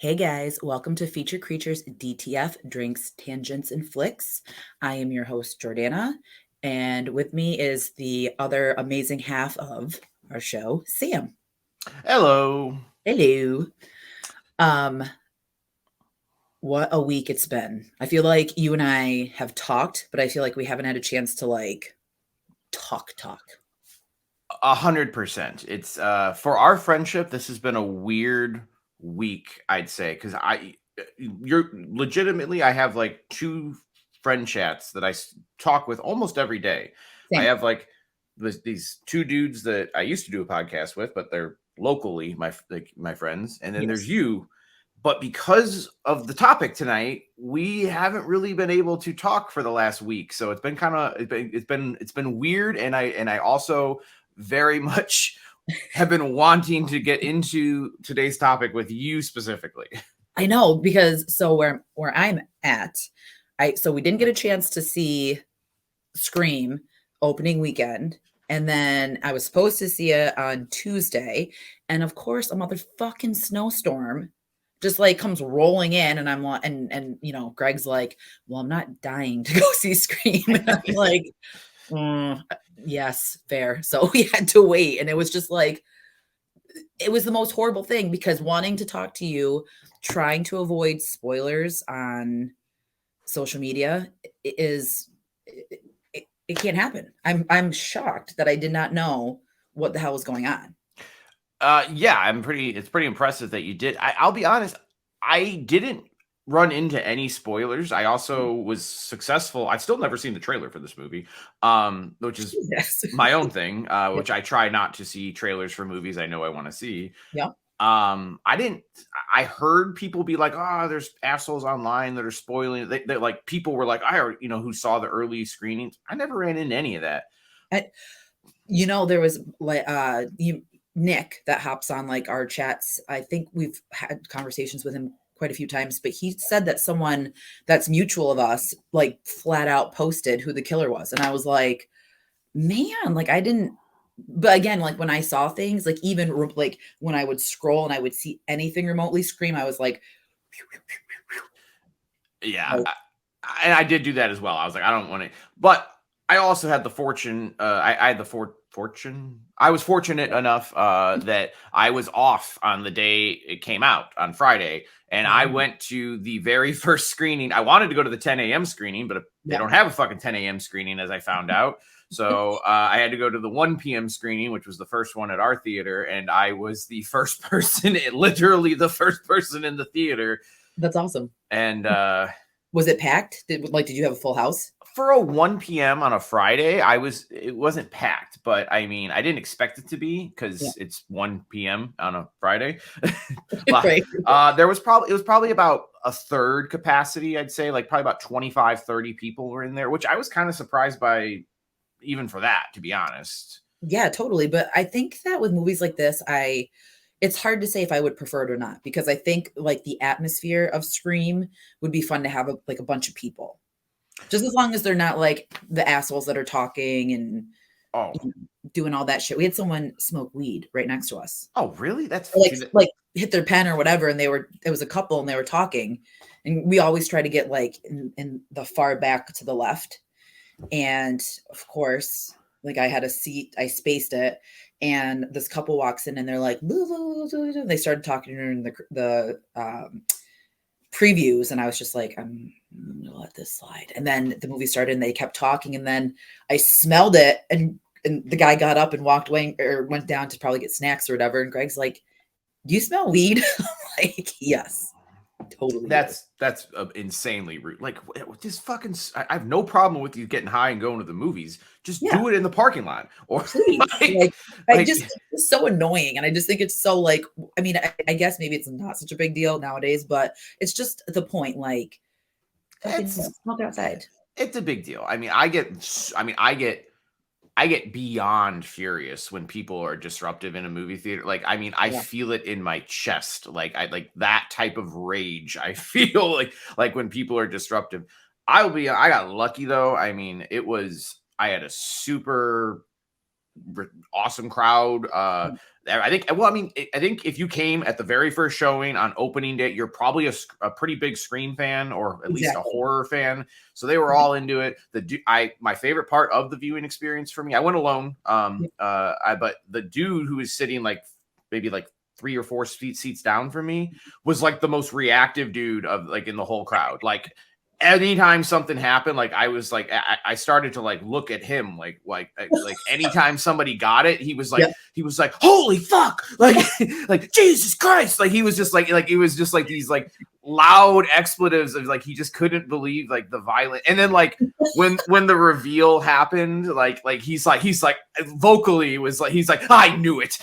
Hey guys, welcome to Feature Creatures DTF Drinks, Tangents, and Flicks. I am your host, Jordana, and with me is the other amazing half of our show, Sam. Hello. Hello. Um, what a week it's been. I feel like you and I have talked, but I feel like we haven't had a chance to talk. 100%. It's for our friendship, this has been a weird week, I'd say, because you're legitimately, I have like two friend chats that talk with almost every day. I Same. have like these two dudes that I used to do a podcast with, but they're locally my friends, and then there's Yes. you. But because of the topic tonight, we haven't really been able to talk for the last week. So it's been kind of it's been weird, and I also very much have been wanting to get into today's topic with you specifically. I know because where I'm at, so we didn't get a chance to see Scream opening weekend. And then I was supposed to see it on Tuesday. And of course, a motherfucking snowstorm just like comes rolling in. And I'm like, Greg's like, well, I'm not dying to go see Scream. And I'm like, "Mm, yes, fair." So we had to wait. And it was just like, it was the most horrible thing because wanting to talk to you, trying to avoid spoilers on social media is it can't happen. I'm shocked that I did not know what the hell was going on. Yeah, it's pretty impressive that you did. I'll be honest, I didn't run into any spoilers. I also was successful. I've still never seen the trailer for this movie, which is Yes. my own thing, Yep. which I try not to see trailers for movies I know I want to see. Yep. I didn't. I heard people be like, "Oh, there's assholes online that are spoiling." They like people were like, "I already, who saw the early screenings." I never ran into any of that. I, there was like Nick that hops on like our chats. I think we've had conversations with him quite a few times, but he said that someone that's mutual of us like flat out posted who the killer was. And I was like, man, like I didn't. But again, like when I saw things, like even like when I would scroll and I would see anything remotely Scream, I was like, Yeah, oh, and I did do that as well. I was like, I don't want to, but I also had the fortune. I had the fortune. I was fortunate enough that I was off on the day it came out on Friday, and I wow. went to the very first screening. I wanted to go to the 10 a.m. screening, but they Yeah. don't have a fucking 10 a.m. screening, as I found out. So I had to go to the 1 p.m. screening, which was the first one at our theater, and I was the first person, literally the first person in the theater. That's awesome. And Was it packed? Did you have a full house? for a 1 p.m. on a Friday, it wasn't packed, but I mean, I didn't expect it to be Yeah. because it's 1 p.m. on a Friday. Right. It was probably about a third capacity, I'd say, like probably about 25, 30 people were in there, which I was kind of surprised by even for that, to be honest. Yeah, totally. But I think that with movies like this, it's hard to say if I would prefer it or not because I think like the atmosphere of Scream would be fun to have like a bunch of people. Just as long as they're not like the assholes that are talking and Oh, you know, doing all that shit. We had someone smoke weed right next to us. oh, really? Or like hit their pen or whatever, and it was a couple and they were talking. And we always try to get like in the far back to the left. And of course, like I had a seat, I spaced it, and this couple walks in and they're like, "Boo, boo, boo, boo." They started talking during the previews, and I was just like, I'm gonna let this slide. And then the movie started, and they kept talking, and then I smelled it, and the guy got up and walked away or went down to probably get snacks or whatever. And Greg's like, "Do you smell weed?" I'm like, yes, totally do. That's insanely rude. Like, just fucking. I have no problem with you getting high and going to the movies. Just Yeah. do it in the parking lot, or Please, like, like, I like just it's so annoying, and I just think it's so, like I mean, I guess maybe it's not such a big deal nowadays, but it's just the point, like, fucking it's smoke outside. it's a big deal. I mean, I get beyond furious when people are disruptive in a movie theater. Like, I mean, I Yeah. feel it in my chest. Like, I like that type of rage. I feel like when people are disruptive. I got lucky though. I mean, I had a super awesome crowd. I think, well, I mean, I think if you came at the very first showing on opening day, you're probably a pretty big Scream fan, or at least a horror fan. So they were all into it. My favorite part of the viewing experience for me, I went alone. But the dude who was sitting like maybe like 3 or 4 seats down from me was like the most reactive dude of like in the whole crowd. Like anytime something happened, like I was like, I started to like look at him like anytime somebody got it, he was like, holy fuck, like Jesus Christ, like he was just like it was just like these like loud expletives of like he just couldn't believe like the violent. And then like when the reveal happened, like he's like vocally was like he's like, I knew it,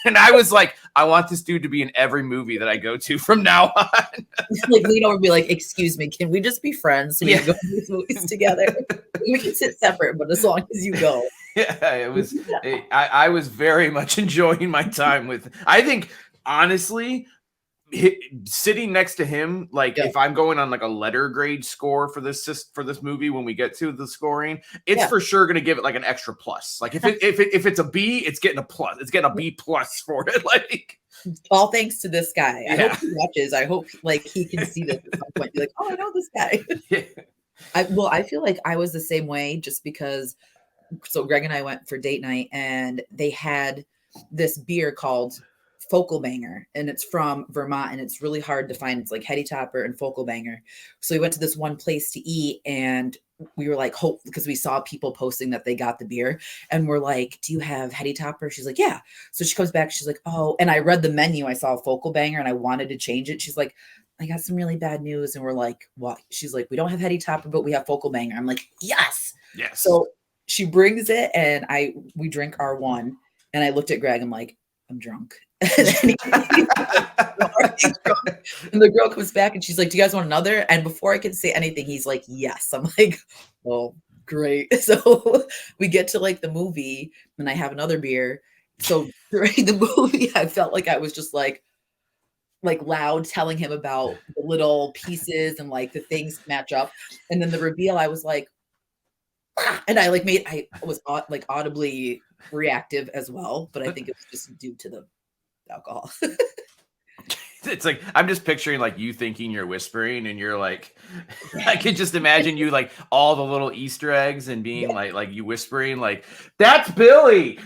and I was like, I want this dude to be in every movie that I go to from now on. Like lean over and be like, excuse me, can we just be friends so we can go to these movies together? We can sit separate, but as long as you go. Yeah, it was. I was very much enjoying my time with. I think honestly, sitting next to him, like if I'm going on like a letter grade score for this movie when we get to the scoring, it's for sure going to give it like an extra plus. Like if it's a B, it's getting a plus. It's getting a B plus for it. Like all thanks to this guy. I hope he watches. I hope like he can see this at some point. Be like, oh, I know this guy. I feel like I was the same way just because. So Greg and I went for date night, and they had this beer called Focal Banger, and it's from Vermont, and it's really hard to find. It's like Heady Topper and Focal Banger. So we went to this one place to eat, and we were like, hope, because we saw people posting that they got the beer, and we're like, do you have Heady Topper? She's like, yeah. So she comes back, she's like, oh, and I read the menu, I saw Focal Banger, and I wanted to change it. She's like, I got some really bad news. And we're like, what? She's like, we don't have Heady Topper, but we have Focal Banger. I'm like, yes. So she brings it, and we drink our one, and I looked at Greg, I'm like, I'm drunk. And the girl comes back, and she's like, do you guys want another? And before I can say anything, he's like, yes. I'm like, oh, great. So we get to like the movie, and I have another beer. So during the movie, I felt like I was just like loud telling him about the little pieces and like the things match up. And then the reveal, I was like, and I was like audibly reactive as well, but I think it was just due to the alcohol. It's like I'm just picturing like you thinking you're whispering, and you're like, I could just imagine you like all the little Easter eggs and being like you whispering like, that's Billy.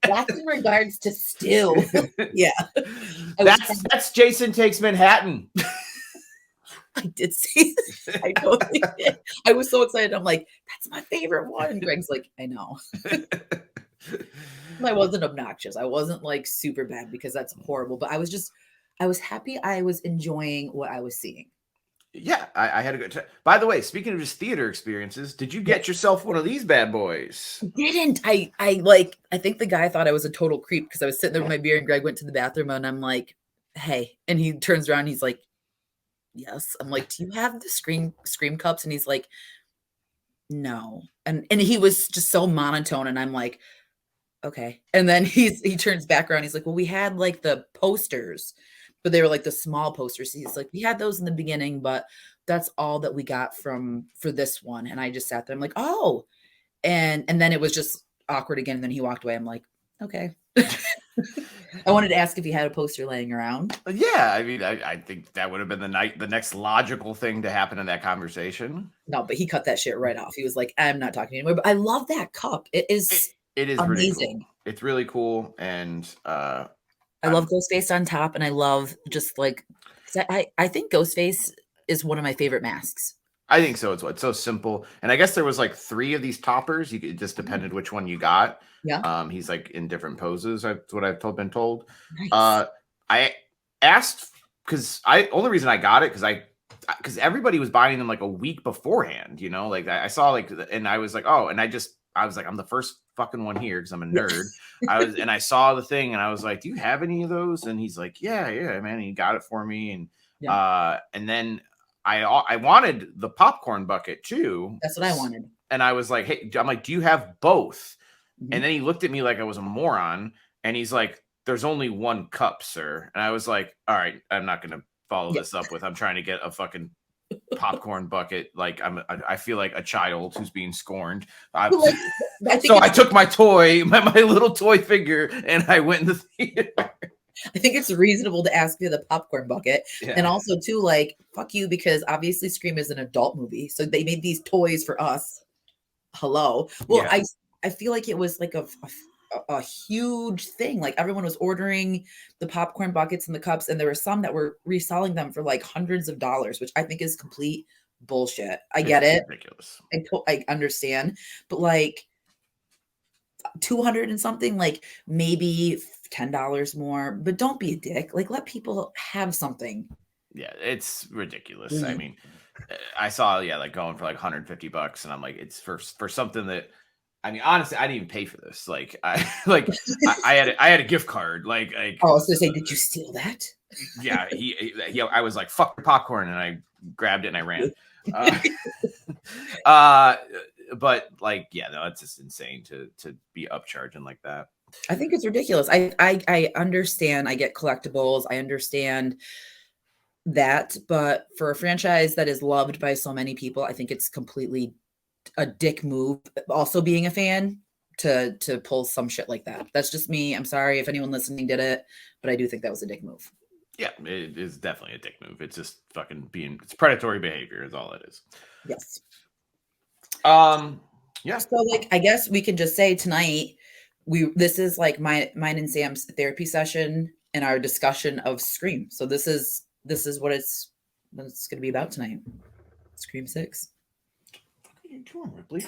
That's in regards to still. Yeah. That's Jason Takes Manhattan. I did see this. I totally did. I was so excited. I'm like, that's my favorite one. And Greg's like, I know. I wasn't obnoxious. I wasn't like super bad because that's horrible. But I was happy I was enjoying what I was seeing. Yeah, I had a good time. By the way, speaking of just theater experiences, did you get yourself one of these bad boys? Didn't. I think the guy thought I was a total creep because I was sitting there with my beer, and Greg went to the bathroom, and I'm like, hey. And he turns around, and he's like, yes. I'm like, do you have the scream cups? And he's like, no. And he was just so monotone, and I'm like, okay. And then he turns back around, he's like, well, we had like the posters, but they were like the small posters. He's like, we had those in the beginning, but that's all that we got for this one. And I just sat there, I'm like, oh. And then it was just awkward again, and then he walked away. I'm like, okay. I wanted to ask if he had a poster laying around. Yeah, I mean, I think that would have been the next logical thing to happen in that conversation. No, but he cut that shit right off. He was like, I'm not talking anymore. But I love that cup. It is amazing. Really cool. It's really cool, and I love Ghostface on top, and I love just like I think Ghostface is one of my favorite masks. I think so. It's so simple, and I guess there was like 3 of these toppers. It just depended which one you got. Yeah. He's like in different poses. That's what I've been told. Nice. I asked because only reason I got it because everybody was buying them like a week beforehand. You know, like I saw like, and I was like, oh, and I was like, I'm the first fucking one here because I'm a nerd. And I saw the thing, and I was like, do you have any of those? And he's like, yeah, man. And he got it for me, and then I wanted the popcorn bucket too. That's what I wanted. And I was like, hey, I'm like, do you have both? Mm-hmm. And then he looked at me like I was a moron, and he's like, there's only one cup, sir. And I was like, all right, I'm not going to follow this up with, I'm trying to get a fucking popcorn bucket like I feel like a child who's being scorned. But, like, I think So I it's took my toy, my little toy figure, and I went in the theater. I think it's reasonable to ask for the popcorn bucket. And Yeah. also too, like, fuck you, because obviously Scream is an adult movie. So they made these toys for us. Hello. Well, Yeah. I feel like it was like a huge thing. Like everyone was ordering the popcorn buckets and the cups, and there were some that were reselling them for like hundreds of dollars, which I think is complete bullshit. I get It's it. ridiculous. I understand, but like 200 and something, like maybe $10 more, but don't be a dick. Like let people have something. Yeah, it's ridiculous. I Mm. mean, I saw like going for like $150, and I'm like, it's for something that, I mean, honestly, I didn't even pay for this. Like, I had a gift card. Like, Oh, I was gonna say, did you steal that? yeah, I was like, fuck your popcorn, and I grabbed it and I ran. Uh, but like, yeah, no, it's just insane to be upcharging like that. I think it's ridiculous. I understand. I get collectibles. I understand that, but for a franchise that is loved by so many people, I think it's completely a dick move. Also, being a fan to pull some shit like that. That's just me. I'm sorry if anyone listening did it, but I do think that was a dick move. Yeah, it is definitely a dick move. It's just fucking it's predatory behavior is all it is. Yes. Yeah. So like I guess we can just say tonight this is like mine and Sam's therapy session and our discussion of Scream. So this is what it's going to be about tonight. Scream 6. What are you doing, Ripley?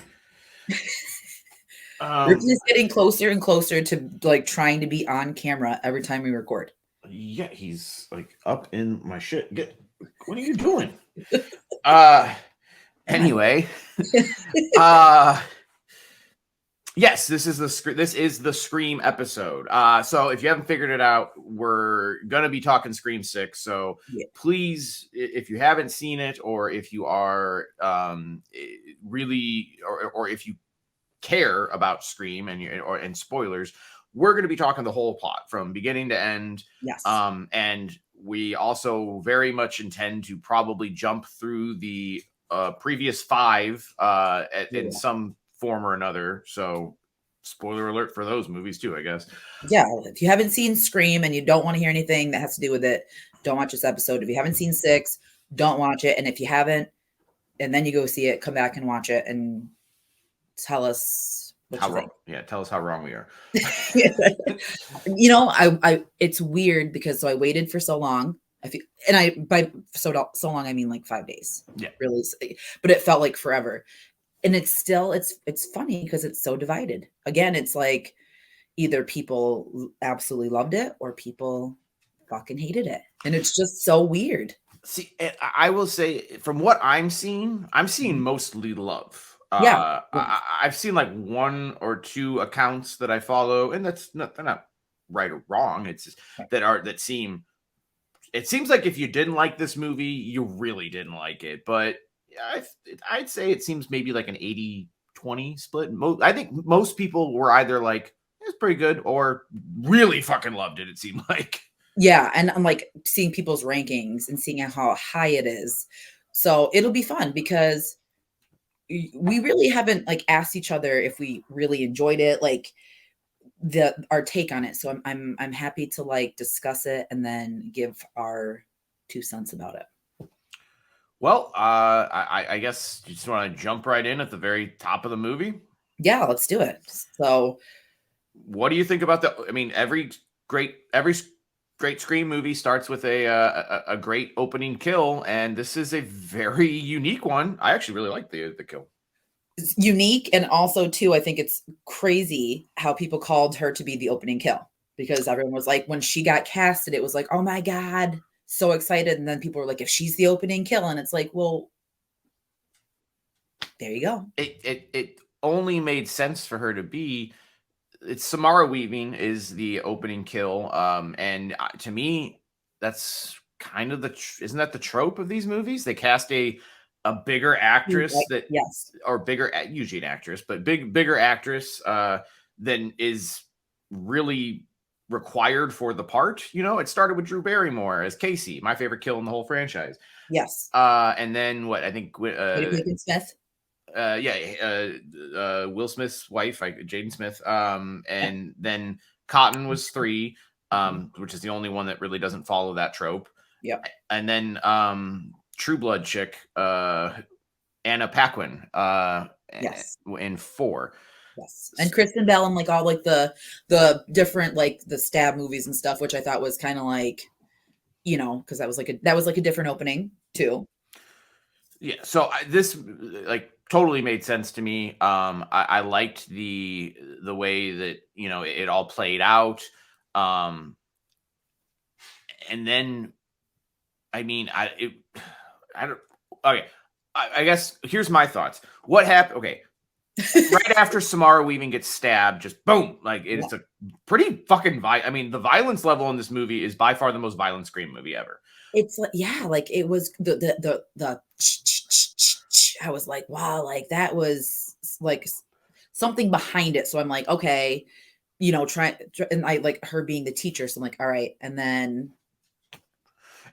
Ripley's getting closer and closer to like trying to be on camera every time we record. Yeah, he's like up in my shit. What are you doing? Anyway. Yes, this is the Scream episode. So if you haven't figured it out, we're gonna be talking Scream 6. So Yeah. please, if you haven't seen it, or if you are really, or if you care about Scream and spoilers, we're going to be talking the whole plot from beginning to end. Yes. And we also very much intend to probably jump through the previous 5 in some form or another. So spoiler alert for those movies too, I guess. Yeah. If you haven't seen Scream and you don't want to hear anything that has to do with it, don't watch this episode. If you haven't seen 6, don't watch it. And if you haven't, and then you go see it, come back and watch it and tell us what you think. Yeah, tell us how wrong we are. You know, I it's weird because I waited for so long. I feel, and I by so long I mean like 5 days. Yeah, really, but it felt like forever. And it's still it's funny because it's so divided. Again, it's like either people absolutely loved it or people fucking hated it, and it's just so weird. See, I will say from what I'm seeing mostly love. Yeah. I've seen like 1 or 2 accounts that I follow, and they're not right or wrong. It's just it seems like if you didn't like this movie, you really didn't like it. But I'd say it seems maybe like an 80-20 split. I think most people were either like, it's pretty good, or really fucking loved it. It seemed like. Yeah, and I'm like seeing people's rankings and seeing how high it is. So it'll be fun because we really haven't like asked each other if we really enjoyed it, like our take on it. So I'm happy to like discuss it and then give our 2 cents about it. Well, I guess you just want to jump right in at the very top of the movie. Yeah, let's do it. So, what do you think about every great Scream movie starts with a great opening kill, and this is a very unique one. I actually really like the kill. It's unique, and also too, I think it's crazy how people called her to be the opening kill, because everyone was like, when she got casted, it was like, oh my God, so excited. And then people were like, if she's the opening kill, and it's like, well, there you go. It only made sense for her to be. It's Samara Weaving is the opening kill, and to me, that's kind of isn't that the trope of these movies? They cast a bigger actress or bigger, usually an actress, but bigger actress than is really required for the part. You know, it started with Drew Barrymore as Casey, my favorite kill in the whole franchise. Yes. And then what I think Jada Pinkett Smith. Will Smith's wife, Jaden Smith. Yep. And then Cotton was 3, Mhm. which is the only one that really doesn't follow that trope. Yep. And then True Blood chick, Anna Paquin, Yes. in 4. Yes. And Kristen Bell and like all like the different like the stab movies and stuff, which I thought was kind of like, because that was like a different opening too. Yeah, so this like totally made sense to me. I liked the way that it all played out. And then, I mean, I don't. Okay, I guess here's my thoughts. What happened? Okay, right after Samara Weaving gets stabbed, just boom, like it's a pretty fucking I mean, the violence level in this movie is by far the most violent Scream movie ever. It's like, yeah, like it was the I was like, wow, like that was like something behind it. So I'm like, okay, try, and I like her being the teacher. So I'm like, all right. And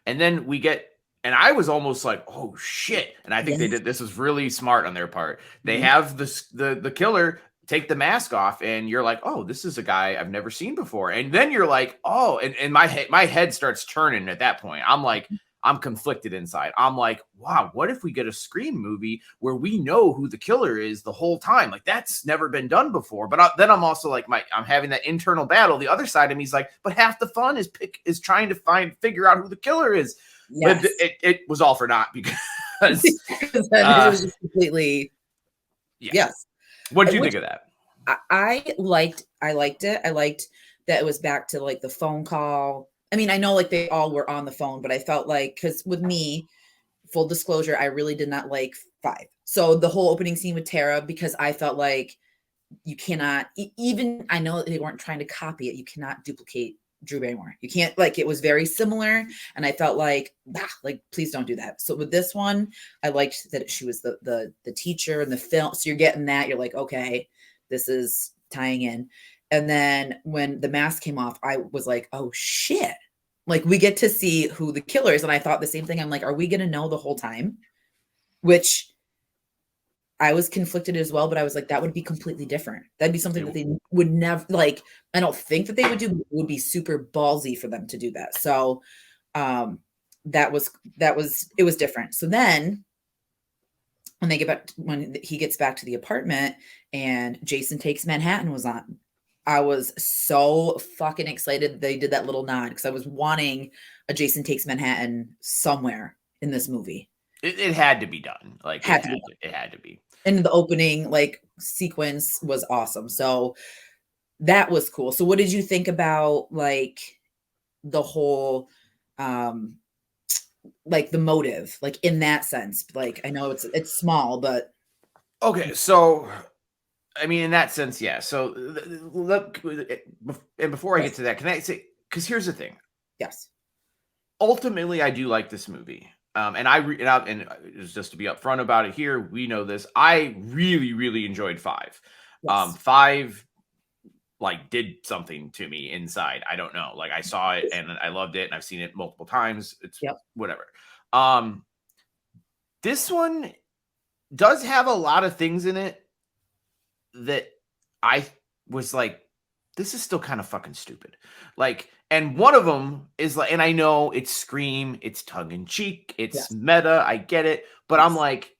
then we get, and I was almost like, oh shit. And I think yes. this was really smart on their part. They Mhm. have the killer take the mask off, and you're like, oh, this is a guy I've never seen before. And then you're like, oh, and my head starts turning at that point. I'm like, I'm conflicted inside. I'm like, wow, what if we get a Scream movie where we know who the killer is the whole time? Like that's never been done before. But then I'm also like, I'm having that internal battle. The other side of me is like, but half the fun is trying to figure out who the killer is. Yes. But it was all for naught because it was just completely yes. What did you think of that? I liked it. I liked that it was back to like the phone call. I mean, I know like they all were on the phone, but I felt like, because with me, full disclosure, I really did not like 5. So the whole opening scene with Tara, because I felt like you cannot, even I know they weren't trying to copy it, you cannot duplicate Drew Barrymore. You can't, like, it was very similar, and I felt like, please don't do that. So with this one, I liked that she was the teacher in the film. So you're getting that. You're like, okay, this is tying in. And then when the mask came off, I was like, oh shit. Like we get to see who the killer is. And I thought the same thing. I'm like, are we going to know the whole time? Which I was conflicted as well, but I was like, that would be completely different. That'd be something that they would never, like, I don't think that they would do, would be super ballsy for them to do that. So it was different. So then when he gets back to the apartment and Jason Takes Manhattan was on, I was so fucking excited that they did that little nod, because I was wanting a Jason Takes Manhattan somewhere in this movie. It had to be done. Like it had to be. And the opening like sequence was awesome. So that was cool. So what did you think about like the whole like the motive, like in that sense? Like I know it's small, but okay, so I mean, in that sense, yeah. So look, and before I get to that, can I say, because here's the thing. Yes. Ultimately, I do like this movie. And just to be upfront about it here, we know this. I really, really enjoyed 5. Yes. 5 like did something to me inside. I don't know. Like I saw it and I loved it, and I've seen it multiple times. It's whatever. This one does have a lot of things in it that I was like, this is still kind of fucking stupid. Like, and one of them is like, and I know it's Scream, it's tongue in cheek, it's meta, I get it, but I'm like,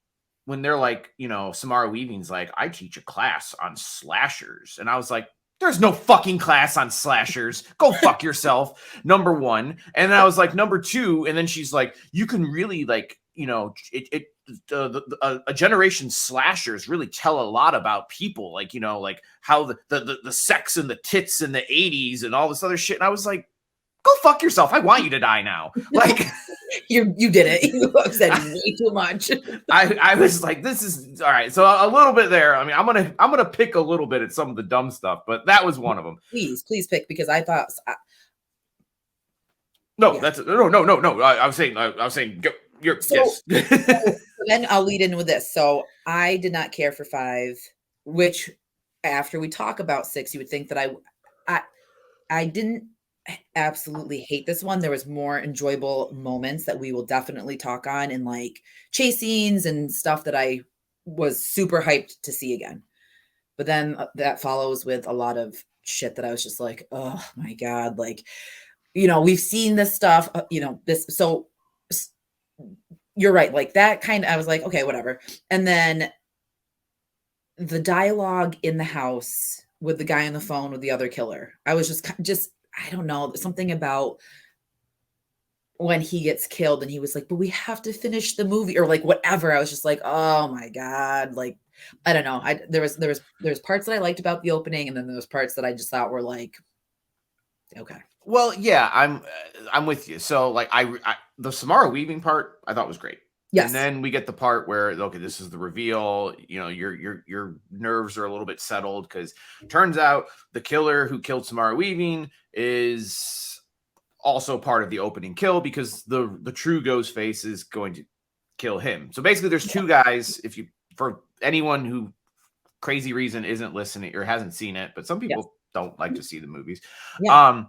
when they're like, Samara Weaving's like, I teach a class on slashers, and I was like, there's no fucking class on slashers. Go fuck yourself. Number 1. And then I was like, number 2. And then she's like, you can really like, a generation slashers really tell a lot about people, like like how the sex and the tits in the 80s and all this other shit. And I was like, go fuck yourself. I want you to die now. Like you did it. You said way too much. I was like, this is all right. So a little bit there. I mean, I'm gonna pick a little bit at some of the dumb stuff, but that was one of them. Please pick, because I thought that's no. I was saying go. Yes. So then I'll lead in with this. So I did not care for 5, which after we talk about 6, you would think that I didn't absolutely hate this one. There was more enjoyable moments that we will definitely talk on, and like chase scenes and stuff that I was super hyped to see again. But then that follows with a lot of shit that I was just like, oh my God, like, we've seen this stuff, this. So you're right. Like that kind of, I was like, okay, whatever. And then the dialogue in the house with the guy on the phone with the other killer, I was just, I don't know, something about when he gets killed and he was like, but we have to finish the movie or like whatever. I was just like, oh my God. Like, I don't know. There's parts that I liked about the opening, and then there was parts that I just thought were like, okay. Well, yeah, I'm with you. So like the Samara Weaving part I thought was great. And Yes. then we get the part where, okay, this is the reveal. Your nerves are a little bit settled because turns out the killer who killed Samara Weaving is also part of the opening kill, because the true Ghostface is going to kill him. So basically, there's two guys. For anyone who crazy reason isn't listening or hasn't seen it, but some people don't like to see the movies. Yeah.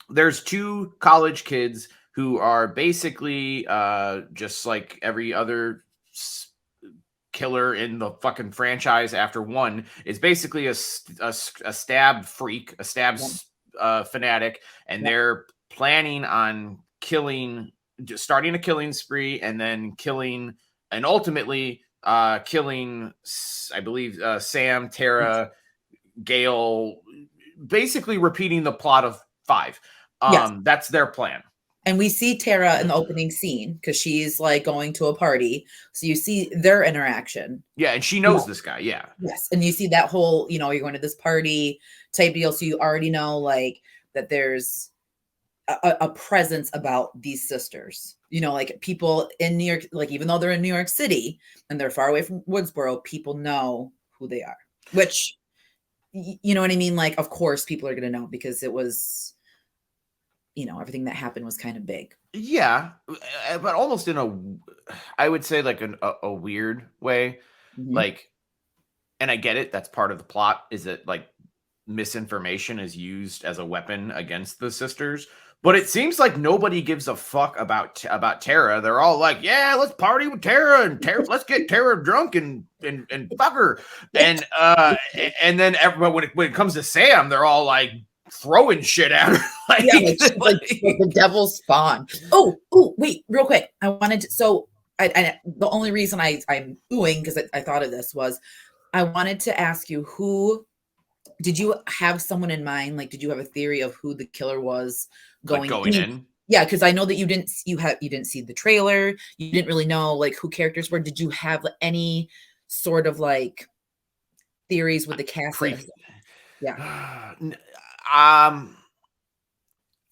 There's two college kids who are basically just like every other killer in the fucking franchise. After one is basically a stab freak, a stab fanatic, and they're planning on starting a killing spree, and then killing, and ultimately killing, I believe, Sam, Tara, Gail, basically repeating the plot of 5. That's their plan. And we see Tara in the opening scene because she's like going to a party. So you see their interaction. Yeah, and she knows this guy. Yeah. Yes. And you see that whole, you're going to this party type deal. So you already know like that there's a presence about these sisters. Like people in New York, like even though they're in New York City and they're far away from Woodsboro, people know who they are. Which, you know what I mean? Like, of course, people are going to know because it was, everything that happened was kind of big. Yeah, but almost in I would say like a weird way. Mm-hmm. Like, and I get it. That's part of the plot, is that like misinformation is used as a weapon against the sisters. But it seems like nobody gives a fuck about Tara. They're all like, "Yeah, let's party with Tara, and let's get Tara drunk and fuck her." And then everybody, when it comes to Sam, they're all like throwing shit at her. like the devil's spawn. Oh, wait, real quick. I wanted to, so I the only reason I'm oohing because I thought of this was I wanted to ask you, who did you have someone in mind? Like, did you have a theory of who the killer was going in? Yeah, because I know that you didn't see the trailer. You didn't really know like who characters were. Did you have any sort of like theories with the cast? Yeah.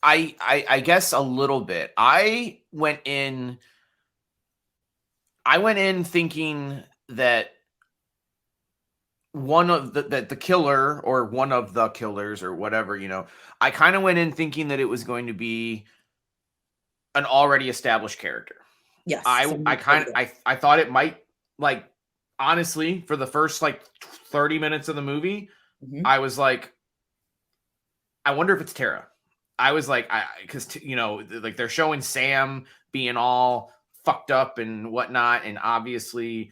I guess a little bit. I went in thinking that one of the killer, or one of the killers, or whatever, I kind of went in thinking that it was going to be an already established character. Yes. I thought it might, like, honestly, for the first like 30 minutes of the movie, I was like, I wonder if it's Tara. I was like, because like they're showing Sam being all fucked up and whatnot, and obviously,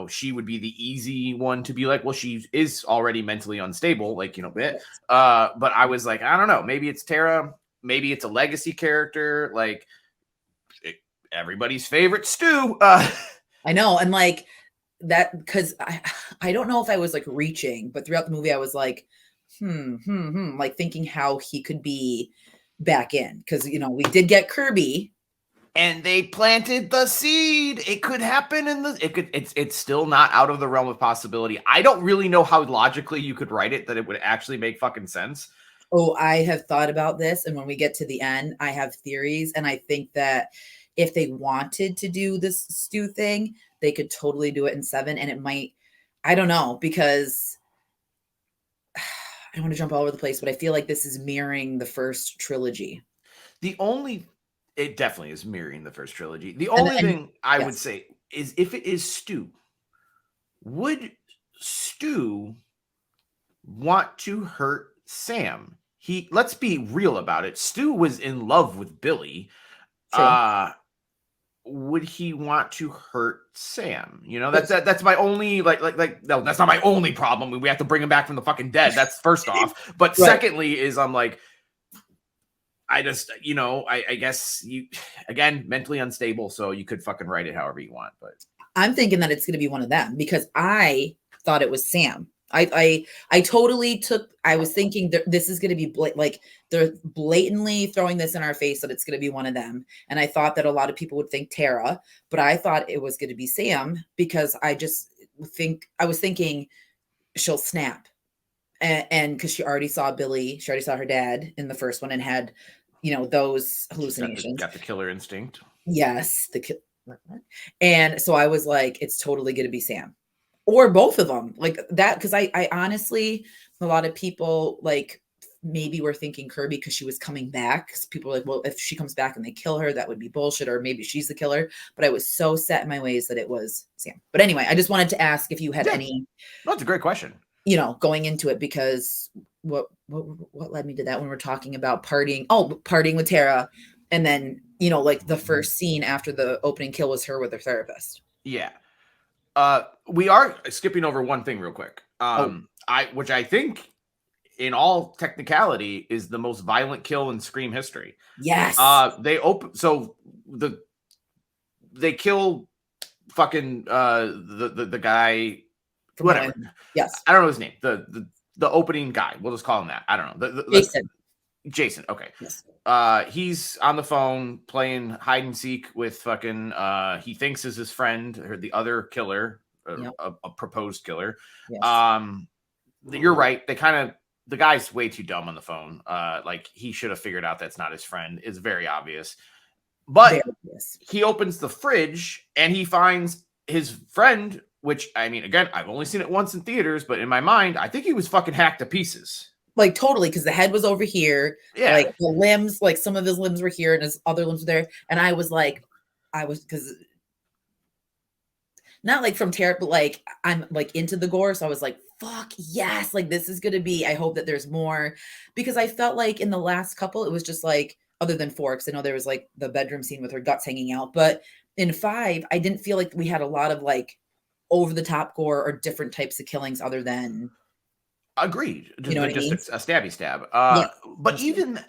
she would be the easy one to be like, well, she is already mentally unstable, like, bit. But I was like, I don't know, maybe it's Tara, maybe it's a legacy character, like everybody's favorite Stu. I know, and like that, because I don't know if I was like reaching, but throughout the movie I was like, like thinking how he could be back in, because we did get Kirby. And they planted the seed. It could happen it's still not out of the realm of possibility. I don't really know how logically you could write it that it would actually make fucking sense. Oh, I have thought about this, and when we get to the end, I have theories, and I think that if they wanted to do this Stu thing, they could totally do it in 7, and it might, I don't know, because I don't want to jump all over the place, but I feel like this is mirroring the first trilogy. It definitely is mirroring the first trilogy. The only thing I would say is, if it is Stu, would Stu want to hurt Sam? let's be real about it. Stu was in love with Billy. True. Would he want to hurt Sam? You know, that's my only no, that's not my only problem. We have to bring him back from the fucking dead. That's first off. But Right. secondly is I'm like, I just, I guess you, again, mentally unstable, so you could fucking write it however you want. But I'm thinking that it's going to be one of them because I thought it was Sam. I totally took. I was thinking that this is going to be like they're blatantly throwing this in our face that it's going to be one of them, and I thought that a lot of people would think Tara, but I thought it was going to be Sam because I was thinking she'll snap, and because she already saw Billy, she already saw her dad in the first one and had, those hallucinations. Got the killer instinct. Yes, and so I was like, it's totally going to be Sam. Or both of them like that. Because I honestly, a lot of people like maybe were thinking Kirby because she was coming back. People were like, well, if she comes back and they kill her, that would be bullshit. Or maybe she's the killer. But I was so set in my ways that it was Sam. But anyway, I just wanted to ask if you had any. Well, that's a great question. Going into it, because what led me to that when we're talking about partying? Oh, partying with Tara. And then, like the first scene after the opening kill was her with her therapist. Yeah. We are skipping over one thing real quick. Which I think in all technicality is the most violent kill in Scream history. Yes. They kill fucking the guy, whatever. Yes. I don't know his name. The opening guy. We'll just call him that. I don't know. Jason. Okay. Yes. He's on the phone playing hide and seek with fucking he thinks is his friend or the other killer, a proposed killer. Yes. You're right. The guy's way too dumb on the phone. Like he should have figured out that's not his friend. It's very obvious. But he opens the fridge and he finds his friend, which I mean, again, I've only seen it once in theaters, but in my mind, I think he was fucking hacked to pieces. Like totally, because the head was over here. Yeah. Like the limbs, like some of his limbs were here and his other limbs were there. And because not like from terror, but like I'm like into the gore. So I was like, fuck yes, like this is gonna be. I hope that there's more, because I felt like in the last couple, it was just like, other than 4, because I know there was like the bedroom scene with her guts hanging out. But in 5, I didn't feel like we had a lot of like over the top gore or different types of killings other than. Agreed. You know what I mean? A stabby stab. But even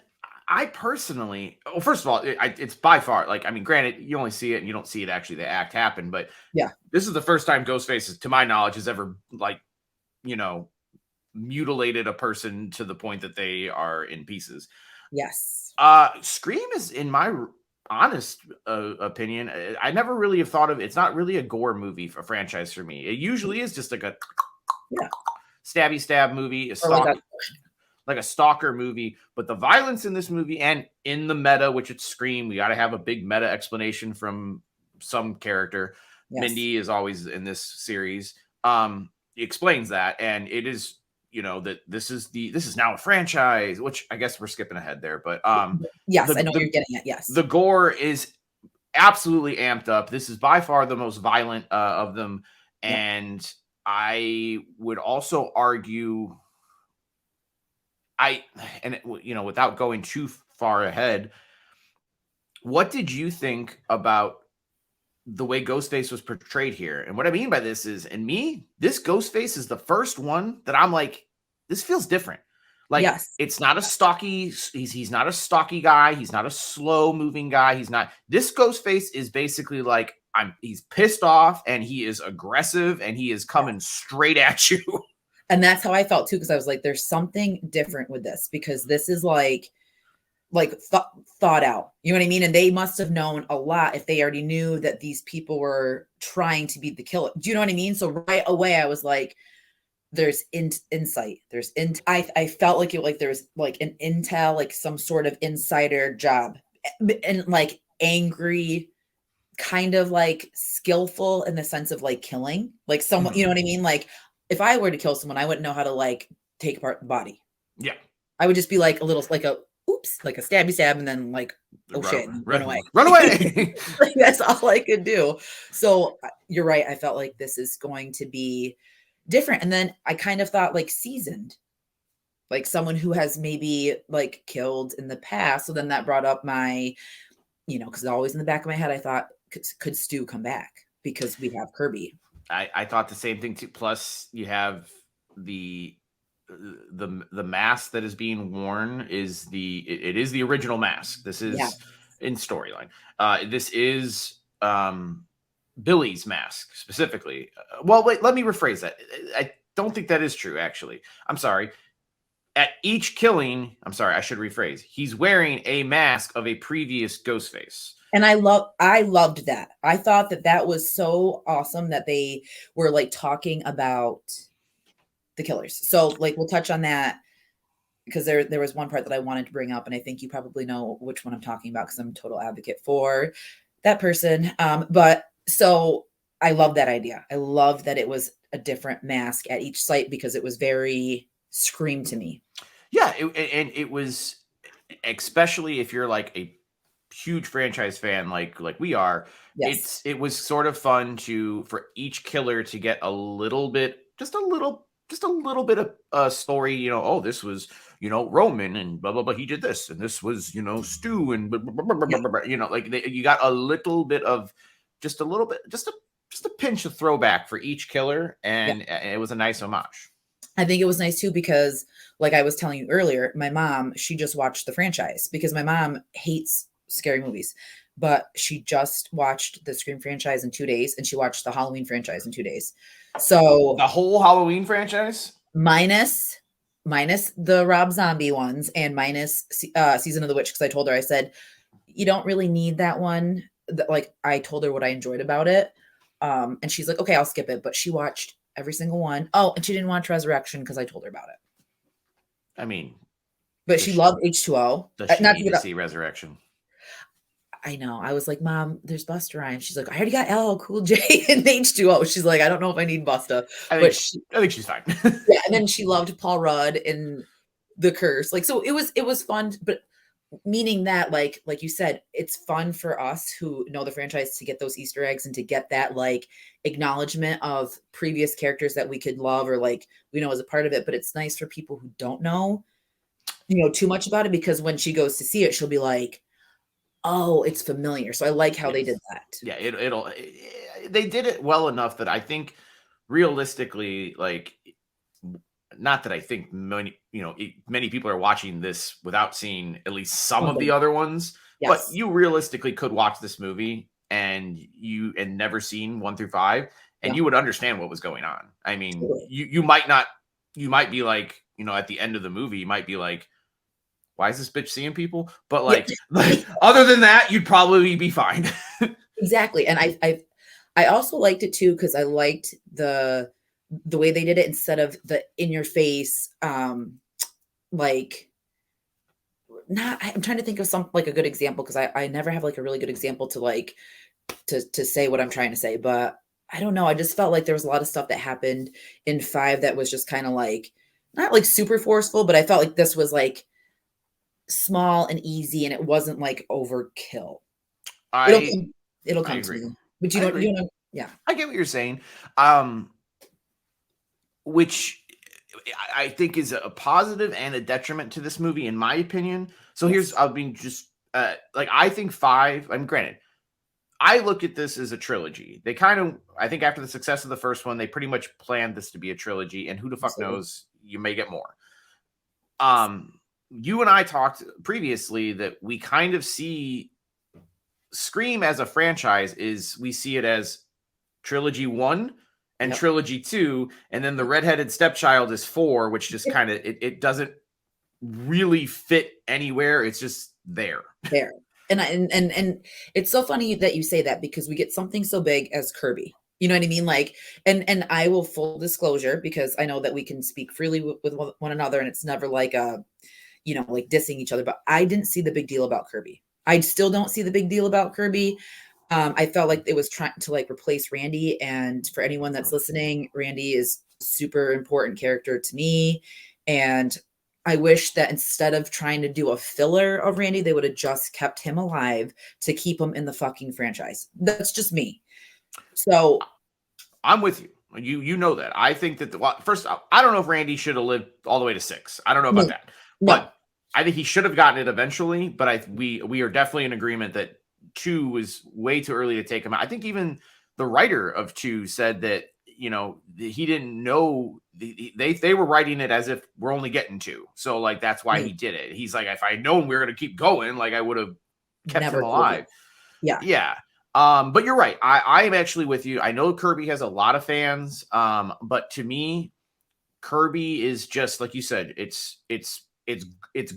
I personally, well, first of all, it's by far, like, I mean, granted, you only see it and you don't see it actually the act happen, but yeah, this is the first time Ghostface, to my knowledge, has ever like, mutilated a person to the point that they are in pieces. Yes. Scream is, in my honest opinion, I never really have thought of it's not really a gore movie for a franchise for me. It usually is just like a stabby stab movie, like a stalker movie. But the violence in this movie and in the meta, which it's Scream, we got to have a big meta explanation from some character. Yes. Mindy is always in this series. Explains that, and it is, that this is now a franchise, which I guess we're skipping ahead there, but yes, I know you're getting at. Yes, the gore is absolutely amped up. This is by far the most violent of them, and I would also argue, without going too far ahead, what did you think about the way Ghostface was portrayed here? And what I mean by this is, this Ghostface is the first one that I'm like, this feels different. Like, It's not a stocky, he's not a stocky guy. He's not a slow moving guy. This Ghostface is basically like, he's pissed off and he is aggressive and he is coming straight at you. And that's how I felt too. Cause I was like, there's something different with this, because this is like thought out, you know what I mean? And they must have known a lot if they already knew that these people were trying to be the killer. Do you know what I mean? So right away I was like, there's insight. I felt like there's like an intel, like some sort of insider job, and like angry, kind of like skillful in the sense of like killing, like someone, you know what I mean? Like if I were to kill someone, I wouldn't know how to like take apart the body. Yeah. I would just be like like a stabby stab, and then like, run away. Like, that's all I could do. So you're right. I felt like this is going to be different. And then I kind of thought like seasoned, like someone who has maybe like killed in the past. So then that brought up my, because always in the back of my head, I thought, could Stu come back because we have Kirby? I thought the same thing too. Plus, you have the mask that is being worn is it is the original mask. This is in storyline. This is Billy's mask specifically. Well, wait, let me rephrase that. I don't think that is true. Actually, I'm sorry. At each killing, I'm sorry, I should rephrase. He's wearing a mask of a previous Ghostface. And I loved that. I thought that was so awesome that they were like talking about the killers. So like we'll touch on that because there was one part that I wanted to bring up, and I think you probably know which one I'm talking about because I'm a total advocate for that person. But so I love that idea. I love that it was a different mask at each site because it was very Scream to me. Yeah, and it was, especially if you're like a huge franchise fan like we are. Yes. It was sort of fun for each killer to get a little bit, just a little bit of a story. Oh, this was Roman and blah blah blah. He did this, and this was Stu and blah, blah, blah, blah, blah, you got a little bit of just a pinch of throwback for each killer, and it was a nice homage. I think it was nice too because, like I was telling you earlier, my mom, she just watched the franchise because my mom hates scary movies, but she just watched the Scream franchise in 2 days, and she watched the Halloween franchise in 2 days. So the whole Halloween franchise, minus the Rob Zombie ones and minus Season of the Witch, because I told her, I said, you don't really need that one. Like I told her what I enjoyed about it, and she's like, okay, I'll skip it. But she watched every single one. Oh, and she didn't watch Resurrection because I told her about it. I mean, but she loved H2O. Does she need to see Resurrection? I know. I was like, Mom, there's Busta Rhymes. She's like, I already got LL Cool J and H2O. She's like, I don't know if I need Busta. I think she's fine. Yeah, and then she loved Paul Rudd and The Curse. Like, so it was fun, but meaning that, like you said, it's fun for us who know the franchise to get those Easter eggs and to get that like acknowledgement of previous characters that we could love or like we know as a part of it. But it's nice for people who don't know, too much about it, because when she goes to see it, she'll be like, oh, it's familiar. So I like how they did that. Yeah, they did it well enough that I think realistically, like, not that I think many people are watching this without seeing at least some of the other ones, but you realistically could watch this movie and never seen 1 through 5, and you would understand what was going on. I mean, you might be like, at the end of the movie, you might be like, why is this bitch seeing people? But like other than that, you'd probably be fine. Exactly. And I also liked it too, because I liked the way they did it instead of the in your face, like I'm trying to think of some like a good example, because I never have like a really good example to like to say what I'm trying to say, but I don't know. I just felt like there was a lot of stuff that happened in 5 that was just kind of like not like super forceful, but I felt like this was like small and easy, and it wasn't like overkill. It'll come to you. But yeah. I get what you're saying. Which I think is a positive and a detriment to this movie, in my opinion. So I think 5, I'm granted, I look at this as a trilogy. They I think after the success of the first one, they pretty much planned this to be a trilogy, and who the fuck knows, you may get more. You and I talked previously that we kind of see Scream as a franchise we see it as trilogy 1 and trilogy 2, and then the redheaded stepchild is 4, which just kind of it doesn't really fit anywhere. It's just there. And it's so funny that you say that, because we get something so big as Kirby. You know what I mean? Like, and I will, full disclosure, because I know that we can speak freely with one another, and it's never like like dissing each other, but I didn't see the big deal about Kirby. I still don't see the big deal about Kirby. I felt like it was trying to like replace Randy. And for anyone that's listening, Randy is super important character to me. And I wish that instead of trying to do a filler of Randy, they would have just kept him alive to keep him in the fucking franchise. That's just me. So I'm with you. You know that. I think that first, I don't know if Randy should have lived all the way to 6. I don't know about No, that, no, but I think he should have gotten it eventually. But we are definitely in agreement that 2 was way too early to take him out. I think even the writer of 2 said that he didn't know they were writing it as if we're only getting 2, so like that's why he right. did it. He's like, if I known we were going to keep going, like I would have kept him Never told you. alive. Yeah. Yeah. But you're right. I am actually with you. I know Kirby has a lot of fans. But to me, Kirby is just like you said, it's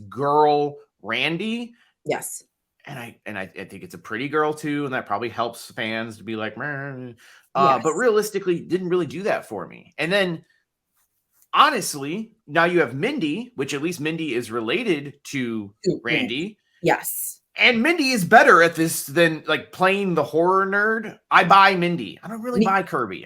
girl Randy. Yes. And I think it's a pretty girl too, and that probably helps fans to be like, meh. But Yes. realistically, didn't really do that for me. And then honestly, now you have Mindy, which at least Mindy is related to Randy. Yes. And Mindy is better at this than like playing the horror nerd. I buy Mindy. I don't really buy Kirby.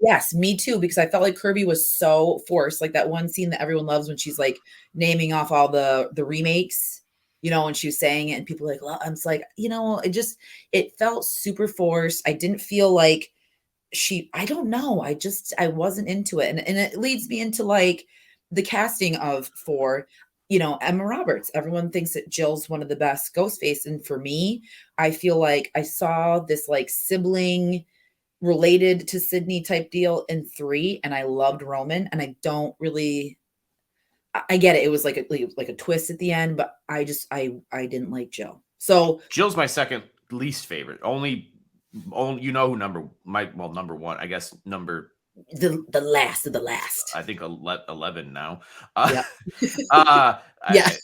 Yes, me too, because I felt like Kirby was so forced. Like that one scene that everyone loves when she's like naming off all the remakes, and she was saying it and people were like, well, I'm just like, it felt super forced. I didn't feel like I don't know. I wasn't into it. And it leads me into like the casting of 4, Emma Roberts. Everyone thinks that Jill's one of the best Ghostface. And for me, I feel like I saw this like sibling related to Sydney type deal in 3, and I loved Roman, and I don't really. I get it. It was like a twist at the end, but I didn't like Jill. So Jill's my second least favorite. Only who number 1, I guess the last of the last. I think 11 now. Yeah. Yeah.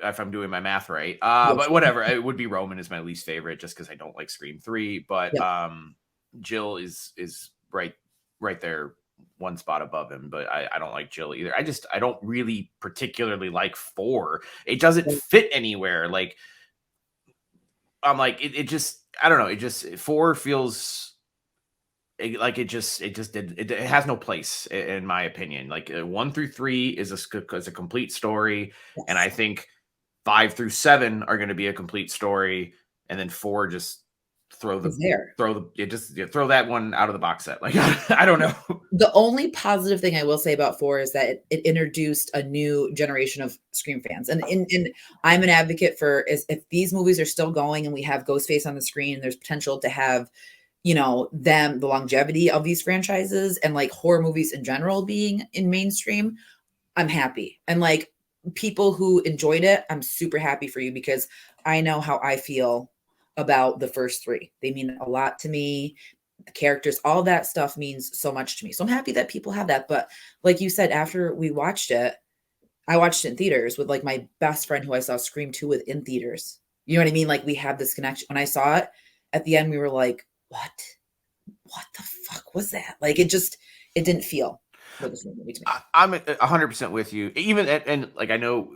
If I'm doing my math right. Yes. But whatever. It would be Roman is my least favorite just because I don't like Scream 3. But Jill is right there, one spot above him. But I don't like Jill either. I don't really particularly like 4. It doesn't fit anywhere. Like I'm like it just I don't know. It just 4 feels like it has no place in my opinion. Like 1 through 3 is a complete story, and I think 5 through 7 are going to be a complete story, and then 4 just throw that one out of the box set. Like I don't know. The only positive thing I will say about 4 is that it introduced a new generation of Scream fans, and I'm an advocate for if these movies are still going and we have Ghostface on the screen, and there's potential to have the longevity of these franchises and like horror movies in general being in mainstream, I'm happy. And like people who enjoyed it, I'm super happy for you because I know how I feel about the first 3. They mean a lot to me. The characters, all that stuff means so much to me. So I'm happy that people have that. But like you said, after we watched it, I watched it in theaters with like my best friend who I saw Scream 2 with in theaters. You know what I mean? Like we have this connection. When I saw it at the end, we were like, what the fuck was that? Like it didn't feel like this movie to me. I'm 100% with you. Even and like I know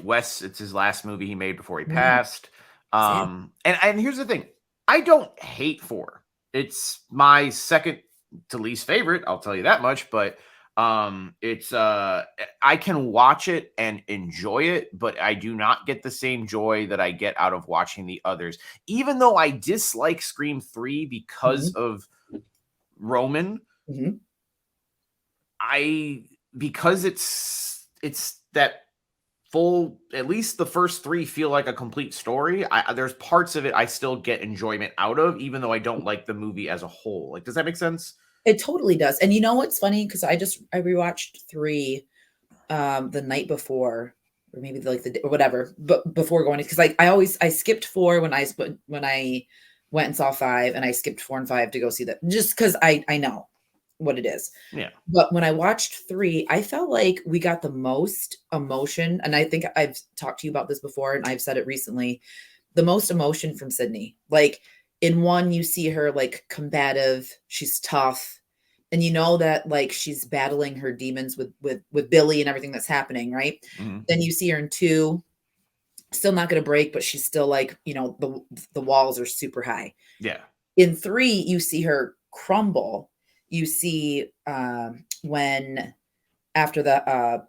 Wes, it's his last movie he made before he passed. And here's the thing, I don't hate 4. It's my second to least favorite, I'll tell you that much. But it's I can watch it and enjoy it, but I do not get the same joy that I get out of watching the others. Even though I dislike Scream 3 because of Roman, because it's that full, at least the first 3 feel like a complete story. There's parts of it I still get enjoyment out of, even though I don't like the movie as a whole. Like, does that make sense? It totally does. And you know what's funny? Because I rewatched 3 the night before, or maybe like or whatever, but before going, because like I skipped 4 when I went and saw 5, and I skipped 4 and 5 to go see that just because I know what it is. Yeah. But when I watched 3, I felt like we got the most emotion, and I think I've talked to you about this before, and I've said it recently, the most emotion from Sydney. Like in 1, you see her like combative, she's tough, and you know that like she's battling her demons with Billy and everything that's happening, right? Then you see her in 2, still not going to break, but she's still like, the walls are super high. Yeah. In 3, you see her crumble. You see when after the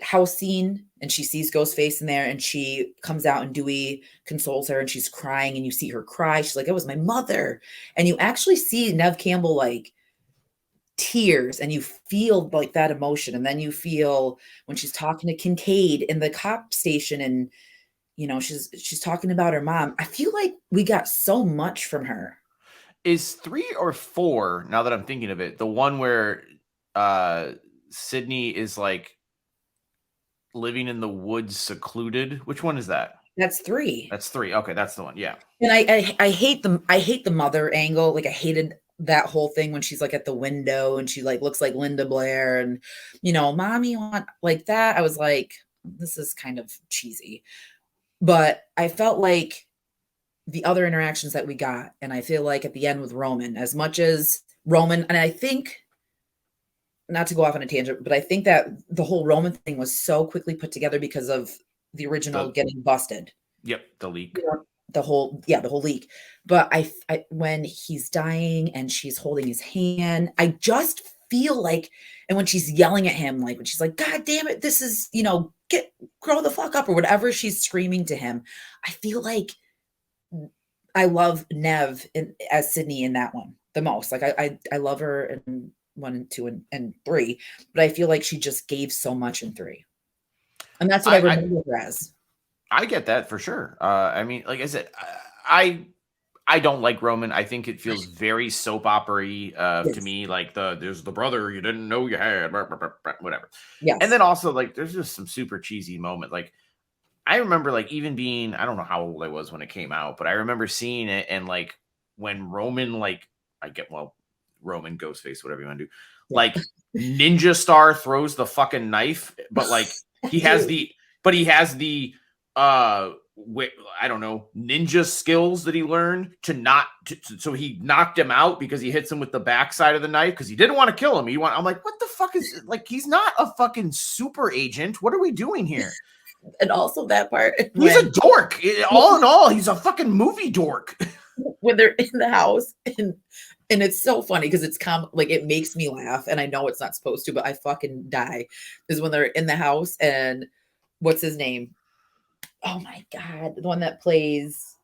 house scene and she sees Ghostface in there and she comes out and Dewey consoles her and she's crying and you see her cry. She's like, it was my mother. And you actually see Neve Campbell like tears, and you feel like that emotion. And then you feel when she's talking to Kincaid in the cop station, and she's talking about her mom. I feel like we got so much from her. Is 3 or 4, now that I'm thinking of it, the one where Sydney is like living in the woods secluded? Which one is that? That's 3. That's 3. Okay, that's the one. Yeah. And I hate the mother angle. Like, I hated that whole thing when she's like at the window and she like looks like Linda Blair, and mommy want like that. I was like, this is kind of cheesy. But I felt like the other interactions that we got, and I feel like at the end with Roman, as much as Roman, and I think, not to go off on a tangent, but I think that the whole Roman thing was so quickly put together because of the original getting busted. Yep, the leak. The whole leak. But I when he's dying and she's holding his hand, I just feel like, and when she's yelling at him, like when she's like, God damn it, this is, grow the fuck up, or whatever she's screaming to him. I feel like I love Nev as Sydney in that one the most. Like I love her in 1 and 2 and 3, but I feel like she just gave so much in 3. And that's what I remember her as. I get that for sure. I mean, like I said, I don't like Roman. I think it feels very soap opera-y to me. Like there's the brother you didn't know you had, whatever. Yeah. And then also like there's just some super cheesy moment. Like I remember like even being, I don't know how old I was when it came out, but I remember seeing it, and like when Roman, like Roman, Ghostface, whatever you want to do, like Ninja Star throws the fucking knife, but like he has the I don't know, ninja skills that he learned so he knocked him out because he hits him with the backside of the knife because he didn't want to kill him. I'm like, what the fuck is, like, he's not a fucking super agent. What are we doing here? And also that part, he's a dork. All in all, he's a fucking movie dork. When they're in the house, and it's so funny because it's like, it makes me laugh, and I know it's not supposed to, but I fucking die, is when they're in the house, and what's his name? Oh my God, the one that plays,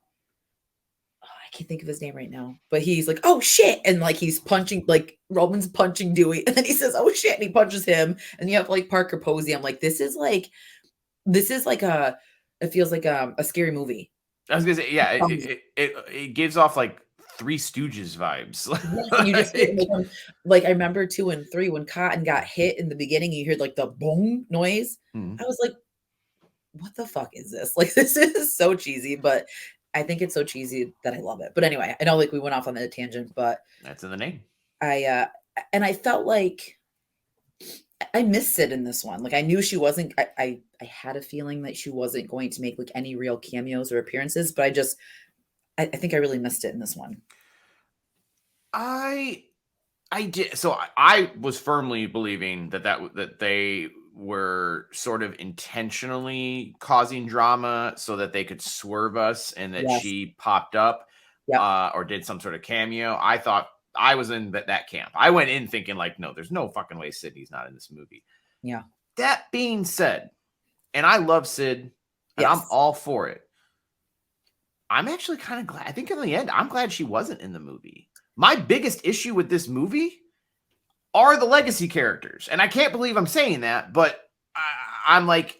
I can't think of his name right now, but he's like, oh shit, and like he's punching, like Roman's punching Dewey, and then he says, oh shit, and he punches him, and you have like Parker Posey. I'm like, this is like it feels like a scary movie. I was gonna say, yeah, it gives off like Three Stooges vibes. You just like I remember 2 and 3 when Cotton got hit in the beginning, you heard like the boom noise. I was like, what the fuck is this? Like, this is so cheesy, but I think it's so cheesy that I love it. But anyway, I know like we went off on that tangent, but that's in the name. I felt like I missed Sid in this one. Like, I knew she wasn't, I had a feeling that she wasn't going to make like any real cameos or appearances, but I think I really missed it in this one. I did. So I was firmly believing that they were sort of intentionally causing drama so that they could swerve us, and that she popped up or did some sort of cameo. I thought I was in that camp. I went in thinking like, no, there's no fucking way Sydney's not in this movie. Yeah. That being said, and I love Sid, and I'm all for it. I'm actually kind of glad. I think in the end, I'm glad she wasn't in the movie. My biggest issue with this movie are the legacy characters. And I can't believe I'm saying that, but I'm like,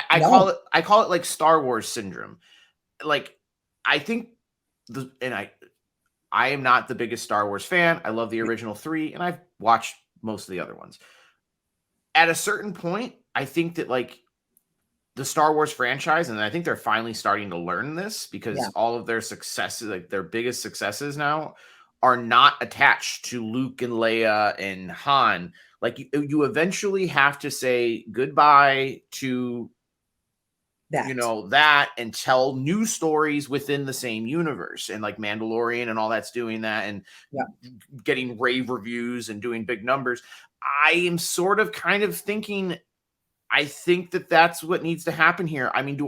I call it like Star Wars syndrome. Like, I think I am not the biggest Star Wars fan. I love the original 3, and I've watched most of the other ones. At a certain point, I think that like the Star Wars franchise, and I think they're finally starting to learn this, because all of their successes, like their biggest successes now, are not attached to Luke and Leia and Han. Like you eventually have to say goodbye to that and tell new stories within the same universe. And like Mandalorian and all that's doing that, and getting rave reviews and doing big numbers. I am sort of kind of thinking, I think that that's what needs to happen here. I mean,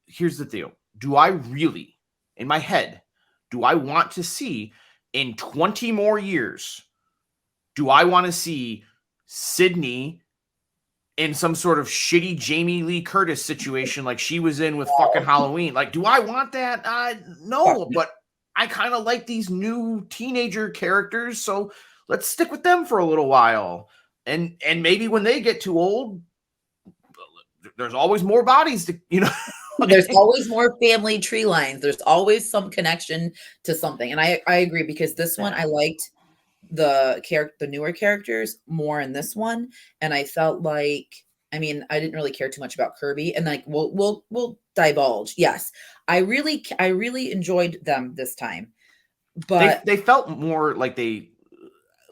here's the deal. Do I really, in my head, do I want to see in 20 more years, do I want to see Sydney in some sort of shitty Jamie Lee Curtis situation like she was in with fucking Halloween? Like, do I want that? No, but I kind of like these new teenager characters. So let's stick with them for a little while. And maybe when they get too old, there's always more bodies to, There's always more family tree lines. There's always some connection to something. And I agree, because this one, I liked the newer characters more in this one. And I felt like, I mean, I didn't really care too much about Kirby, and like, we'll divulge. Yes. I really enjoyed them this time, but they felt more like they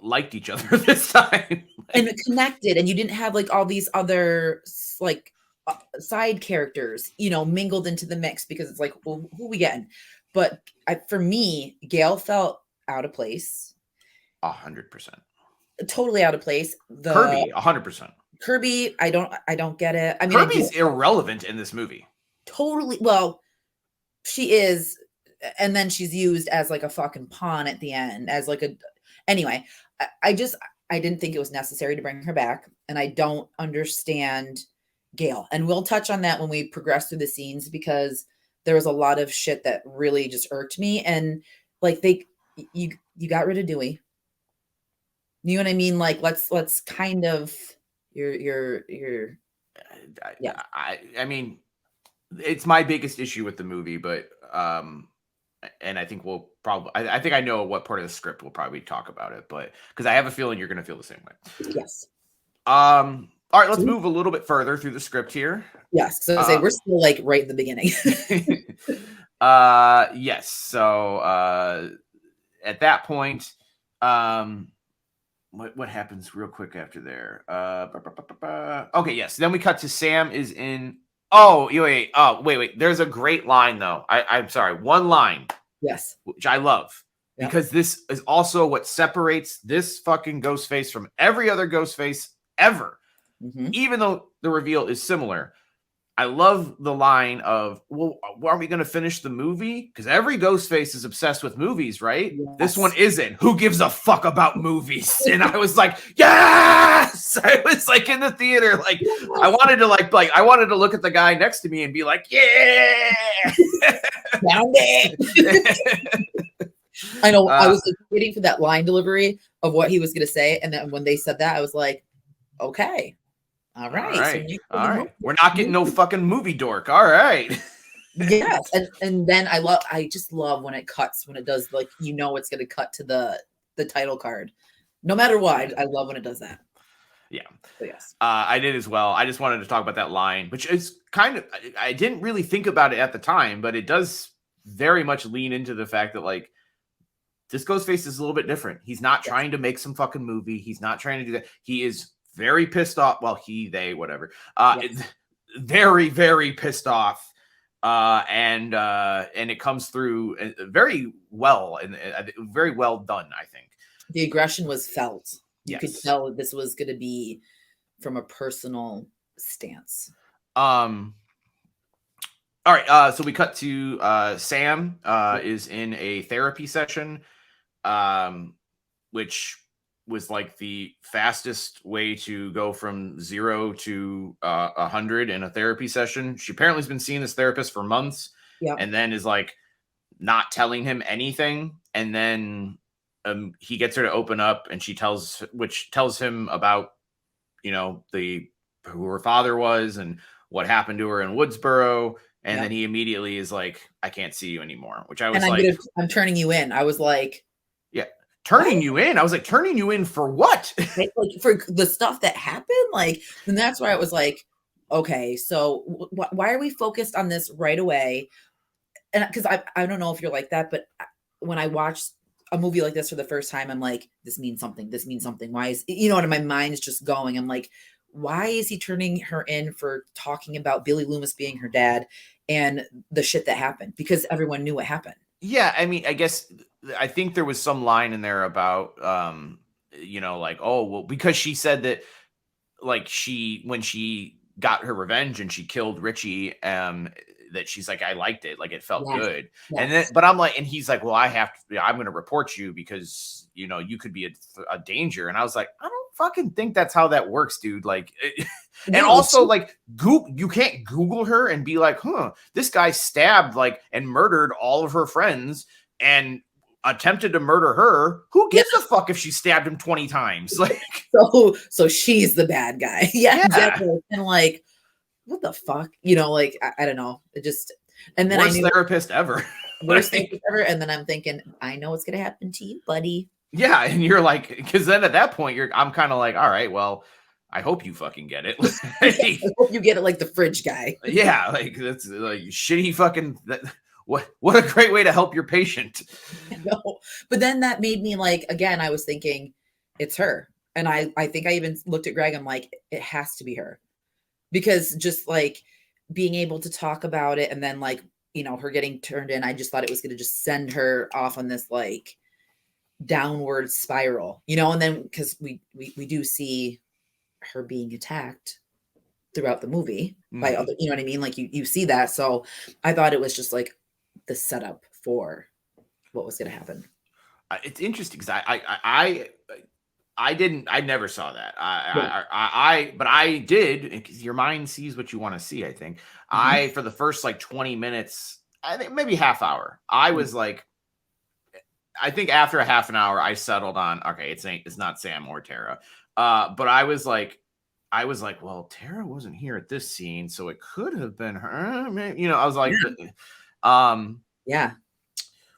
liked each other this time and connected, and you didn't have like all these other like side characters, mingled into the mix, because it's like, well, who we getting? But for me, Gale felt out of place. 100%. Totally out of place. Kirby, 100%. Kirby, I don't get it. I mean, Kirby's irrelevant in this movie. Totally. Well, she is, and then she's used as like a fucking pawn at the end, as like anyway, I didn't think it was necessary to bring her back, and I don't understand Gale. And we'll touch on that when we progress through the scenes, because there was a lot of shit that really just irked me. And like, you got rid of Dewey. You know what I mean? Like, let's kind of yeah. I mean, it's my biggest issue with the movie, but and I think we'll probably, I think I know what part of the script we'll probably talk about it, but because I have a feeling you're going to feel the same way. Yes. All right, let's move a little bit further through the script here. Yes. So I say we're still like right in the beginning. Yes. So at that point, what happens real quick after there? Okay, yes. Then we cut to Sam is in. Oh, wait. There's a great line though. I'm sorry. One line. Yes. Which I love. Yep. Because this is also what separates this fucking Ghostface from every other Ghostface ever. Mm-hmm. Even though the reveal is similar. I love the line of, well, are we going to finish the movie? Because every Ghostface is obsessed with movies, right? Yes. This one isn't. Who gives a fuck about movies? And I was like, yes! I was like in the theater, like I wanted to look at the guy next to me and be like, yeah! Found it! I know. I was like, waiting for that line delivery of what he was going to say. And then when they said that, I was like, okay. All right. All right. We're not getting no fucking movie dork. All right. Yes. And then I just love when it cuts, when it does, like, it's going to cut to the title card. No matter what, I love when it does that. Yeah. So, yes. I did as well. I just wanted to talk about that line, which is kind of, I didn't really think about it at the time, but it does very much lean into the fact that, like, this Ghostface is a little bit different. He's not trying to make some fucking movie. He's not trying to do that. He is very pissed off. Well, they, whatever. Very, very pissed off. And it comes through very well and very well done, I think. The aggression was felt. You could tell this was going to be from a personal stance. All right. So we cut to Sam is in a therapy session, which was like the fastest way to go from 0 to 100 in a therapy session. She apparently has been seeing this therapist for months, and then is like not telling him anything. And then he gets her to open up, and she tells him about, who her father was and what happened to her in Woodsboro. And then he immediately is like, I can't see you anymore, which I was I'm turning you in. I was like, turning you in. I was like, turning you in for what? Like, for the stuff that happened? Like, and that's where I was like, okay, so why are we focused on this right away? And because I don't know if you're like that, but when I watch a movie like this for the first time, I'm like, this means something. This means something. Why is, and my mind's just going. I'm like, why is he turning her in for talking about Billy Loomis being her dad and the shit that happened? Because everyone knew what happened. Yeah, I mean, I think there was some line in there about, like, oh, well, because she said that, like, when she got her revenge and she killed Richie, that she's like, I liked it, like it felt good. Yes. And then, but I'm like, and he's like, well, I'm going to report you because you could be a danger. And I was like, I don't fucking think that's how that works, dude. Like, and also like you can't Google her and be like, this guy stabbed and murdered all of her friends, and attempted to murder her. Who gives a fuck if she stabbed him 20 times? Like, so she's the bad guy. Yeah, yeah. exactly. And like, what the fuck? You know, like I don't know. It just, and then worst I knew therapist ever. worst thing ever. And then I'm thinking, I know what's gonna happen to you, buddy. Yeah, and you're like, because then at that point, I'm kind of like, all right, well, I hope you fucking get it. I hope you get it like the fridge guy. Yeah, like that's like shitty fucking. What a great way to help your patient. No, but then that made me like, again, I was thinking it's her. And I think I even looked at Greg. I'm like, it has to be her, because just like being able to talk about it and then like, you know, her getting turned in, I just thought it was going to just send her off on this like downward spiral, you know, and then because we do see her being attacked throughout the movie by other, you know what I mean? Like you see that. So I thought it was just like the setup for what was going to happen. It's interesting because I never saw that. But I did, because your mind sees what you want to see. I think for the first like 20 minutes, I think maybe half hour, I was like, I think after a half an hour, I settled on, okay, it's not Sam or Tara. But I was like, well, Tara wasn't here at this scene, so it could have been her. You know, I was like, yeah.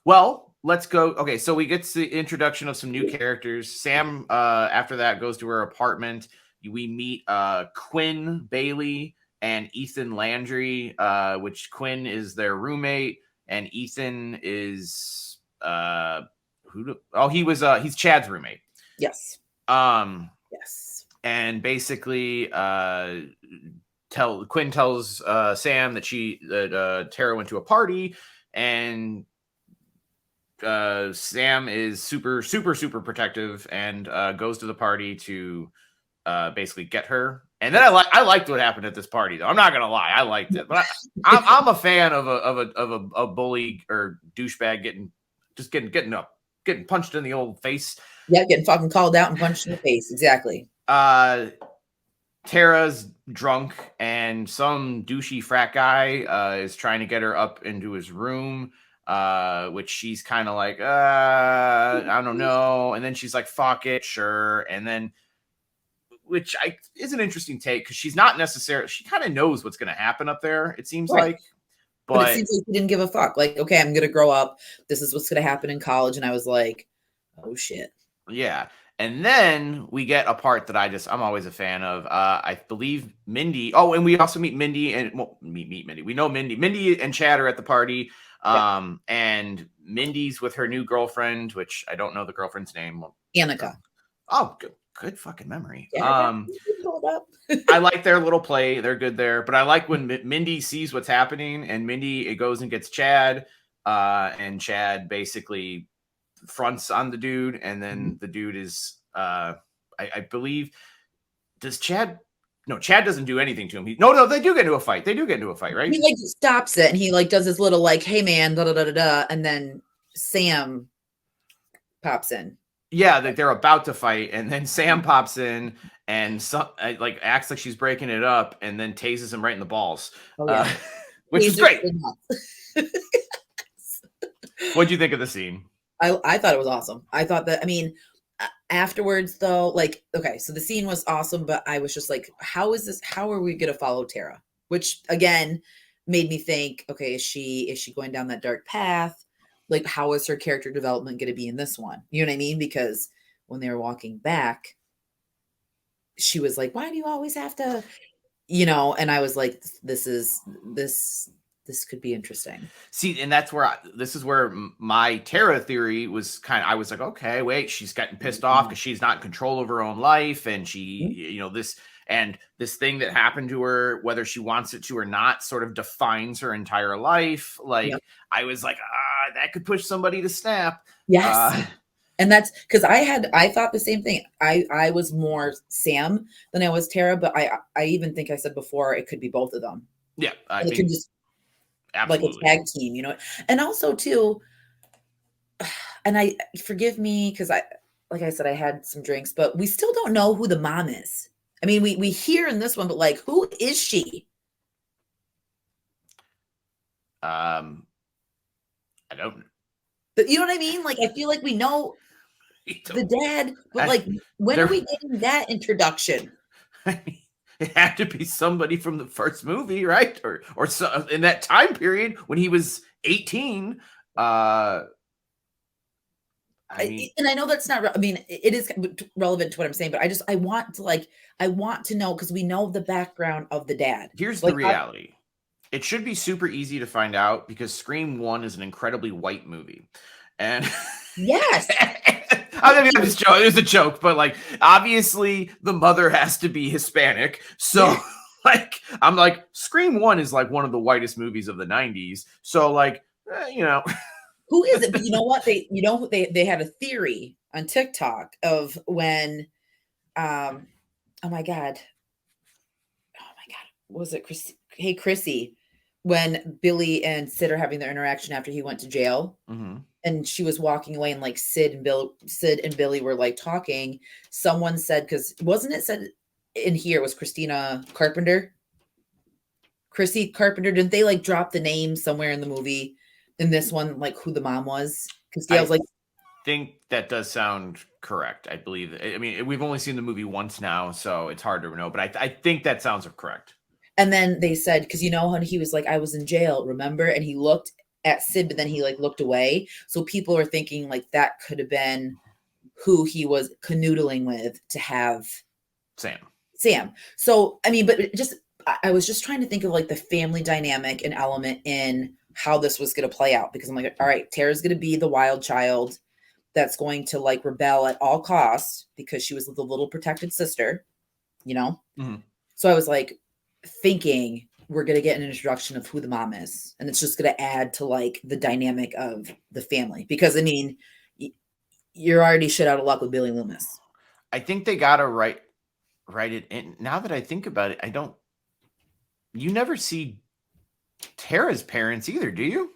Well, let's go. Okay, so we get to the introduction of some new characters. Sam, after that, goes to her apartment. We meet Quinn Bailey and Ethan Landry, which Quinn is their roommate, and Ethan is he's Chad's roommate. Yes. Yes. And basically, Quinn tells Sam that Tara went to a party, and Sam is super protective and goes to the party to basically get her. And then I liked what happened at this party, though. I'm not gonna lie, I liked it. But I'm a fan of a bully or douchebag getting punched in the old face. Yeah, getting fucking called out and punched in the face. Exactly. Tara's drunk, and some douchey frat guy is trying to get her up into his room. Which she's kind of like, I don't know. And then she's like, fuck it, sure. And then, which is an interesting take, because she's not necessarily, she kind of knows what's going to happen up there, it seems like. But it seems like she didn't give a fuck. Like, okay, I'm going to grow up. This is what's going to happen in college. And I was like, oh shit. Yeah. And then we get a part that I'm always a fan of. I believe Mindy. Oh, and we also meet Mindy and meet Mindy. We know Mindy and Chad are at the party. And Mindy's with her new girlfriend, which I don't know the girlfriend's name. Annika. Oh, good fucking memory. Yeah, I like their little play. They're good there. But I like when Mindy sees what's happening, and Mindy goes and gets Chad, and Chad basically fronts on the dude, and then the dude is I believe, does Chad? No, Chad doesn't do anything to him. No, they do get into a fight. Right? He like stops it, and he like does his little like, "Hey man," da da da da, and then Sam pops in. Yeah, they're about to fight, and then Sam pops in and like acts like she's breaking it up, and then tases him right in the balls, which is great. What'd you think of the scene? I thought it was awesome. I thought that, I mean, afterwards though, like, okay, so the scene was awesome, but I was just like, how are we going to follow Tara? Which again made me think, okay, is she going down that dark path? Like, how is her character development going to be in this one? You know what I mean? Because when they were walking back, she was like, why do you always have to, you know? And I was like, this could be interesting. See, and that's where this is where my Tara theory was I was like, okay, wait, she's getting pissed off because she's not in control of her own life. And she, you know, this thing that happened to her, whether she wants it to or not, sort of defines her entire life. Like, I was like, that could push somebody to snap. Yes. And that's because I thought the same thing. I was more Sam than I was Tara, but I even think I said before, it could be both of them. Yeah. It could just, absolutely, like a tag team, you know. And also too, and forgive me, because like I said, I had some drinks, but we still don't know who the mom is. I mean, we hear in this one, but like, who is she? I don't. But you know what I mean? Like, I feel like we know the dad, but like, when are There, we getting that introduction? I mean, it had to be somebody from the first movie, right? Or so, in that time period when he was 18. I mean, And I know that's not. I mean, it is relevant to what I'm saying, but I want to know because we know the background of the dad. here's the Like, reality. It should be super easy to find out because Scream 1 is an incredibly white movie. And yes, I mean, I'm just joking. It was a joke, but like, obviously, the mother has to be Hispanic. So, yeah. like, I'm like, Scream 1 is like one of the whitest movies of the 90s. So, like, you know, Who is it? But you know what? They had a theory on TikTok of when, oh my god, was it Chris? Hey, Chrissy, when Billy and Sid are having their interaction after he went to jail, mhm. and she was walking away, and like Sid and Billy were like talking. Someone said, because wasn't it said in here, it was Christina Carpenter, Chrissy Carpenter? Didn't they like drop the name somewhere in the movie? In this one, like who the mom was? Because Dale's like, think that does sound correct. I believe. I mean, we've only seen the movie once now, so it's hard to know. But I think that sounds correct. and then they said, because you know, when he was like, I was in jail, remember? And he looked at Sid, but then he like looked away. So people are thinking like that could have been who he was canoodling with to have Sam. So, I mean, but just, I was just trying to think of like the family dynamic and element in how this was going to play out, because I'm like, all right, Tara's going to be the wild child that's going to like rebel at all costs because she was the little protected sister, you know? Mhm. So I was like thinking we're going to get an introduction of who the mom is. And it's just going to add to like the dynamic of the family. Because I mean, you're already shit out of luck with Billy Loomis. I think they gotta write it in. Now that I think about it, you never see Tara's parents either, do you?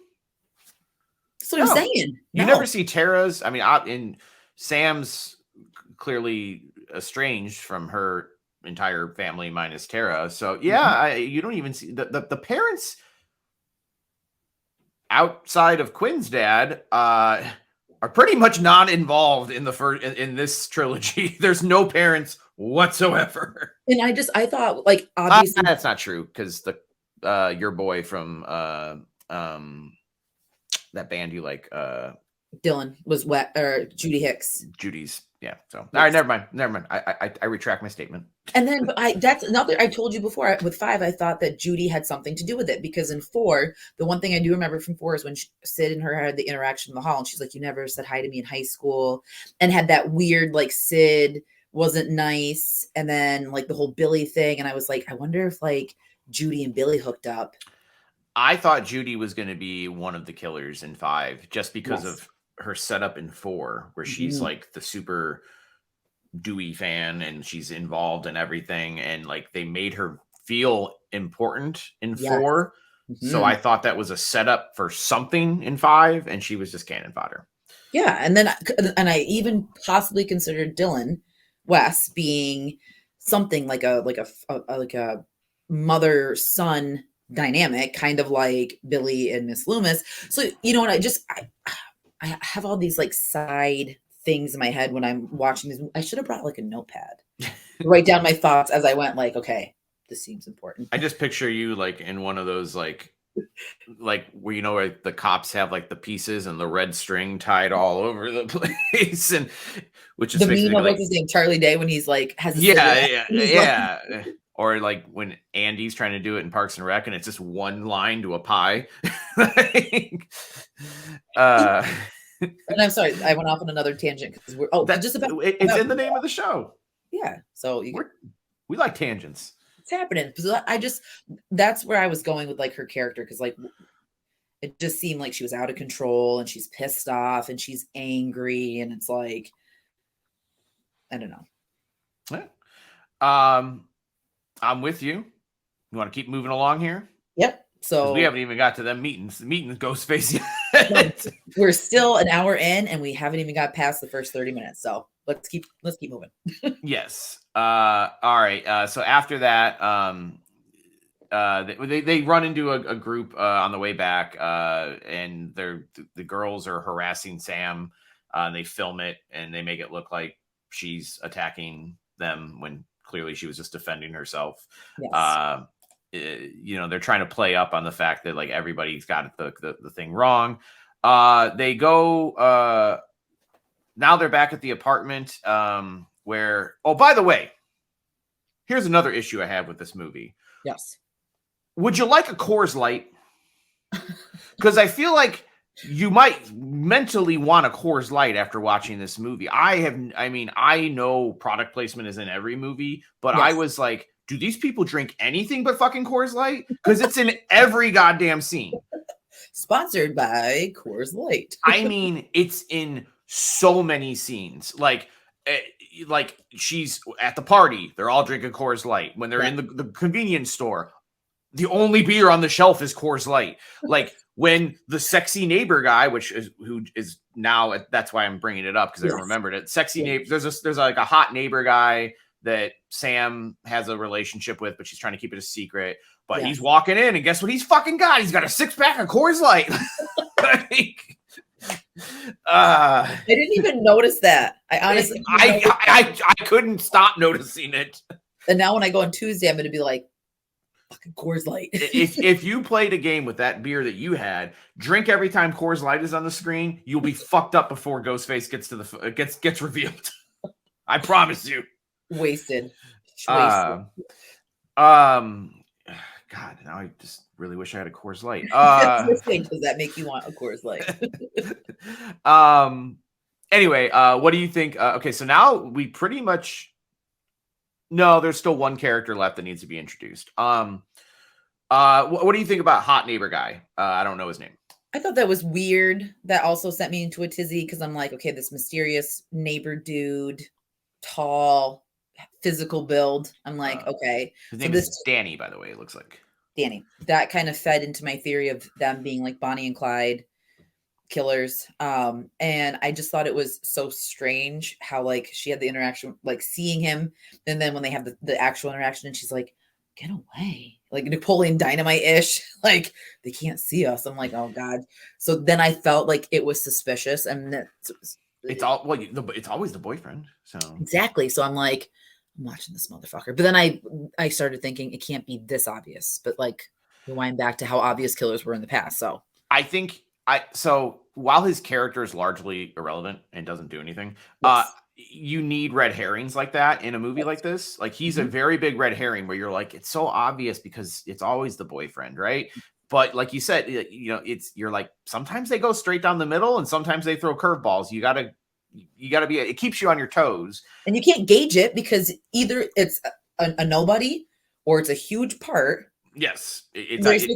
That's what I'm No. saying. You No. never see Tara's. I mean, in Sam's clearly estranged from her entire family minus Tara. So yeah, you don't even see the parents outside of Quinn's dad are pretty much non-involved in the first in this trilogy. There's no parents whatsoever. And I thought like obviously That's not true because the your boy from that band you like Dylan was wet, or Judy Hicks. Judy's. Yeah. So, Yes. all right, never mind. I retract my statement. And then, but that's another, I told you before with 5, I thought that Judy had something to do with it, because in 4, the one thing I do remember from 4 is when Sid and her had the interaction in the hall, and she's like, you never said hi to me in high school, and had that weird, like, Sid wasn't nice. And then like the whole Billy thing. And I was like, I wonder if like Judy and Billy hooked up. I thought Judy was going to be one of the killers in 5 just because Yes. of her setup in 4, where she's like the super Dewey fan and she's involved in everything, and like they made her feel important in 4. So I thought that was a setup for something in 5, and she was just cannon fodder. Yeah, and then I even possibly considered Dylan West being something like a mother son dynamic, kind of like Billy and Miss Loomis. So you know what, I have all these like side things in my head when I'm watching these. I should have brought like a notepad, write down my thoughts as I went. Like, okay, this seems important. I just picture you like in one of those like where you know where the cops have like the pieces and the red string tied all over the place, and which is The meme of like, what's his name, Charlie Day, when he's like has a yeah. Or like when Andy's trying to do it in Parks and Rec, and it's just one line to a pie. And I'm sorry, I went off on another tangent because we're it's in the name of the show. Yeah, so we like tangents. It's happening. So that's where I was going with like her character, because like it just seemed like she was out of control and she's pissed off and she's angry, and it's like, I don't know. Yeah. I'm with you. You want to keep moving along here? Yep. So we haven't even got to them meeting Ghostface yet. We're still an hour in and we haven't even got past the first 30 minutes. So let's keep moving. Yes. All right. So after that, they run into a group on the way back, and the girls are harassing Sam. And they film it and they make it look like she's attacking them when clearly she was just defending herself. Yes. They're trying to play up on the fact that like everybody's got the thing wrong. They go. Now they're back at the apartment where. Oh, by the way, here's another issue I have with this movie. Yes. Would you like a Coors Light? Because I feel like you might mentally want a Coors Light after watching this movie. I know product placement is in every movie, but Yes. I was like, do these people drink anything but fucking Coors Light? Because it's in every goddamn scene. Sponsored by Coors Light. I mean, it's in so many scenes. Like she's at the party, they're all drinking Coors Light. When they're in the convenience store, the only beer on the shelf is Coors Light. Like when the sexy neighbor guy, who is now, that's why I'm bringing it up because I remembered it. Sexy neighbor. There's like a hot neighbor guy that Sam has a relationship with, but she's trying to keep it a secret. But he's walking in, and guess what he's fucking got? He's got a 6-pack of Coors Light. I didn't even notice that. I honestly, I couldn't stop noticing it. And now when I go on Tuesday, I'm going to be like, fucking Coors Light. if you played a game with that beer that you had, drink every time Coors Light is on the screen, you'll be fucked up before Ghostface gets revealed. I promise you. Wasted. God, now I just really wish I had a Coors Light. Does that make you want a Coors Light? Anyway, what do you think? Okay, so now we pretty much. No, there's still one character left that needs to be introduced. What do you think about hot neighbor guy? I don't know his name. I thought that was weird. That also sent me into a tizzy because I'm like, okay, this mysterious neighbor dude, tall, physical build. I'm like, okay. His name is Danny, by the way, it looks like. Danny. That kind of fed into my theory of them being like Bonnie and Clyde killers. And I just thought it was so strange how like she had the interaction, like seeing him, and then when they have the actual interaction and she's like, get away, like Napoleon Dynamite-ish, like they can't see us. I'm like, oh God. So then I felt like it was suspicious, and it's always the boyfriend. So exactly. So I'm like, I'm watching this motherfucker. But then I started thinking it can't be this obvious, but like rewind back to how obvious killers were in the past. So I think so while his character is largely irrelevant and doesn't do anything, you need red herrings like that in a movie like this. Like he's a very big red herring where you're like, it's so obvious because it's always the boyfriend, right? But like you said, you're like, sometimes they go straight down the middle and sometimes they throw curveballs. You gotta be, it keeps you on your toes. And you can't gauge it because either it's a nobody or it's a huge part. Yes, there's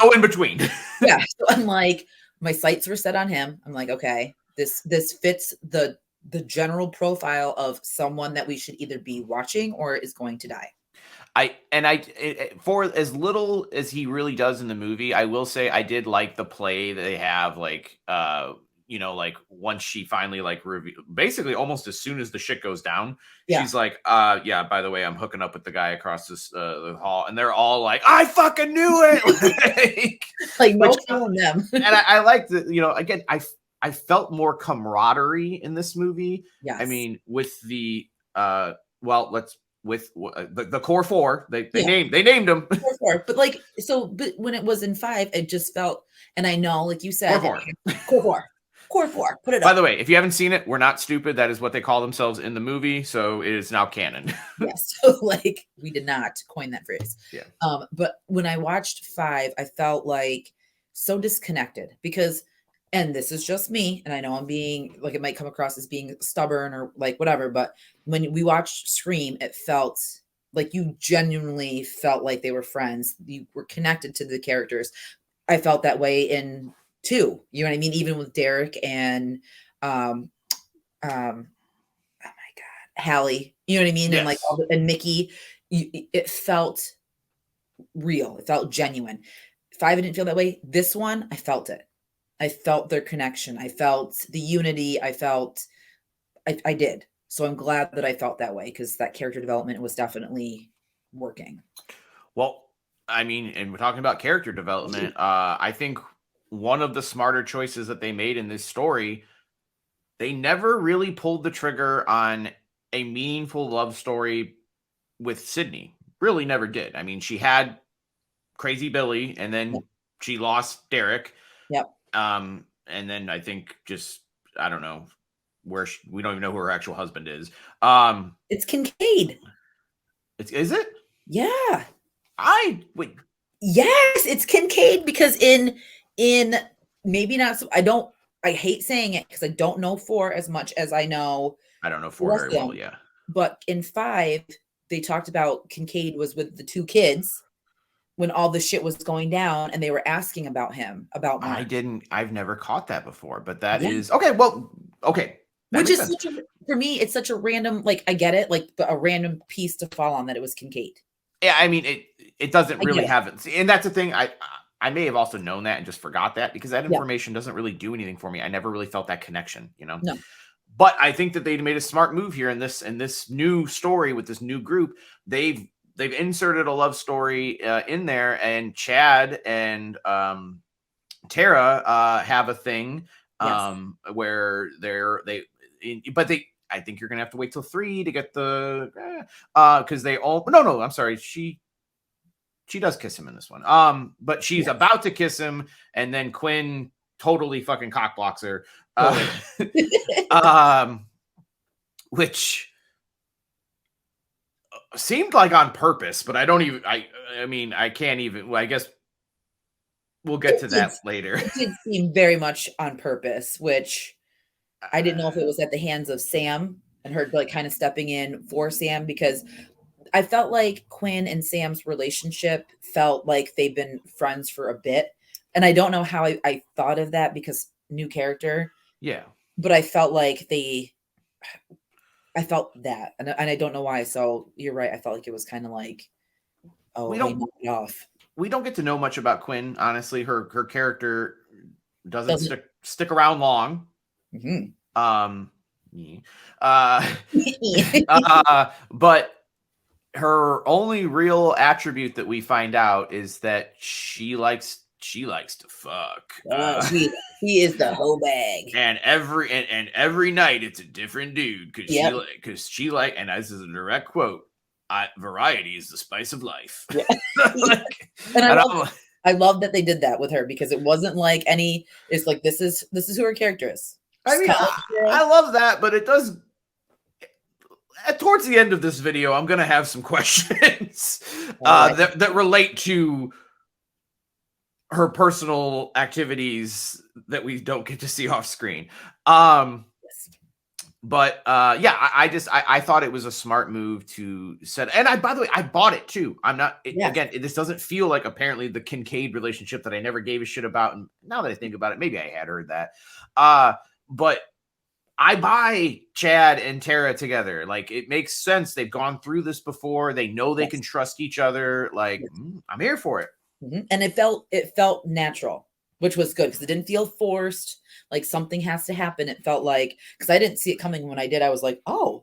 no in between. Yeah, so I'm like, my sights were set on him. I'm like, okay, this fits the general profile of someone that we should either be watching or is going to die. For as little as he really does in the movie, I will say I did like the play that they have, like like once she finally like basically almost as soon as the shit goes down, she's like, by the way, I'm hooking up with the guy across this the hall, and they're all like, I fucking knew it. like no killing them. And I like the, again, I felt more camaraderie in this movie. Yes. I mean, with the with the core four, they named them. Core four. But when it was in 5, it just felt, and I know, like you said, Core four. Put it up. By the way, if you haven't seen it, we're not stupid. That is what they call themselves in the movie, so it is now canon. Yes. So like we did not coin that phrase. Yeah. But when I watched 5, I felt like so disconnected because, and this is just me, and I know I'm being like, it might come across as being stubborn or like whatever, but when we watched Scream, it felt like you genuinely felt like they were friends. You were connected to the characters. I felt that way in 2, you know what I mean? Even with Derek and oh my God, Hallie, you know what I mean? Yes. And Mickey, it felt real. It felt genuine. 5, I didn't feel that way. This one, I felt it. I felt their connection. I felt the unity. I did. So I'm glad that I felt that way because that character development was definitely working. Well, I mean, and we're talking about character development. I think one of the smarter choices that they made in this story, they never really pulled the trigger on a meaningful love story with Sydney. Really never did. I mean, she had Crazy Billy, and Yep. then she lost Derek. Yep. And then I think just I don't know we don't even know who her actual husband is. It's Kincaid. Is it? Yeah. I wait. Yes, it's Kincaid because in maybe not so I hate saying it because I don't know 4 as much as I know I don't know the 4 rest very of well. them. Yeah. But in 5, they talked about Kincaid was with the 2 kids when all the shit was going down, and they were asking about him, about Mark. I've never caught that before, but that Yeah. is okay. Well, okay. That Which makes is sense. for me, it's such a random, like, I get it, like, but a random piece to fall on that it was Kincaid. Yeah, I mean it doesn't I get really it. have it. And that's the thing. I may have also known that and just forgot that because that Yeah. information doesn't really do anything for me. I never really felt that connection, you know. No. But I think that they made a smart move here in this new story with this new group. They've inserted a love story in there, and Chad and Tara have a thing Yes. where but they I think you're gonna have to wait till 3 to get the because they all no I'm sorry she does kiss him in this one but she's Yes. about to kiss him, and then Quinn totally fucking cockblocks her which seemed like on purpose, but I mean I can't even, well, I guess we'll get to that later. It did seem very much on purpose, which I didn't know if it was at the hands of Sam and her like kind of stepping in for Sam, because I felt like Quinn and Sam's relationship felt like they've been friends for a bit. And I don't know how I thought of that because new character, Yeah. but I felt like I felt that. And I don't know why. So you're right. I felt like it was kind of like, oh, We hey, don't knock it off. we don't get to know much about Quinn, honestly. Her character doesn't Doesn't. stick around long. Mhm. Yeah. But her only real attribute that we find out is that she likes to fuck. He is the hoe bag. And every night it's a different dude because Yep. she like, and this is a direct quote, variety is the spice of life. Yeah. Like, And and I love that they did that with her because it wasn't like it's like this is who her character is. I mean, I love that, but it does. Towards the end of this video, I'm gonna have some questions that relate to her personal activities that we don't get to see off screen. But yeah, I thought it was a smart move to set. And by the way, I bought it too. I'm not again. This doesn't feel like apparently the Kincaid relationship that I never gave a shit about. And now that I think about it, maybe I had heard that. But I buy Chad and Tara together. Like, it makes sense. They've gone through this before. They know they can trust each other. Like, I'm here for it. And it felt natural, which was good because it didn't feel forced. Like something has to happen. It felt like, because I didn't see it coming when I did. I was like, oh,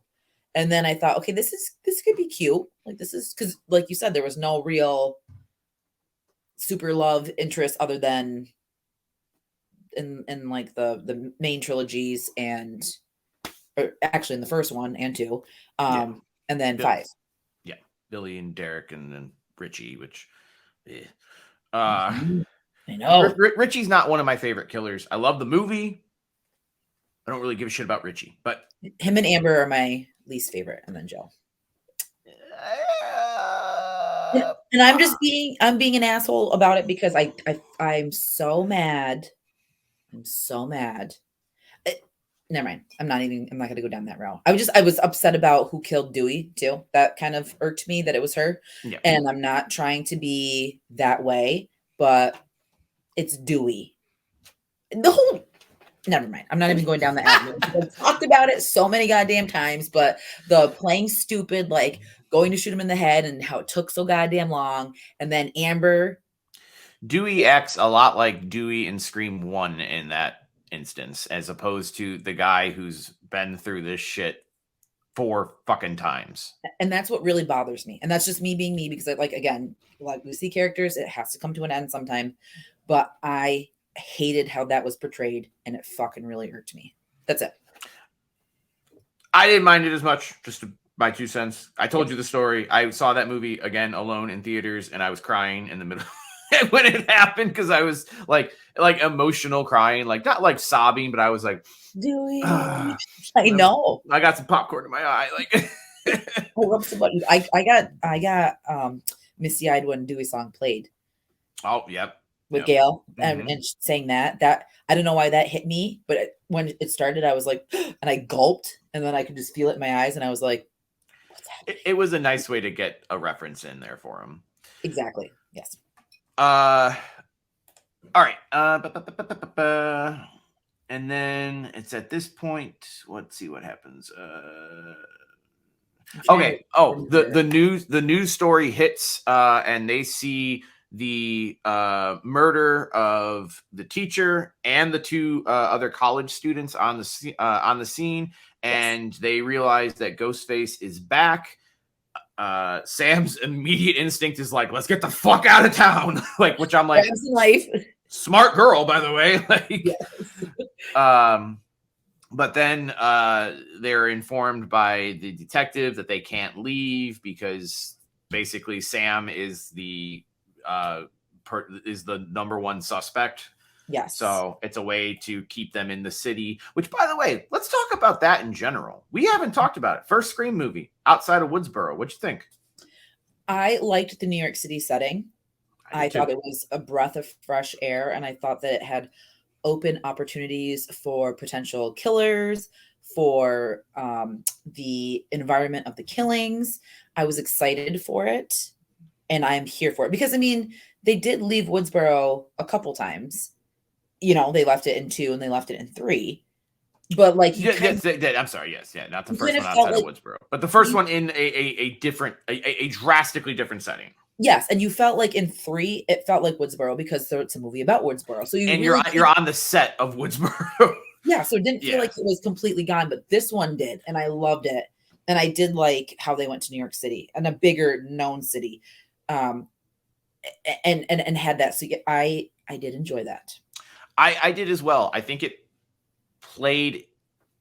and then I thought, okay, this could be cute. Like this is because, like you said, there was no real super love interest other than in like the main trilogies or actually in the first one and 2 and then 5. Yeah, Billy and Derek and then Richie, which I know Richie's not one of my favorite killers. I love the movie. I don't really give a shit about Richie, but him and Amber are my least favorite, and then Joe. And I'm being an asshole about it because I'm so mad. I'm so mad. Never mind. I'm not going to go down that route. I was upset about who killed Dewey too. That kind of irked me that it was her. Yeah. And I'm not trying to be that way, but it's Dewey. Never mind. I'm not even going down the avenue. I've talked about it so many goddamn times, but the playing stupid, like going to shoot him in the head and how it took so goddamn long. And then Amber. Dewey acts a lot like Dewey in Scream 1 in that instance, as opposed to the guy who's been through this shit 4 fucking times. And that's what really bothers me. And that's just me being me, because I, like, again, like Lucy characters, it has to come to an end sometime. But I hated how that was portrayed, and it fucking really irked me. That's it. I didn't mind it as much, just my 2 cents. I told you the story. I saw that movie again alone in theaters, and I was crying in the middle when it happened, because I was like emotional crying, like not like sobbing, but I was like, I know. I got some popcorn in my eye. Like I got Misty Eyed when Dewey song played. Oh, yep. With Gail and saying that I don't know why that hit me, but when it started, I was like, and I gulped, and then I could just feel it in my eyes, and I was like, what's happening? It was a nice way to get a reference in there for him. Exactly. Yes. All right. And then it's at this point. Let's see what happens. Okay. Oh, the news story hits, and they see the murder of the teacher and the 2 other college students on the scene, and they realize that Ghostface is back. Sam's immediate instinct is like, let's get the fuck out of town. Like, which I'm like, life. Smart girl, by the way. Like, yes. But then they're informed by the detective that they can't leave because basically Sam is the number 1 suspect. Yes. So it's a way to keep them in the city, which, by the way, let's talk about that in general. We haven't talked about it. First Scream movie outside of Woodsboro. What'd you think? I liked the New York City setting. I thought it was a breath of fresh air, and I thought that it had open opportunities for potential killers, for the environment of the killings. I was excited for it, and I am here for it, because I mean, they did leave Woodsboro a couple times. You know, they left it in 2 and they left it in 3. But like, I'm sorry, yes, yeah, not the first one outside of Woodsboro, but the first one in a drastically different setting. Yes, and you felt like in 3, it felt like Woodsboro because it's a movie about Woodsboro. So you're on the set of Woodsboro. Yeah, so it didn't feel like it was completely gone, but this one did, and I loved it. And I did like how they went to New York City, and a bigger known city, and had that. So I did enjoy that. I did as well. I think it played,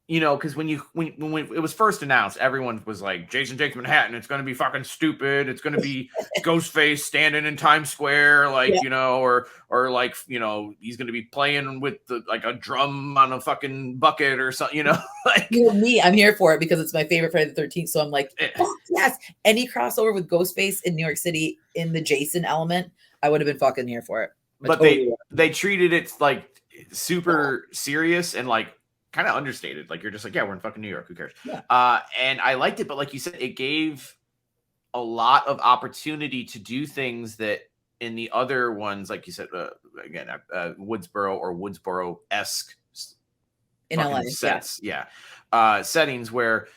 because when it was first announced, everyone was like, Jason Takes Manhattan, it's going to be fucking stupid. It's going to be Ghostface standing in Times Square, like, or like, he's going to be playing with like a drum on a fucking bucket or something, like me, I'm here for it because it's my favorite Friday the 13th. So I'm like, oh, yes, any crossover with Ghostface in New York City in the Jason element, I would have been fucking here for it. But they treated it like super serious and like kind of understated. Like, you're just like, yeah, we're in fucking New York. Who cares? Yeah. And I liked it. But like you said, it gave a lot of opportunity to do things that in the other ones, like you said, again, Woodsboro or Woodsboro-esque in LA sets. Yeah. Settings where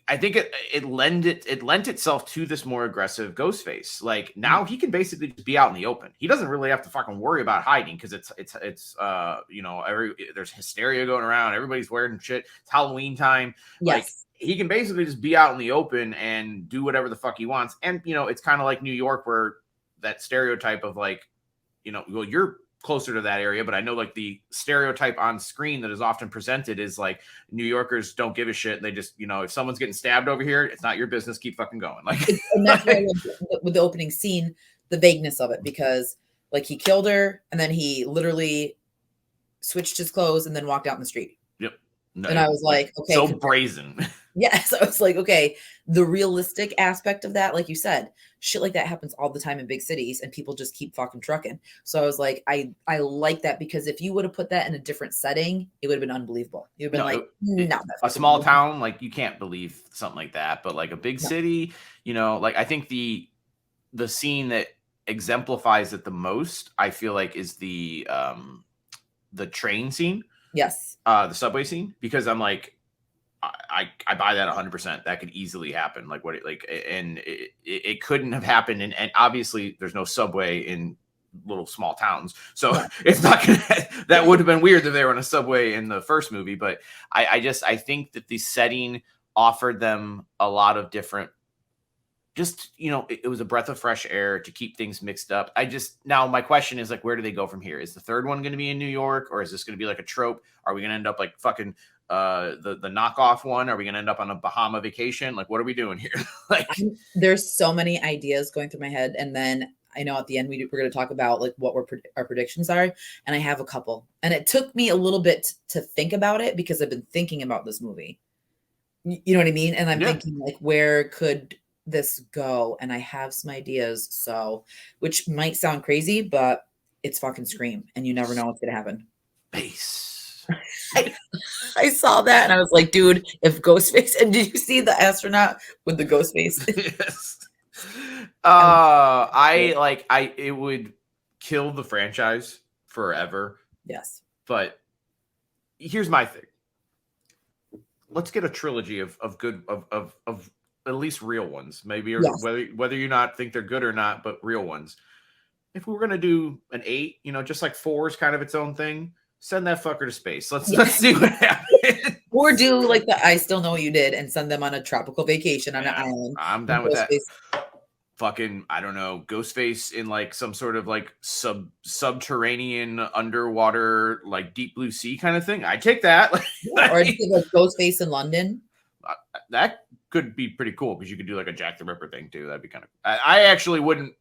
I think it lent itself to this more aggressive Ghostface. Like, now he can basically just be out in the open. He doesn't really have to fucking worry about hiding because it's there's hysteria going around. Everybody's wearing shit. It's Halloween time. Yes. Like, he can basically just be out in the open and do whatever the fuck he wants. And it's kind of like New York, where that stereotype of like, well, you're closer to that area, but I know like the stereotype on screen that is often presented is like New Yorkers don't give a shit. They just, if someone's getting stabbed over here, it's not your business. Keep fucking going. Like, and that's why with the opening scene, the vagueness of it, because like he killed her and then he literally switched his clothes and then walked out in the street. Yep. No, and I was like, okay, so brazen. Yeah. So I was like, okay, the realistic aspect of that, like you said, shit like that happens all the time in big cities and people just keep fucking trucking. So I was like, I like that, because if you would have put that in a different setting, it would have been unbelievable. You'd have been no, a small town, like, you can't believe something like that. But like a big city, like, I think the scene that exemplifies it the most, I feel like, is the train scene. Yes. The subway scene, because I'm like, I buy that 100%. That could easily happen. Like, it couldn't have happened. And obviously there's no subway in little small towns. So it's not going to, that would have been weird if they were on a subway in the first movie. But I think that the setting offered them a lot of different, just, it was a breath of fresh air to keep things mixed up. Now my question is, like, where do they go from here? Is the third one going to be in New York, or is this going to be like a trope? Are we going to end up like fucking the knockoff one? Are we going to end up on a Bahama vacation? Like, what are we doing here? Like, there's so many ideas going through my head, and then I know at the end we're going to talk about like what our predictions are, and I have a couple, and it took me a little bit to think about it because I've been thinking about this movie. You know what I mean? And I'm thinking, like, where could this go? And I have some ideas, so, which might sound crazy, but it's fucking Scream, and you never know what's gonna happen. Base. I saw that and I was like, dude, if Ghostface, and did you see the astronaut with the ghost face? Yes. It would kill the franchise forever. Yes. But here's my thing. Let's get a trilogy of good of at least real ones, maybe, or Yes. whether you not think they're good or not, but real ones. If we were gonna do an 8, just like 4 is kind of its own thing, send that fucker to space. Let's see what happens. Or do like the I Still Know What You Did and send them on a tropical vacation on an island. I'm down with that. Fucking, I don't know, Ghostface in like some sort of like subterranean underwater, like deep blue sea kind of thing. I take that. Or like Ghostface in London. That could be pretty cool because you could do like a Jack the Ripper thing too. That'd be kind of. I actually wouldn't.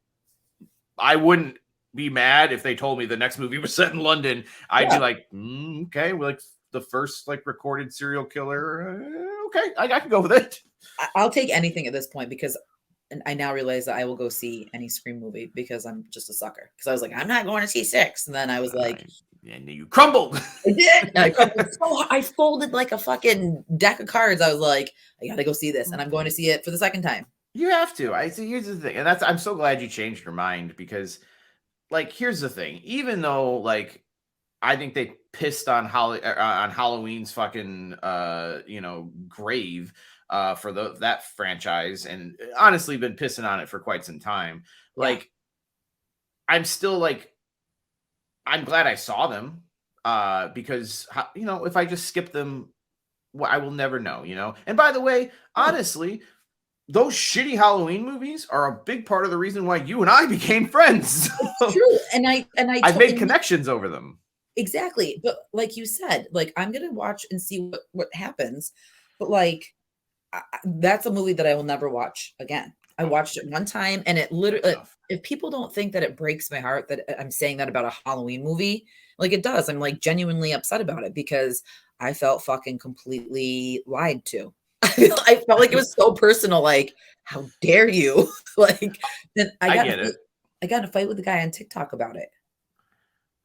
I wouldn't be mad if they told me the next movie was set in London. I'd be like, okay, well, like the first like recorded serial killer. Okay, I can go with it. I'll take anything at this point because I now realize that I will go see any Scream movie because I'm just a sucker. Because I was like, I'm not going to see 6, and then I was like, and you crumbled. I did. I folded like a fucking deck of cards. I was like, I gotta go see this, and I'm going to see it for the second time. You have to. I see. Here's the thing, and I'm so glad you changed your mind because, like, here's the thing. Even though, like, I think they pissed on Halloween's fucking grave for that franchise, and honestly been pissing on it for quite some time. Like, I'm still like, I'm glad I saw them because if I just skip them, I will never know. And by the way, honestly, those shitty Halloween movies are a big part of the reason why you and I became friends. It's true, and I've made connections over them. Exactly, but like you said, like I'm gonna watch and see what happens, but like that's a movie that I will never watch again. I watched it one time, and it literally. If people don't think that it breaks my heart that I'm saying that about a Halloween movie, like it does. I'm like genuinely upset about it because I felt fucking completely lied to. I felt like it was so personal. Like, how dare you? Like, then I got in a fight with the guy on TikTok about it.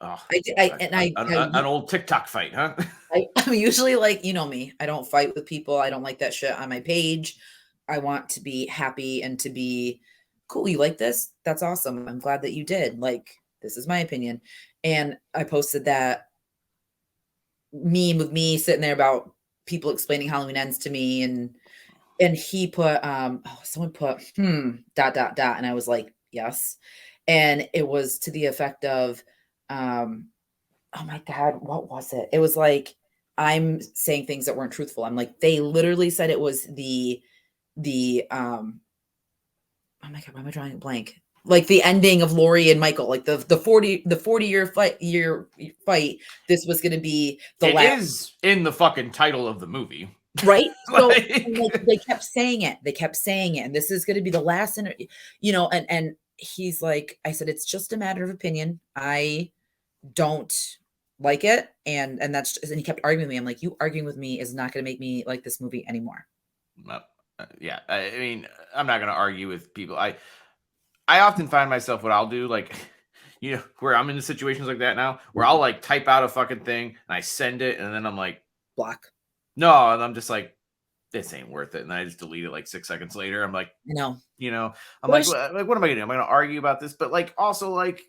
Oh, an old TikTok fight, huh? I'm usually like, you know me, I don't fight with people. I don't like that shit on my page. I want to be happy and to be cool. You like this? That's awesome. I'm glad that you did. Like, this is my opinion. And I posted that meme with me sitting there about people explaining Halloween Ends to me, and he put someone put and I was like, yes. And it was to the effect of oh my God, what was it? It was like, I'm saying things that weren't truthful. I'm like, they literally said it was the oh my God, why am I drawing a blank? Like the ending of Laurie and Michael, like the 40-year fight. This was going to be the last. It is in the fucking title of the movie, right? So they kept saying it. And this is going to be the last interview, and he's like, I said, it's just a matter of opinion. I don't like it, and that's just, and he kept arguing with me. I'm like, you arguing with me is not going to make me like this movie anymore. Yeah, I mean, I'm not going to argue with people. I often find myself, what I'll do, like, where I'm in situations like that now, where I'll like type out a fucking thing and I send it, and then I'm like, block. No, and I'm just like, this ain't worth it, and then I just delete it like 6 seconds later. I'm like, no, I'm like, what am I gonna do? Am I gonna argue about this? But like, also like,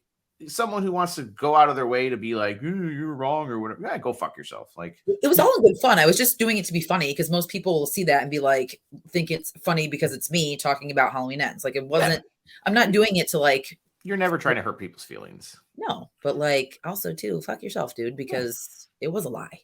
someone who wants to go out of their way to be like, you're wrong or whatever, yeah, go fuck yourself. Like, it was all in good fun. I was just doing it to be funny because most people will see that and be like, think it's funny because it's me talking about Halloween Ends. Like, it wasn't. I'm not doing it to like. You're never trying to hurt people's feelings. No, but like, also too, fuck yourself, dude, because it was a lie.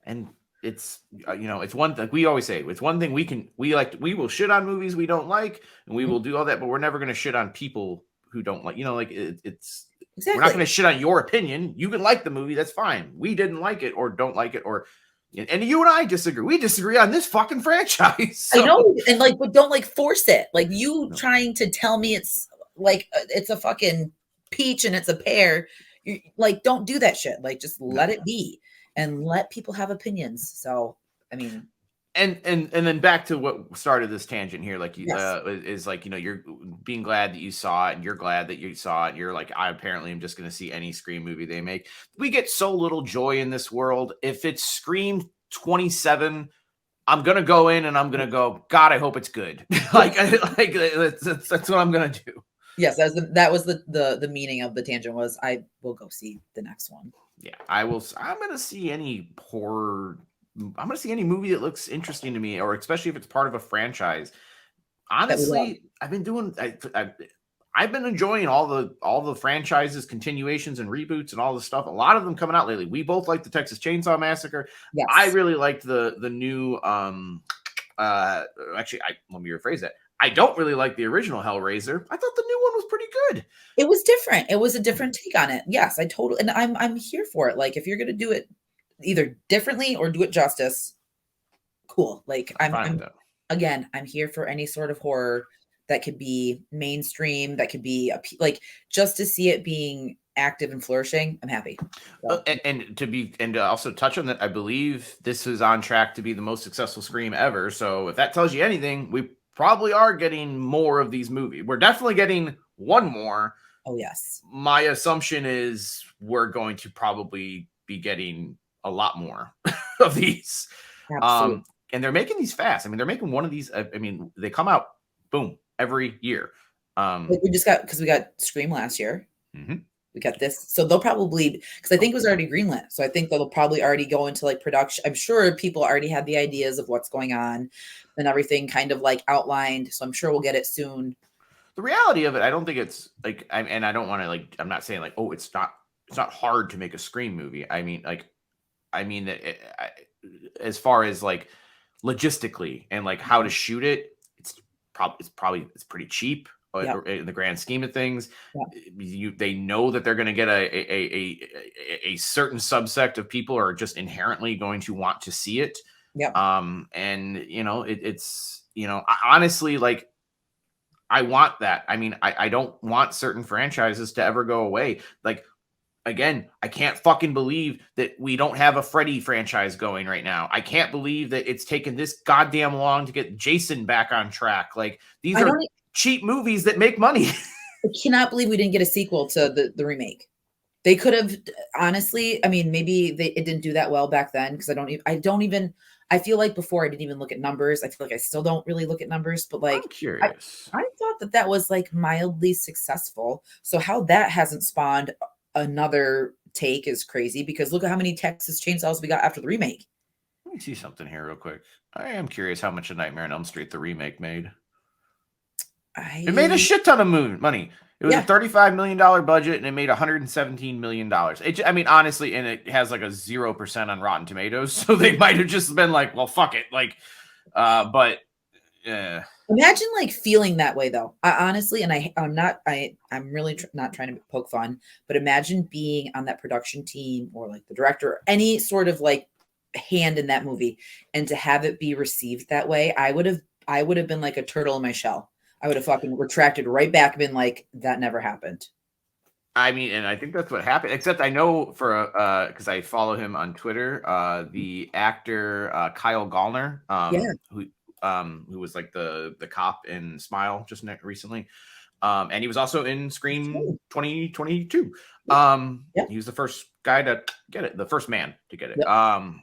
And it's it's one thing we always say. It's one thing we will shit on movies we don't like, and we will do all that, but we're never going to shit on people who don't like. It's Exactly. we're not going to shit on your opinion. You can like the movie, that's fine. We didn't like it or don't like it, or and you and I disagree. We disagree on this fucking franchise. So. I know, and like, but don't like force it. Like you trying to tell me it's like it's a fucking peach and it's a pear. You, like, don't do that shit. Like, just let it be and let people have opinions. So, I mean, and then back to what started this tangent here, like yes. is like, you're being glad that you saw it, and you're glad that you saw it, and you're like, I apparently am just going to see any Scream movie they make. We get so little joy in this world. If it's Scream 27, I'm gonna go in and I'm gonna go, God, I hope it's good. like that's what I'm gonna do. Yes, that was the meaning of the tangent. Was I will go see the next one. Yeah, I will. I'm gonna see any horror. I'm gonna see any movie that looks interesting to me, or especially if it's part of a franchise. Honestly, I've been doing. I've been enjoying all the franchises, continuations, and reboots, and all the stuff. A lot of them coming out lately. We both like the Texas Chainsaw Massacre. Yes. I really liked the new. Actually, let me rephrase that. I don't really like the original Hellraiser. I thought the new one was pretty good. It was different. It was a different take on it. Yes, I totally, and I'm here for it. Like, if you're gonna do it either differently or do it justice, cool. Like, I'm again, I'm here for any sort of horror that could be mainstream, that could be like, just to see it being active and flourishing. I'm happy. So. And to also touch on that, I believe this is on track to be the most successful Scream ever. So if that tells you anything, we probably are getting more of these movies. We're definitely getting one more. Oh, yes. My assumption is we're going to probably be getting a lot more of these. Absolutely. And they're making these fast. I mean, they're making one of these. I mean, they come out, boom, every year. Like we just got, because we got Scream last year. Mm-hmm. We got this. So they'll probably, because I think it was already greenlit. So I think they'll probably already go into like production. I'm sure people already had the ideas of what's going on and everything kind of like outlined. So I'm sure we'll get it soon. The reality of it, I don't think it's like, and I don't want to like, I'm not saying like, oh, it's not hard to make a Scream movie. I mean, as far as like logistically and like how to shoot it, it's pretty cheap. Yep. In the grand scheme of things, yep. They know that they're going to get a certain subsect of people are just inherently going to want to see it. Yep. And it's honestly, like, I want that. I mean, I don't want certain franchises to ever go away. Like, again, I can't fucking believe that we don't have a Freddy franchise going right now. I can't believe that it's taken this goddamn long to get Jason back on track. Like, these are cheap movies that make money. I cannot believe we didn't get a sequel to the remake. They could have, honestly, I mean, maybe it didn't do that well back then, because I feel like before I didn't even look at numbers. I feel like I still don't really look at numbers, but like, I'm curious. I thought that was like mildly successful. So how that hasn't spawned another take is crazy, because look at how many Texas Chainsaws we got after the remake. Let me see something here real quick. I am curious how much A Nightmare on Elm Street, the remake, made. It made a shit ton of money. It was a $35 million budget, and it made $117 million. I mean, honestly, and it has like a 0% on Rotten Tomatoes, so they might have just been like, well, fuck it. Like, but imagine like feeling that way though. I honestly, and I'm really not trying to poke fun, but imagine being on that production team or like the director, or any sort of like hand in that movie, and to have it be received that way. I would have been like a turtle in my shell. I would have fucking retracted right back, been like, that never happened. I mean, and I think that's what happened, except I know because I follow him on Twitter, the actor Kyle Gallner, who was like the cop in Smile just recently. And he was also in Scream 2022. He was the first guy to get it, the first man to get it. Yep.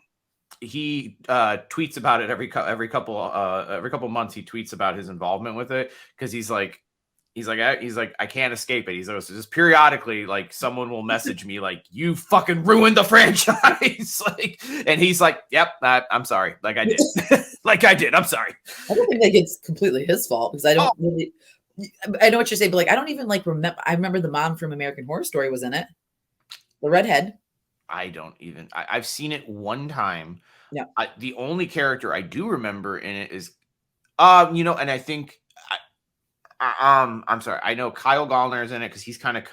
He tweets about it every couple months. He tweets about his involvement with it, because he's like I can't escape it. He's like, so just periodically, like, someone will message me like, you fucking ruined the franchise. Like, and he's like, yep, I'm sorry. Like I did. I'm sorry. I don't think like it's completely his fault, because I don't really. I know what you're saying, but like, I don't even like remember. I remember the mom from American Horror Story was in it, the redhead. I don't even. I've seen it one time. Yeah. The only character I do remember in it is, and I think, I'm sorry, I know Kyle Gallner is in it because he's kind of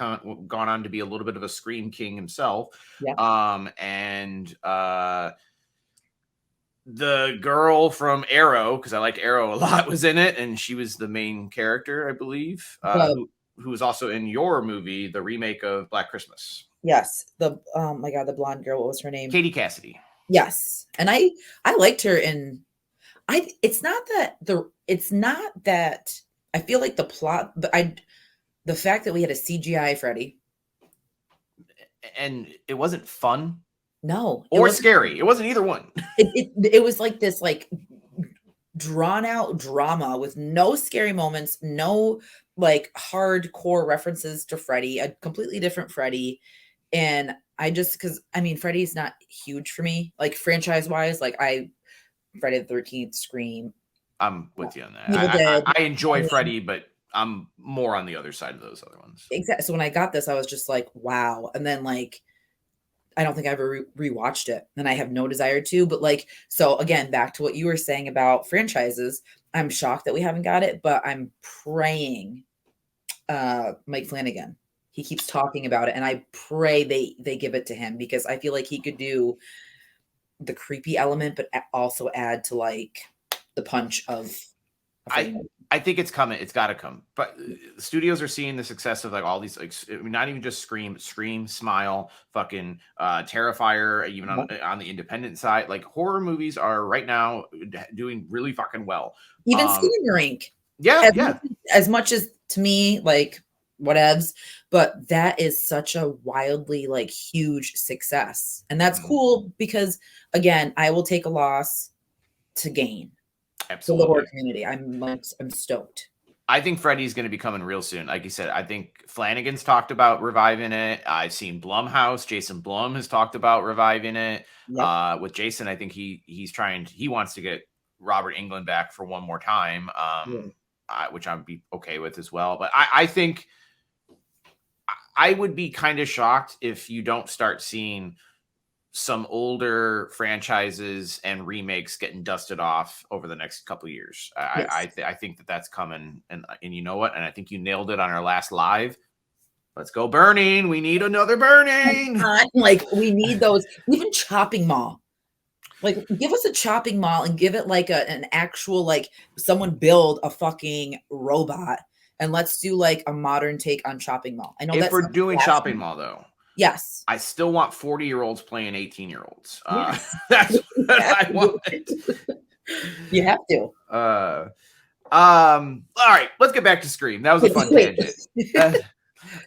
gone on to be a little bit of a Scream king himself. Yeah. And the girl from Arrow, because I liked Arrow a lot, was in it, and she was the main character, I believe, who was also in your movie, the remake of Black Christmas. Yes. Oh my God, the blonde girl, what was her name? Katie Cassidy. Yes. And I liked her in it's not that I feel like the plot, but the fact that we had a CGI Freddy. And it wasn't fun. No. Or scary. It wasn't either one. It was like this like drawn out drama with no scary moments, no like hardcore references to Freddy, a completely different Freddy. And I just, because I mean, Freddy's not huge for me, like franchise wise. Like Friday the 13th, Scream. I'm with you on that. I enjoy Freddy, but I'm more on the other side of those other ones. Exactly. So when I got this, I was just like, wow. And then like, I don't think I ever rewatched it, and I have no desire to. But like, so again, back to what you were saying about franchises, I'm shocked that we haven't got it, but I'm praying Mike Flanagan. He keeps talking about it, and I pray they give it to him, because I feel like he could do the creepy element, but also add to like the punch of. I think it's coming. It's got to come. But studios are seeing the success of like all these, like, not even just Scream, Smile, fucking Terrifier, even on the independent side. Like horror movies are right now doing really fucking well. Even Skinamarink. Yeah. As much as to me, like whatevs, but that is such a wildly like huge success, and that's cool because again, I will take a loss to gain. Absolutely. The horror community. I'm stoked. I think Freddy's going to be coming real soon. Like you said, I think Flanagan's talked about reviving it. I've seen Blumhouse. Jason Blum has talked about reviving it. Yep. With Jason, I think he wants to get Robert Englund back for one more time, which I'd be okay with as well. But I think I would be kind of shocked if you don't start seeing some older franchises and remakes getting dusted off over the next couple of years. Yes. I think that's coming, and you know what? And I think you nailed it on our last live. Let's go Burning. We need another Burning. Like we need those. Even Chopping Mall. Like give us a Chopping Mall and give it like an actual, like someone build a fucking robot, and let's do like a modern take on Chopping Mall. I know if we're doing Chopping Mall though. Yes. I still want 40-year-olds playing 18-year-olds. Yes. That's what I want. You have to. All right, let's get back to Scream. That was a fun tangent.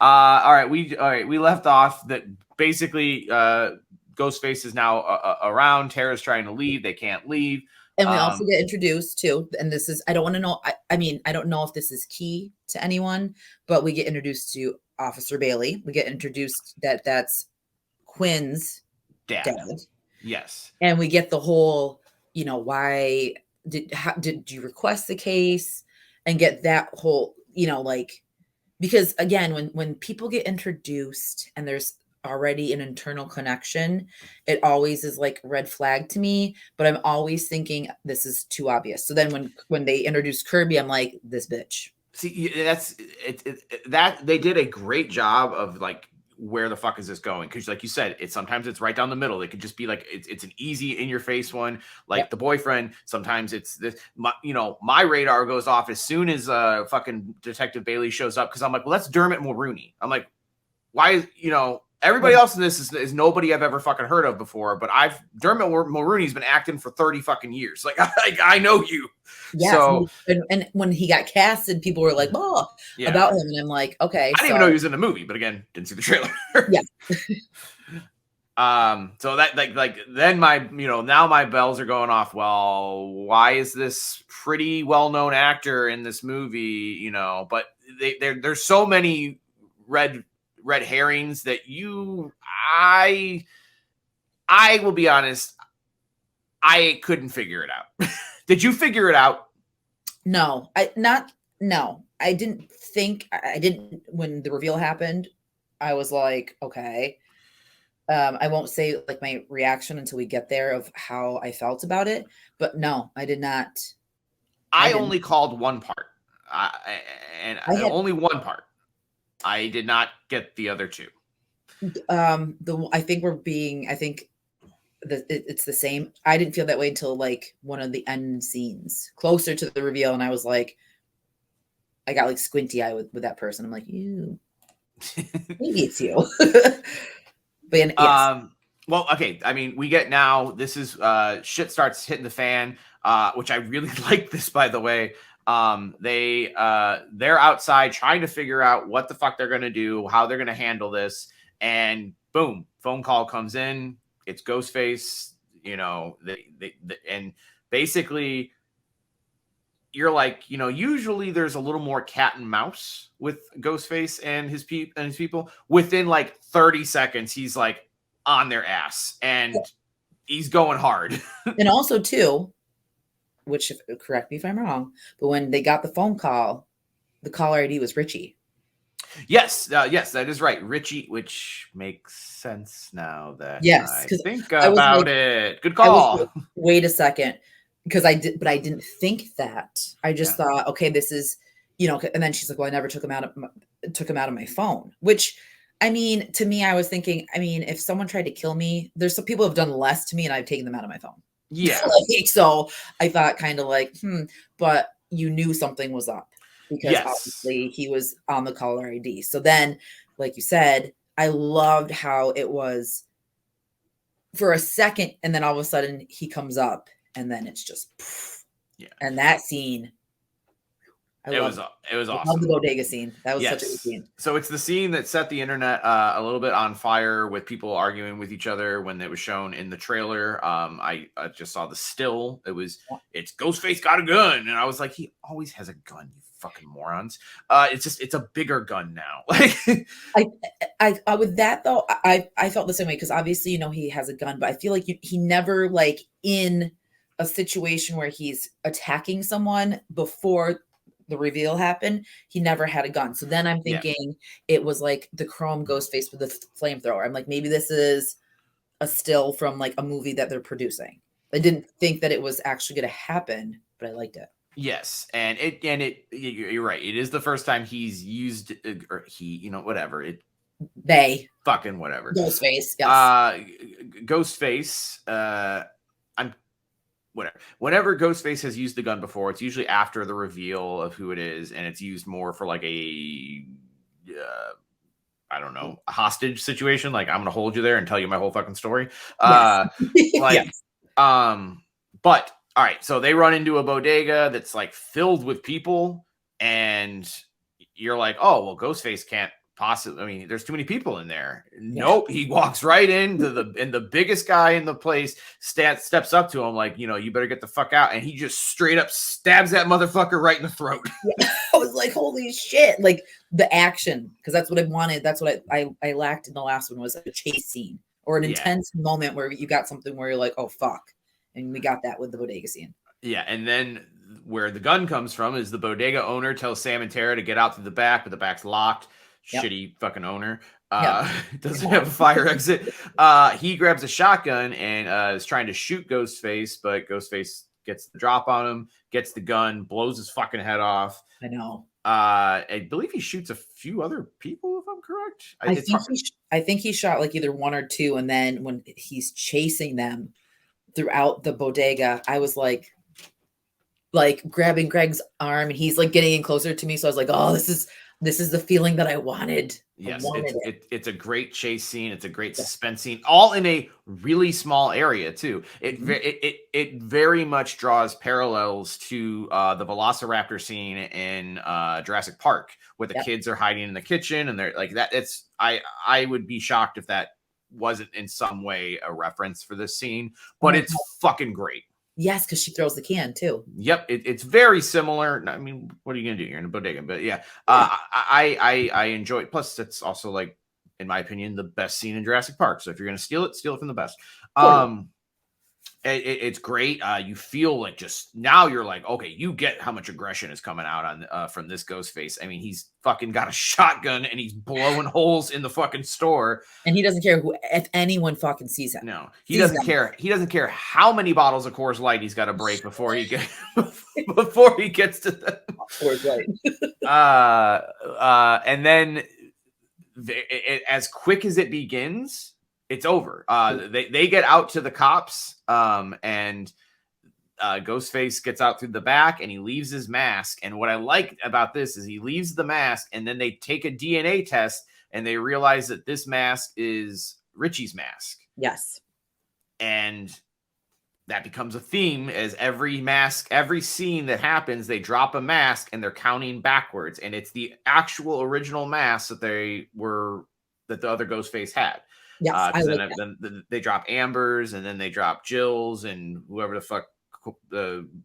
All right, we left off that basically Ghostface is now around. Tara's trying to leave. They can't leave. And we also get introduced to, and this is, I don't want to know. I mean, I don't know if this is key to anyone, but we get introduced to Officer Bailey. We get introduced that's Quinn's dad. Yes. And we get the whole, why did you request the case, and get that whole, like, because again, when people get introduced and there's already an internal connection, it always is like red flag to me, but I'm always thinking this is too obvious. So then when they introduce Kirby, I'm like, this bitch. See, that's that they did a great job of like, where the fuck is this going? Because like you said, sometimes it's right down the middle. It could just be like it's an easy in your face one, like the boyfriend. Sometimes it's this. My radar goes off as soon as fucking Detective Bailey shows up, because I'm like, well, that's Dermot Mulroney. I'm like, why? Everybody else in this is nobody I've ever fucking heard of before, but Dermot Mulroney's been acting for 30 fucking years. Like I know you. Yeah. So, and when he got casted, people were like, "Oh," about him, and I'm like, "Okay." I didn't even know he was in the movie, but again, didn't see the trailer. Yeah. So that like then now my bells are going off. Well, why is this pretty well-known actor in this movie? But there's so many red herrings that I will be honest, I couldn't figure it out. Did you figure it out? No, I didn't think, I didn't, when the reveal happened, I was like, okay. I won't say like my reaction until we get there of how I felt about it, but no, I did not. I I didn't. only called one part, and I had only one part. I did not get the other two. the. I think we're being. I think it's the same. I didn't feel that way until like one of the end scenes, closer to the reveal, and I was like, I got like squinty eye with that person. I'm like, you. Maybe it's you. But yes. Well, okay. I mean, we get now. This is shit starts hitting the fan. Which I really like this, by the way. They're outside trying to figure out what the fuck they're gonna do, how they're gonna handle this, and boom, phone call comes in. It's Ghostface. You know, and basically you're like, you know, usually there's a little more cat and mouse with Ghostface and his people. Within like 30 seconds, he's like on their ass and he's going hard. And also too, which correct me if I'm wrong, but when they got the phone call, the caller ID was Richie. Yes, yes, that is right, Richie, which makes sense now that Yes, I because think I was about like, it. Good I was call. like, wait a second, because I did, but I didn't think that. I just thought, okay, this is, you know. And then she's like, well, I never took him out of my phone. Which, I mean, to me, I was thinking, I mean, if someone tried to kill me, there's some people who have done less to me, and I've taken them out of my phone. Yeah. Like, so I thought kind of like, but you knew something was up because Yes. obviously he was on the caller ID. So then, like you said, I loved how it was for a second, and then all of a sudden he comes up, and then it's just, poof. Yeah. And that scene, It was I love awesome. the bodega scene. That was Yes. such a good scene. So it's the scene that set the internet a little bit on fire with people arguing with each other when it was shown in the trailer. I just saw the still. It's Ghostface got a gun, and I was like, he always has a gun, you fucking morons. It's a bigger gun now. Like I with that though, I felt the same way because obviously, you know, he has a gun, but I feel like he never like in a situation where he's attacking someone before the reveal happened, he never had a gun. So then I'm thinking it was like the chrome Ghostface with the flamethrower. I'm like, maybe this is a still from like a movie that they're producing. I didn't think that it was actually going to happen, but I liked it. yes, and you're right. It is the first time he's used or he, you know, whatever. They fucking whatever. Ghostface, yes. Ghostface, I'm whatever. Whenever Ghostface has used the gun before, it's usually after the reveal of who it is, and it's used more for like a I don't know, a hostage situation. Like, I'm gonna hold you there and tell you my whole fucking story. Yes. Like, Yes. but all right, so they run into a bodega that's like filled with people, and you're like, oh well, Ghostface can't possibly. I mean, there's too many people in there. Nope, he walks right into the biggest guy in the place steps up to him like, you know, you better get the fuck out, and he just straight up stabs that motherfucker right in the throat. Yeah. I was like, holy shit! Like the action, because that's what I wanted. That's what I lacked in the last one was a chase scene or an intense moment where you got something where you're like, oh fuck, and we got that with the bodega scene. Yeah, and then where the gun comes from is the bodega owner tells Sam and Tara to get out through the back, but the back's locked. Shitty fucking owner. Doesn't have a fire exit. He grabs a shotgun and is trying to shoot Ghostface, but Ghostface gets the drop on him, gets the gun, blows his fucking head off. I know. I believe he shoots a few other people, if I'm correct. I think he shot like either one or two, and then when he's chasing them throughout the bodega, I was like grabbing Greg's arm, and he's like getting in closer to me. So I was like, oh, this is the feeling that I wanted. Yes, it's a great chase scene. It's a great suspense scene, all in a really small area too. It very much draws parallels to the Velociraptor scene in Jurassic Park, where the kids are hiding in the kitchen and they're like that. It's I would be shocked if that wasn't in some way a reference for this scene, but it's fucking great. Yes, because she throws the can too. Yep, it's very similar. I mean, what are you gonna do? You're in a bodega, but yeah, I enjoy it. Plus, it's also like, in my opinion, the best scene in Jurassic Park. So if you're gonna steal it from the best. It's great. You feel like just now you're like, okay, you get how much aggression is coming out on from this Ghostface. I mean, he's fucking got a shotgun and he's blowing holes in the fucking store. And he doesn't care if anyone fucking sees him. No, he doesn't care. He doesn't care how many bottles of Coors Light he's got to break before he gets to the Coors Light. And then as quick as it begins, it's over. They get out to the cops, and Ghostface gets out through the back, and he leaves his mask. And what I like about this is he leaves the mask, and then they take a DNA test, and they realize that this mask is Richie's mask. Yes. And that becomes a theme as every scene that happens, they drop a mask and they're counting backwards. And it's the actual original mask that the other Ghostface had. Yes, then they drop Amber's, and then they drop Jill's, and whoever the fuck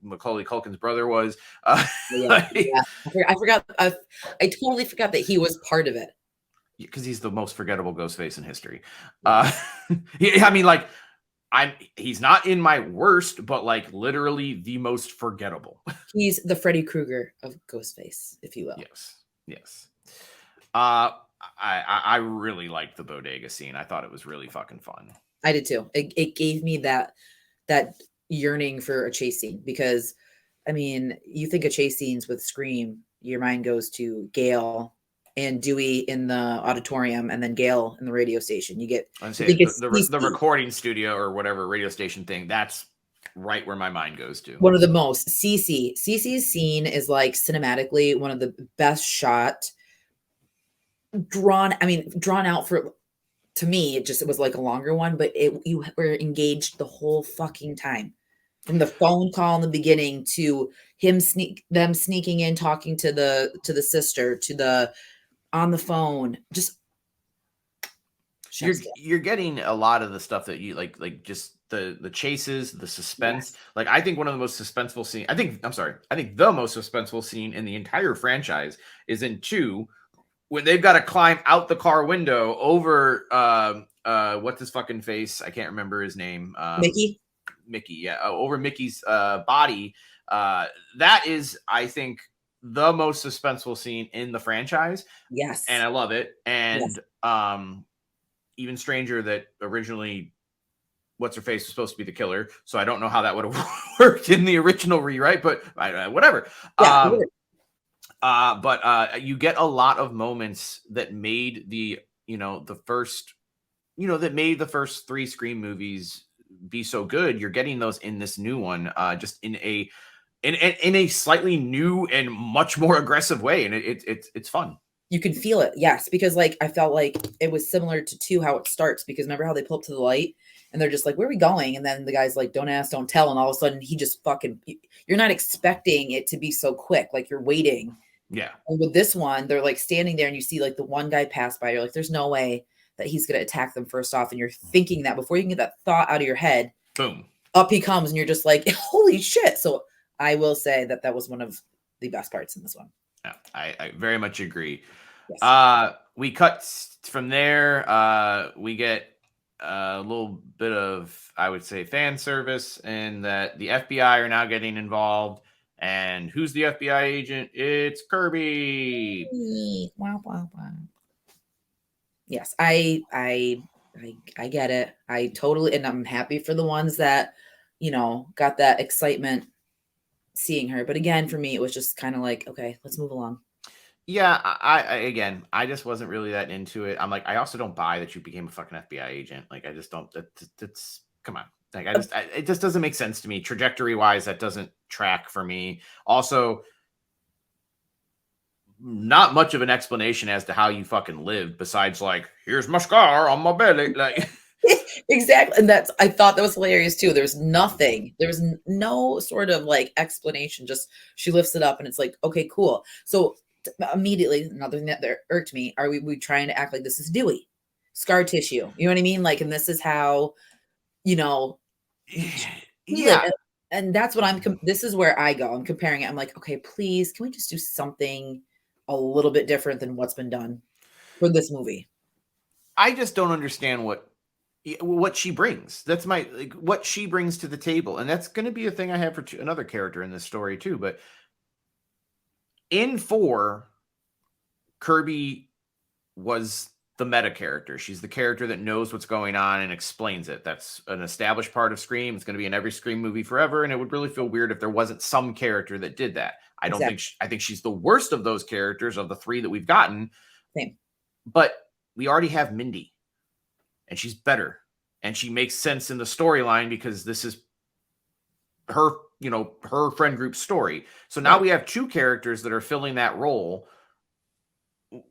Macaulay Culkin's brother was. I forgot. I totally forgot that he was part of it. Because he's the most forgettable Ghostface in history. I mean, like, he's not in my worst, but like literally the most forgettable. He's the Freddy Krueger of Ghostface, if you will. Yes. I really liked the bodega scene. I thought it was really fucking fun. I did too. It gave me that yearning for a chase scene, because I mean, you think of chase scenes with Scream, your mind goes to Gale and Dewey in the auditorium, and then Gale in the radio station. You get the recording studio or whatever radio station thing. That's right where my mind goes to. One of the most. Cece's scene is like cinematically one of the best shot. Drawn out for, to me, it was like a longer one, but you were engaged the whole fucking time, from the phone call in the beginning to them sneaking in, talking to the sister, to the on the phone. Just you're getting a lot of the stuff that you like just the chases, the suspense. Yes. Like, I think one of the most suspenseful scene. I think the most suspenseful scene in the entire franchise is in 2. When they've got to climb out the car window over what's his fucking face? I can't remember his name. Mickey, yeah, over Mickey's body. That is, I think, the most suspenseful scene in the franchise. Yes. And I love it. And even stranger that originally what's her face was supposed to be the killer. So I don't know how that would have worked in the original rewrite, but whatever. Yeah, but you get a lot of moments that made the first 3 Scream movies be so good. You're getting those in this new one, just in a slightly new and much more aggressive way, and it's fun. You can feel it, yes, because like I felt like it was similar to 2, how it starts, because remember how they pull up to the light and they're just like, where are we going? And then the guy's like, don't ask, don't tell, and all of a sudden he just fucking, you're not expecting it to be so quick, like you're waiting. Yeah. And with this one, they're like standing there and you see like the one guy pass by. You're like, there's no way that he's going to attack them first off. And you're thinking that before you can get that thought out of your head, boom, up he comes. And you're just like, holy shit. So I will say that was one of the best parts in this one. Yeah, I very much agree. Yes. We cut from there. We get a little bit of, I would say, fan service, and that the FBI are now getting involved. And who's the FBI agent? It's Kirby. Wow, wow, wow. Yes, I get it. I totally, and I'm happy for the ones that, got that excitement seeing her. But again, for me, it was just kind of like, okay, let's move along. Yeah, I just wasn't really that into it. I'm like, I also don't buy that you became a fucking FBI agent. Like, I just don't. That's come on. Like, it just doesn't make sense to me. Trajectory wise, that doesn't track for me. Also, not much of an explanation as to how you fucking lived, besides like, here's my scar on my belly. Like, exactly. And I thought that was hilarious too. There was nothing. There was no sort of like explanation. Just she lifts it up and it's like, okay, cool. So immediately, another thing that irked me, are we trying to act like this is Dewey? Scar tissue. You know what I mean? Like, and this is how, yeah. And that's what this is where I go. I'm comparing it. I'm like, okay, please, can we just do something a little bit different than what's been done for this movie? I just don't understand what, what she brings. That's my like what she brings to the table, and that's going to be a thing I have for another character in this story too. But in 4, Kirby was the meta character. She's the character that knows what's going on and explains it. That's an established part of Scream. It's going to be in every Scream movie forever, and it would really feel weird if there wasn't some character that did that. I don't think I think she's the worst of those characters of the 3 that we've gotten. Same. But we already have Mindy, and she's better, and she makes sense in the storyline because this is her, her friend group story. So now we have 2 characters that are filling that role.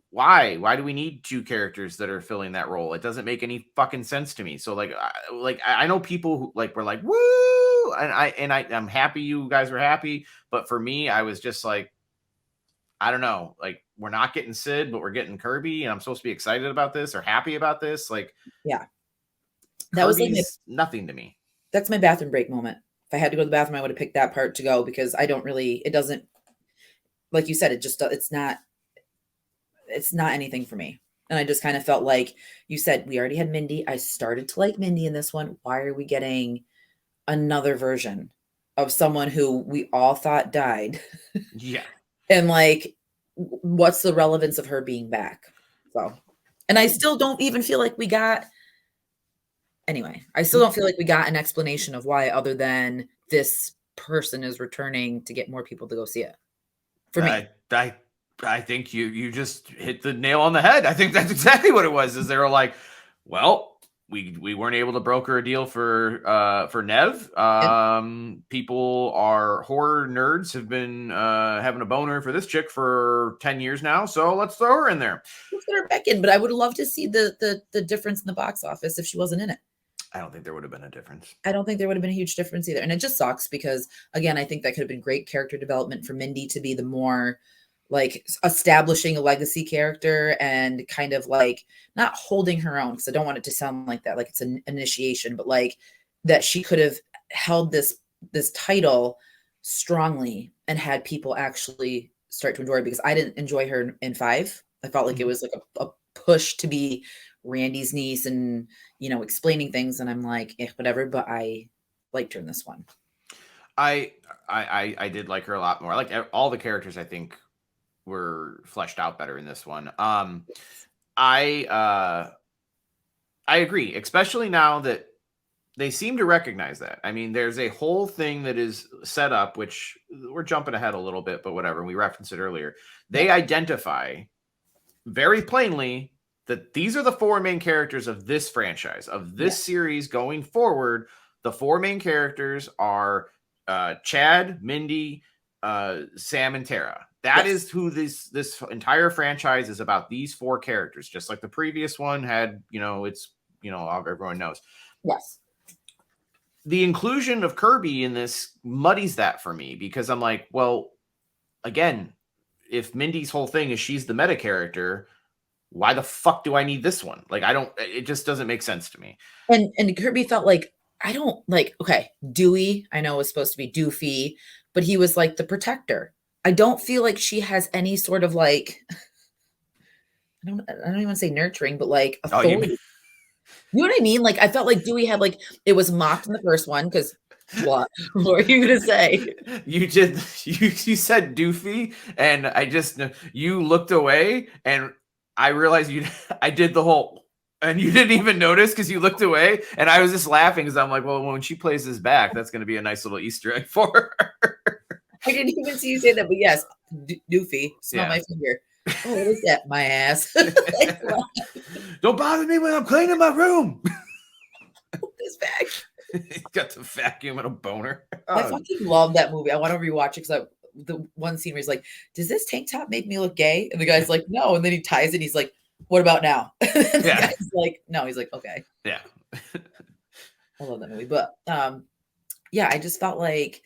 Why do we need 2 characters that are filling that role? It doesn't make any fucking sense to me. So I know people who were like, woo, and I'm happy you guys were happy, but for me, I was just like, I don't know, like, we're not getting Sid, but we're getting Kirby, and I'm supposed to be excited about this or happy about this. Like, yeah, that was like nothing to me. That's my bathroom break moment. If I had to go to the bathroom, I would have picked that part to go, because it doesn't, like you said, it's not anything for me. And I just kind of felt like you said, we already had Mindy. I started to like Mindy in this one. Why are we getting another version of someone who we all thought died? Yeah. And like, what's the relevance of her being back? So, and I still don't even feel like we got, I still don't feel like we got an explanation of why, other than this person is returning to get more people to go see it. For me. I think you just hit the nail on the head. I think that's exactly what it was. Is they were like, well, we weren't able to broker a deal for Nev. People are horror nerds, have been having a boner for this chick for 10 years now, so let's throw her in there. Let's get her back in. But I would love to see the difference in the box office if she wasn't in it. I don't think there would have been a difference. I don't think there would have been a huge difference either. And it just sucks because, again, I think that could have been great character development for Mindy to be the more like establishing a legacy character and kind of like not holding her own, because I don't want it to sound like that, like it's an initiation, but like that she could have held this title strongly and had people actually start to enjoy her, because I didn't enjoy her in 5. I felt like it was like a push to be Randy's niece and, explaining things. And I'm like, whatever, but I liked her in this one. I did like her a lot more. I like all the characters, I think, were fleshed out better in this one. I agree, especially now that they seem to recognize that. I mean, there's a whole thing that is set up, which we're jumping ahead a little bit, but whatever. We referenced it earlier. They identify very plainly that these are the 4 main characters of this franchise, of this series going forward. The 4 main characters are Chad, Mindy, Sam, and Tara. That is who this entire franchise is about. These 4 characters, just like the previous one had, everyone knows. Yes. The inclusion of Kirby in this muddies that for me, because I'm like, well, again, if Mindy's whole thing is she's the meta character, why the fuck do I need this one? Like, it just doesn't make sense to me. And Kirby felt like, okay, Dewey, I know was supposed to be Doofy, but he was like the protector. I don't feel like she has any sort of like, I don't even want to say nurturing, but like authority. You know what I mean? Like, I felt like Dewey had it was mocked in the first one because what are you going to say? You said Doofy, and you looked away, and I realized I did the whole, and you didn't even notice because you looked away, and I was just laughing because I'm like, well, when she plays this back, that's going to be a nice little Easter egg for her. I didn't even see you say that, but yes, Doofy, smell my finger. Oh, what is that? My ass. Don't bother me when I'm cleaning my room. This back. He's got the vacuum and a boner. I fucking love that movie. I want to rewatch it because the one scene where he's like, does this tank top make me look gay? And the guy's like, no. And then he ties it. He's like, what about now? And the guy's like, no. He's like, okay. Yeah. I love that movie. But I just felt like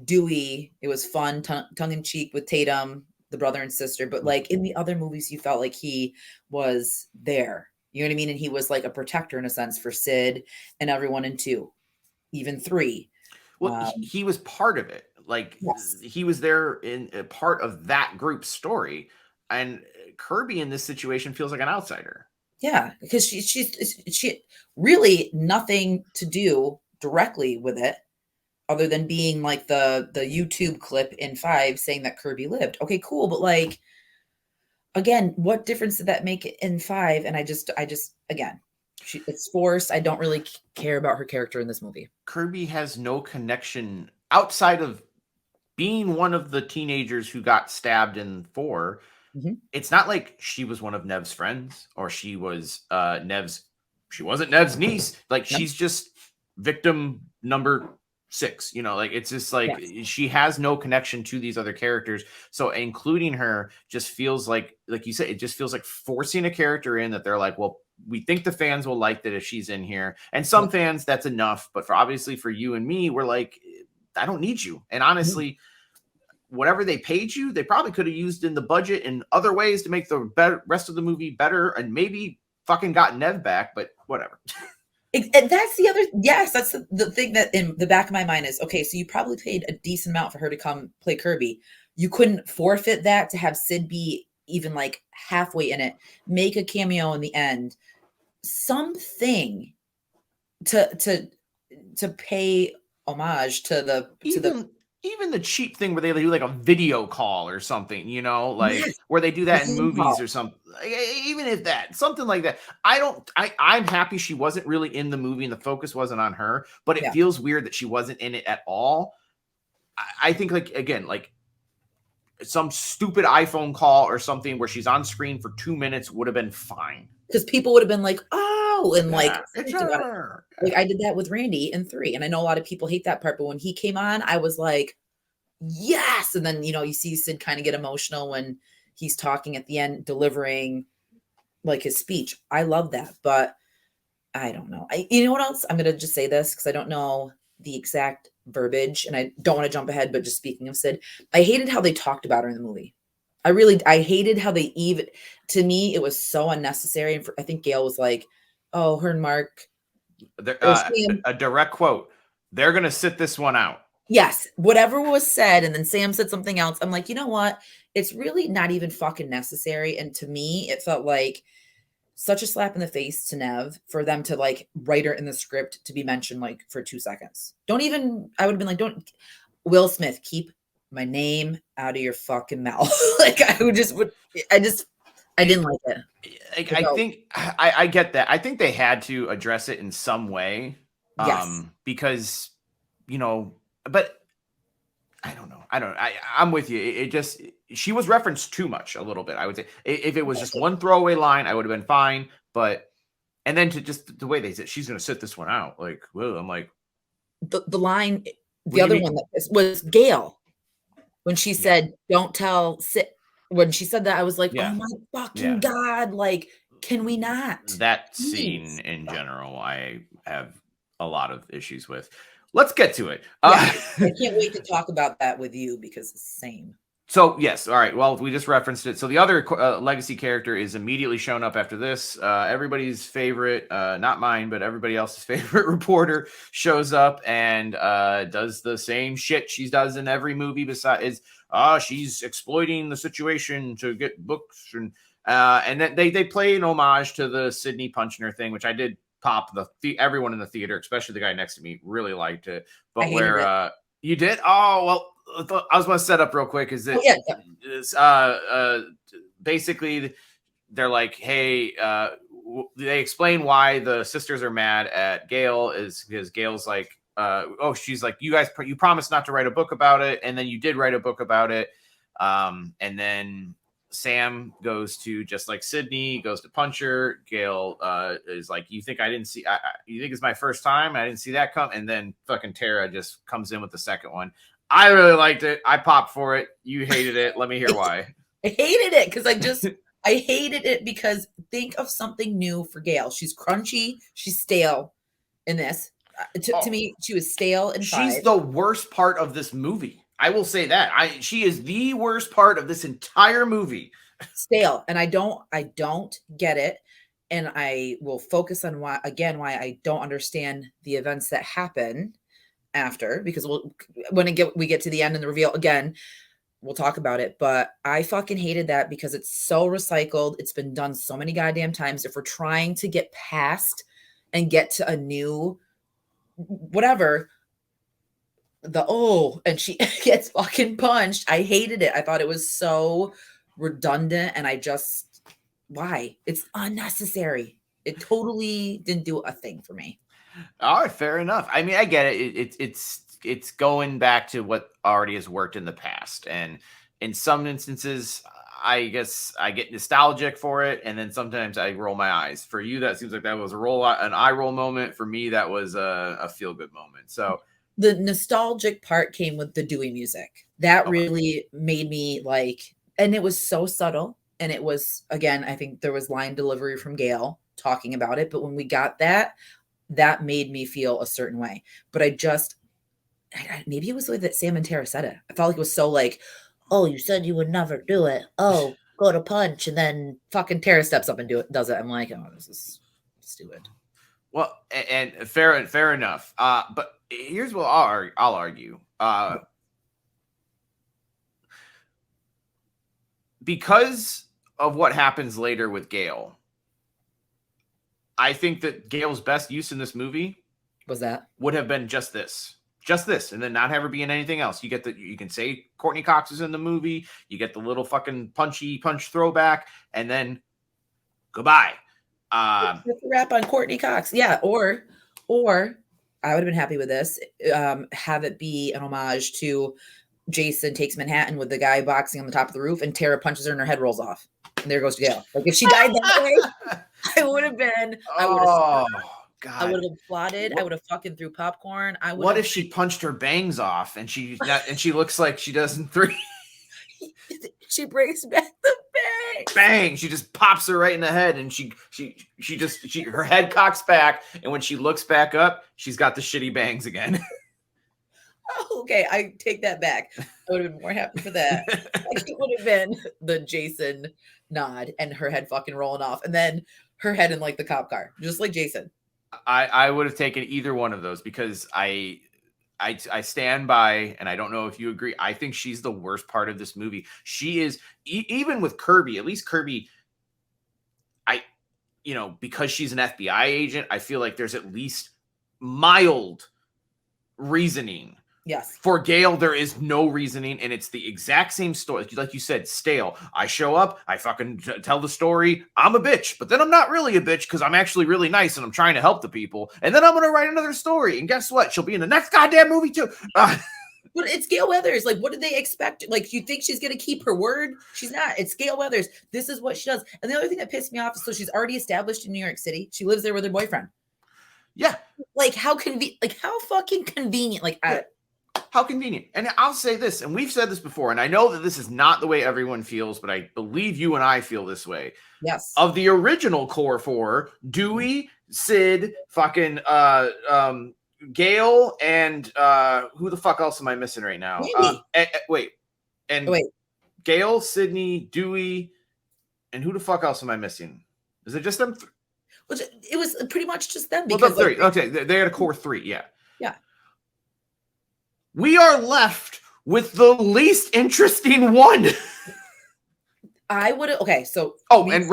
Dewey, it was fun, tongue in cheek with Tatum, the brother and sister. But like in the other movies, you felt like he was there. You know what I mean? And he was like a protector in a sense for Sid and everyone in 2, even 3. Well, he was part of it. Like he was there in a part of that group's story. And Kirby in this situation feels like an outsider. Yeah, because she really nothing to do directly with it other than being like the YouTube clip in 5 saying that Kirby lived. Okay, cool, but like again, what difference did that make in 5? And I just again, it's forced. I don't really care about her character in this movie. Kirby has no connection outside of being one of the teenagers who got stabbed in 4. Mhm. It's not like she was one of Nev's friends or she was she wasn't Nev's niece. Like Yep. she's just victim number 6, like it's just like Yes. she has no connection to these other characters. So including her just feels like you said, it just feels like forcing a character in that they're like, well, we think the fans will like that if she's in here. And some Yep. fans, that's enough. But obviously for you and me, we're like, I don't need you. And Mhm. honestly, whatever they paid you, they probably could have used in the budget in other ways to make the rest of the movie better and maybe fucking got Nev back, but whatever. And that's the other, yes, that's the thing that in the back of my mind is okay. So you probably paid a decent amount for her to come play Kirby. You couldn't forfeit that to have Sid be even like halfway in it, make a cameo in the end, something to pay homage to the Even the cheap thing where they do like a video call or something, like yes, where they do the that in Zoom movies call. or something. Even if that, something like that. I'm happy she wasn't really in the movie and the focus wasn't on her, but it Yeah. feels weird that she wasn't in it at all. I think like again, like some stupid iPhone call or something where she's on screen for 2 minutes would have been fine. Because people would have been like, oh, and like Yeah, it's talked about it. her. Like I did that with Randy in 3. And I know a lot of people hate that part, but when he came on, I was like, yes. And then, you see Sid kind of get emotional when he's talking at the end, delivering like his speech. I love that, but I don't know. You know what else? I'm gonna just say this because I don't know the exact verbiage, and I don't want to jump ahead. But just speaking of Sid, I hated how they talked about her in the movie. I hated how they even. To me, it was so unnecessary. And I think Gail was like, "Oh, her and Mark or Sam." A direct quote. They're gonna sit this one out. Yes, whatever was said, and then Sam said something else. I'm like, you know what? It's really not even fucking necessary. And to me, it felt like such a slap in the face to Nev for them to like write her in the script to be mentioned like for 2 seconds. Don't even, I would have been like, don't, Will Smith, keep my name out of your fucking mouth. Like I didn't like it. I think I get that. I think they had to address it in some way. Yes. Because, but I don't know. I'm with you. It just, she was referenced too much a little bit, I would say. If it was just one throwaway line, I would have been fine. But, and then to just the way they said, she's going to sit this one out. Like, well, I'm like, The line, what the do you other mean? one that was Gail when she Yeah. said, don't tell, when she said that, I was like, oh Yeah. my fucking Yeah. God. Like, can we not? That Please. scene in general, I have a lot of issues with. Let's get to it. Yeah, I can't wait to talk about that with you because it's the same. So yes, all right. Well, we just referenced it. So the other legacy character is immediately shown up after this. Everybody's favorite, not mine, but everybody else's favorite reporter shows up and does the same shit she does in every movie. Besides, she's exploiting the situation to get books, and then they play an homage to the Sidney Punchner thing, which I did pop everyone in the theater, especially the guy next to me, really liked it. I But hated it. where you did, oh well. I was going to set up real quick. Is that basically they're like, hey, they explain why the sisters are mad at Gail is because Gail's like, she's like, you promised not to write a book about it, and then you did write a book about it, and then Sam goes to, just like Sydney, goes to punch her. Gail is like, you think I didn't see? You think it's my first time? I didn't see that come. And then fucking Tara just comes in with the second one. I really liked it. I popped for it. You hated it. Let me hear why. I hated it because I hated it because think of something new for Gail. She's crunchy. She's stale in this. To me, she was stale in 5. She's the worst part of this movie. I will say that. She is the worst part of this entire movie. Stale. And I don't get it. And I will focus on why I don't understand the events that happen after, because when we get to the end and the reveal again, we'll talk about it, but I fucking hated that because it's so recycled. It's been done so many goddamn times. If we're trying to get past and get to a new whatever, and she gets fucking punched. I hated it. I thought it was so redundant, and why? It's unnecessary. It totally didn't do a thing for me. All right, fair enough. I mean, I get it. It's going back to what already has worked in the past, and in some instances, I guess I get nostalgic for it, and then sometimes I roll my eyes. For you, that seems like that was an eye roll moment. For me, that was a feel good moment. So the nostalgic part came with the Dewey music. That really made me like, and it was so subtle. And it was, again, I think there was line delivery from Gail talking about it. But when we got that made me feel a certain way. But maybe it was the way that Sam and Tara said it. I felt like it was so like, oh, you said you would never do it. Oh, go to punch. And then fucking Tara steps up and does it. I'm like, oh, this is stupid. Well, and fair enough. But here's what I'll argue. Because of what happens later with Gail, I think that Gail's best use in this movie would have been just this, and then not have her be in anything else. You can say Courtney Cox is in the movie. You get the little fucking punch throwback, and then goodbye. Wrap on Courtney Cox, yeah, or I would have been happy with this. Have it be an homage to Jason Takes Manhattan with the guy boxing on the top of the roof, and Tara punches her and her head rolls off, and there goes Gail. Like if she died that way, I would have been. God. I would have applauded. I would have fucking threw popcorn. What if she punched her bangs off and she looks like she does in 3? She brings back the bang. Bang! She just pops her right in the head, and her head cocks back, and when she looks back up, she's got the shitty bangs again. Oh, okay, I take that back. I would have been more happy for that. It would have been the Jason nod and her head fucking rolling off, and then her head in like the cop car, just like Jason. I would have taken either one of those because I stand by, and I don't know if you agree. I think she's the worst part of this movie. She is, even with Kirby, at least Kirby, because she's an FBI agent, I feel like there's at least mild reasoning. Yes. For Gail, there is no reasoning, and it's the exact same story. Like you said, stale. I show up, I fucking tell the story. I'm a bitch, but then I'm not really a bitch because I'm actually really nice and I'm trying to help the people. And then I'm going to write another story. And guess what? She'll be in the next goddamn movie too. But it's Gail Weathers. Like, what did they expect? Like, you think she's going to keep her word? She's not. It's Gail Weathers. This is what she does. And the other thing that pissed me off is, so she's already established in New York City. She lives there with her boyfriend. Yeah. Like, how fucking convenient. Like, how convenient. And I'll say this, and we've said this before, and I know that this is not the way everyone feels, but I believe you and I feel this way. Yes. Of the original core 4, Dewey, Sid, fucking Gail, and who the fuck else am I missing right now? Wait. Gail, Sydney, Dewey, and who the fuck else am I missing? Is it just them? It was pretty much just them. Because well, 3. Okay, they had a core 3, yeah. Yeah. We are left with the least interesting one. I would have. Okay, so and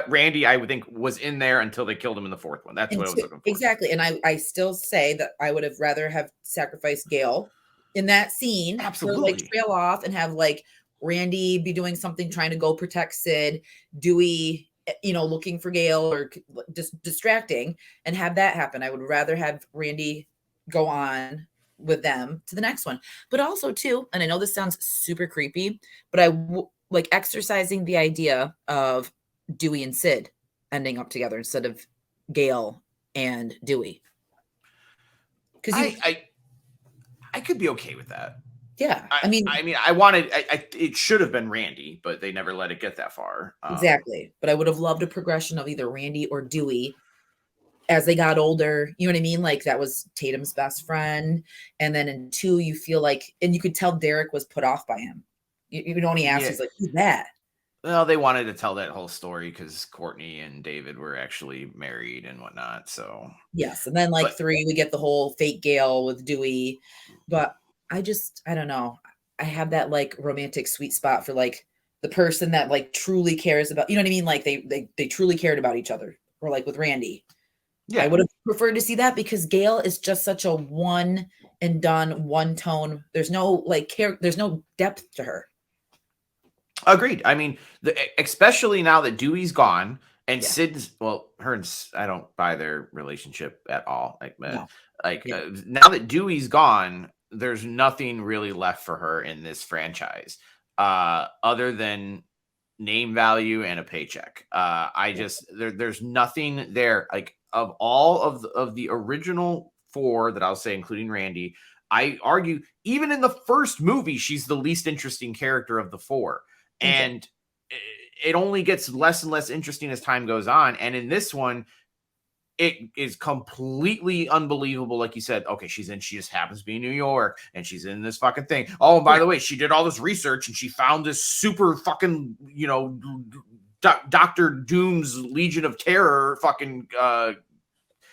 Randy, I would think, was in there until they killed him in the 4th one. That's what I was looking for. Exactly, and I still say that I would have rather have sacrificed Gail in that scene. Absolutely, to, like, trail off and have like Randy be doing something, trying to go protect Sid, Dewey, looking for Gail or just distracting, and have that happen. I would rather have Randy go on with them to the next one. But also too, and I know this sounds super creepy, but like exercising the idea of Dewey and Sid ending up together instead of Gail and Dewey. Because I could be okay with that. Yeah, I wanted. It should have been Randy, but they never let it get that far. Exactly. But I would have loved a progression of either Randy or Dewey as they got older. You know what I mean? Like, that was Tatum's best friend. And then in 2, you feel like, and you could tell Derek was put off by him. You know, when he asked, he's like, who's that? Well, they wanted to tell that whole story because Courtney and David were actually married and whatnot. So yes. And then 3, we get the whole fake Gail with Dewey. But I don't know. I have that like romantic sweet spot for like the person that like truly cares about, you know what I mean? Like they truly cared about each other. Or like with Randy. I Yeah, would have preferred to see that because Gail is just such a one and done, one tone. There's no like there's no depth to her. agreed. I mean, especially now that Dewey's gone and Yeah. Sid's, well, her and I don't buy their relationship at all. No. Yeah. Now that Dewey's gone, there's nothing really left for her in this franchise, other than name value and a paycheck. I just there's nothing there. Like of all of the original four that I'll say, including Randy, I argue even in the first movie, she's the least interesting character of the four. Okay. And it only gets less and less interesting as time goes on. And in this one, it is completely unbelievable. Like you said, okay, she just happens to be in New York and she's in this fucking thing. Oh, and by the way, she did all this research and she found this super fucking, Dr. Doom's Legion of Terror fucking,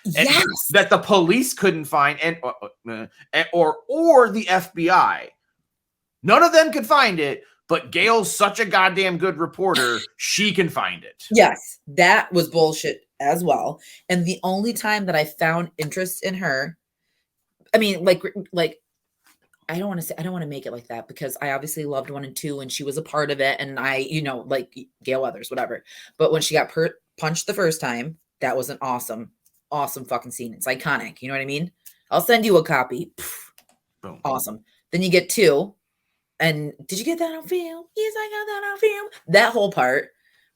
yes. that the police couldn't find or the FBI. None of them could find it, but Gail's such a goddamn good reporter, she can find it. Yes, that was bullshit as well. And the only time that I found interest in her, I mean, like I don't want to make it like that because I obviously loved 1 and 2 and she was a part of it. And I, like Gail Weathers, whatever. But when she got punched the first time, that was an awesome fucking scene. It's iconic. You know what I mean? I'll send you a copy. Boom. Awesome. Then you get 2. And did you get that on film? Yes, I got that on film. That whole part